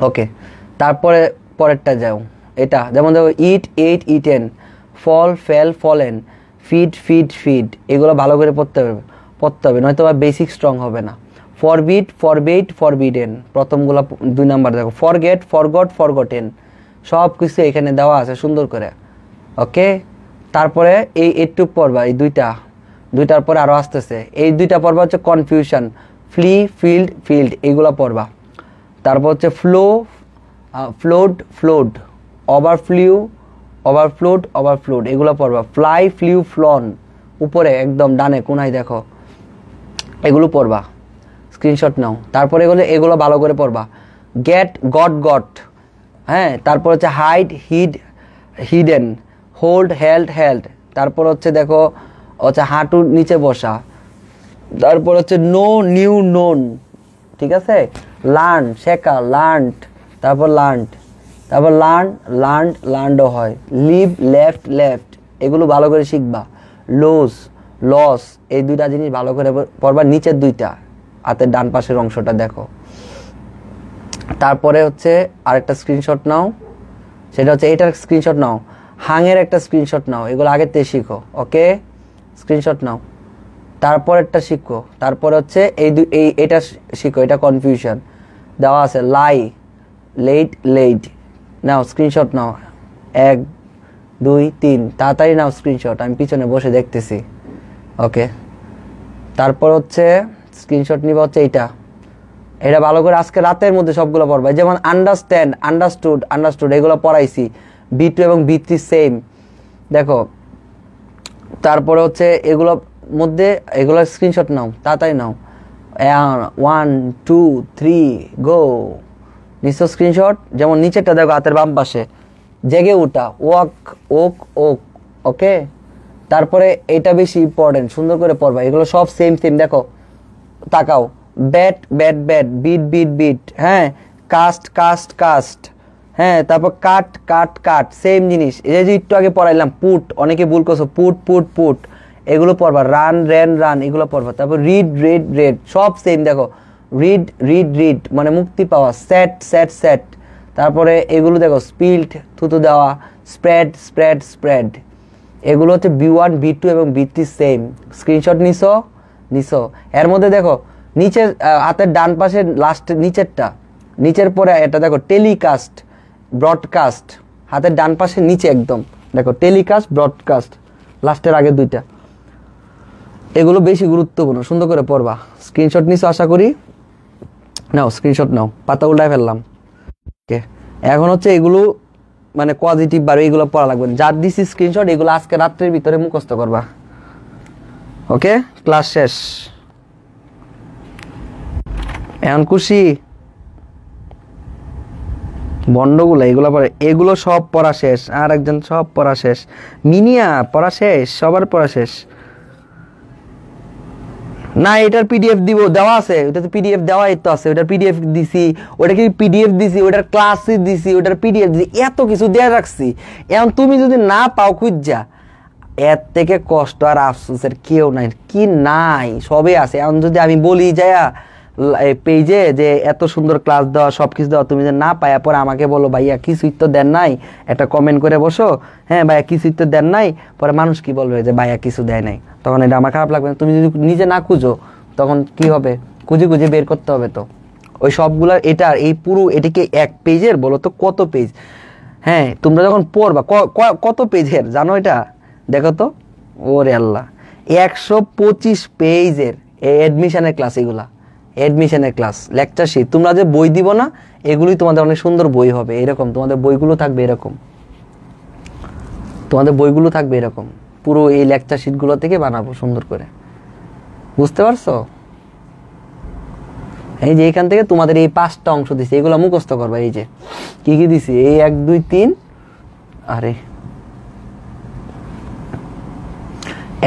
ওকে, তারপরে পরেরটা যাও, এটা যেমন দেখো ইটেন, ফল, ফেল, ফলেন, ফিড, এগুলো ভালো করে পড়তে হবে, নয়তো বেসিক স্ট্রং হবে না। ফরবিডেন, প্রথমগুলো 2 নাম্বার দেখো। ফরগেট, ফরগটেন, সব কিছু এখানে দেওয়া আছে সুন্দর করে। ওকে, তারপরে এই এইটুক পড়বা, এই দুইটার পরে আরো আসতেছে, এই 2টা পড়বা হচ্ছে কনফিউশন, ফিল্ড, এগুলো পড়বা। তারপর হচ্ছে ফ্লোড, ওভারফ্লোড, এগুলো পড়বা। ফ্লাই, ফ্লন, উপরে একদম ডানে কোনায় দেখো, এগুলো পড়বা, স্ক্রিনশট নাও। তারপরে এগুলো ভালো করে পড়বা। গেট, গট, হ্যাঁ, তারপর হচ্ছে হাইড, হিডেন, হোল্ড, হেল্ড, তারপর হচ্ছে দেখো হচ্ছে হাঁটুর নিচে বসা, তারপর হচ্ছে নিউ, নোন, ঠিক আছে। লার্ন, শেখা, লার্নড, তারপর লার্নড হয়। লিভ, লেফট, এগুলো ভালো করে শিখবা। লস, এই 2টা জিনিস ভালো করে পড়বা। নিচের 2টা হাতের ডান পাশের অংশটা দেখো। তারপরে হচ্ছে আরেকটা স্ক্রিনশট নাও, সেটা হচ্ছে এটার স্ক্রিনশট নাও। হাঙের একটা স্ক্রিনশট নাও, এগুলো আগের থেকে শিখো। ওকে, স্ক্রিনশট নাও। তারপরেরটা শিখো, তারপরে হচ্ছে এটা শিখো, এটা কনফিউশন দেওয়া আছে। লেট, নাও স্ক্রিনশট নাও। 1 2 3, তাড়াতাড়ি নাও স্ক্রিনশট, আমি পিছনে বসে দেখতেছি। ওকে, তারপর হচ্ছে স্ক্রিনশট নিবা হচ্ছে এটা ভালো করে আজকে রাতের মধ্যে সবগুলো পড়বা। যেমন আন্ডারস্ট্যান্ড, আন্ডারস্টুড, এগুলো পড়াইছি। B2 এবং B3 সেম, দেখো। তারপরে হচ্ছে এগুলোর স্ক্রিনশট নাও, তাড়াতাড়ি নাও। 1 2 3 গো, নিচে স্ক্রিনশট। যেমন নিচেরটা দেখো হাতের বাম পাশে, জেগে উঠা, ওক, ওকে। তারপরে এটা বেশি ইম্পর্টেন্ট, সুন্দর করে পড়বা, এগুলো সব সেম, দেখো, তাকাও। ব্যাট, বিট, হ্যাঁ। কাস্ট, হ্যাঁ। তারপর কাট, সেম জিনিস। এই যে একটু আগে পড়াইলাম পুট, অনেকে ভুল করছো, পুট, এগুলো পড়বা। রান, এগুলো পড়বা। তারপর রেড, সব সেম, দেখো। রিড, মানে মুক্তি পাওয়া। সেট, তারপরে এগুলো দেখো, স্পিল্ড, থুতু দেওয়া। স্প্রেড, এগুলো হচ্ছে B1 B2 এবং B3 সেম। স্ক্রিনশট নিছো। এর মধ্যে দেখো নিচের হাতের ডান পাশের নিচের পরে এটা দেখো টেলিকাস্ট, ব্রডকাস্ট, হাতের ডান পাশের নিচে একদম দেখো টেলিকাস্ট, ব্রডকাস্ট, লাস্টের আগে 2টা। এগুলো বেশি গুরুত্বপূর্ণ, সুন্দর করে পড়বা। স্ক্রিনশট নিছো আশা করি। নাও স্ক্রিনশট নাও, পাতা উল্টায় ফেললাম। ওকে, এখন হচ্ছে এগুলো মানে পজিটিভ বার, এগুলো পড়া লাগবে। যার দিছি স্ক্রিনশট, এগুলো আজকে রাত্রের ভিতরে মুখস্থ করবা। ওকে, ক্লাস শেষ। এখন খুশি? বন্ডগুলো এগুলো সব পড়া শেষ। আর একজন সব পড়া শেষ। মিনিয়া পড়া শেষ, সবার পড়া শেষ। না এটার পিডিএফ দিব, দেওয়া আছে, ওটা তো পিডিএফ দেওয়াই তো আছে, ওটার পিডিএফ দিছি, ওটা কি পিডিএফ দিছি, ওটার ক্লাস দিছি, ওটার পিডিএফ দিছি, এত কিছু দেয়া রাখছি। এখন তুমি যদি না পাও খুঁজা, এর থেকে কষ্ট আর আফসোসের কেউ নাই, কি নাই, সবই আছে। এখন যদি আমি বলি যায়া পেজে যে এত সুন্দর ক্লাস দেওয়া, সব কিছু দেওয়া, তুমি যে না পায়া পরে আমাকে বলো ভাইয়া কিছুই তো দেন নাই, একটা কমেন্ট করে বসো, হ্যাঁ ভাইয়া কিছুই তো দেন নাই, পরে মানুষ কি বলবে যে ভাইয়া কিছু দেয় নাই, তখন এটা আমার খারাপ লাগবে না। তুমি যদি নিজে না খুঁজো তখন কি হবে, খুঁজে খুঁজে বের করতে হবে। তো ওই সবগুলা এটার এই পুরো এটিকে এক পেজের বলো তো কত পেজ, হ্যাঁ তোমরা যখন পড়বা কত পেজের জানো এটা, দেখো তো, ওরে আল্লাহ 125 পেজের অ্যাডমিশনের ক্লাস, এগুলা অ্যাডমিশনের ক্লাস, লেকচার শিট। তোমরা যে বই দিব না, এগুলোই তোমাদের অনেক সুন্দর বই হবে, এরকম তোমাদের বইগুলো থাকবে এরকম, তোমাদের বইগুলো থাকবে এরকম, পুরো এই লেকচার শিটগুলো থেকে বানাবো সুন্দর করে, বুঝতে পারছো? এই যে এখান থেকে তোমাদের এই 5টা অংশ দিছি, এগুলো মুখস্থ করবা। এই যে কি কি দিছি, এই 1 2 3, আরে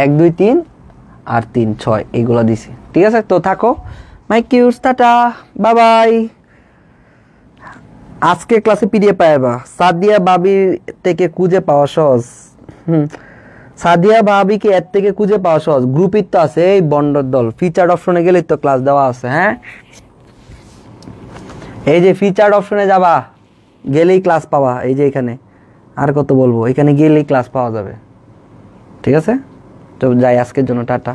1 2 3 আর 3 6 এইগুলো দিছি, ঠিক আছে? তো থাকো, মাই কিউটস, টাটা, বাই বাই। আজকে ক্লাসে পিডিএফ পাইবা, সাদিয়া ভাবির থেকে খুঁজে পাওয়া সহজ। সাদিয়া ভাবিকে এর থেকে খুঁজে পাওয়া সহজ, গ্রুপই তো আছে, এই বন্ডর দল, ফিচার্ড অপশনে গেলেই তো ক্লাস দেওয়া আছে। হ্যাঁ এই যে ফিচার্ড অপশনে যাবা, গেলেই ক্লাস পাওয়া, এই যে এখানে, আর কত বলবো, এখানে গেলেই ক্লাস পাওয়া যাবে, ঠিক আছে? তো যাই, আজকের জন্য টাটা।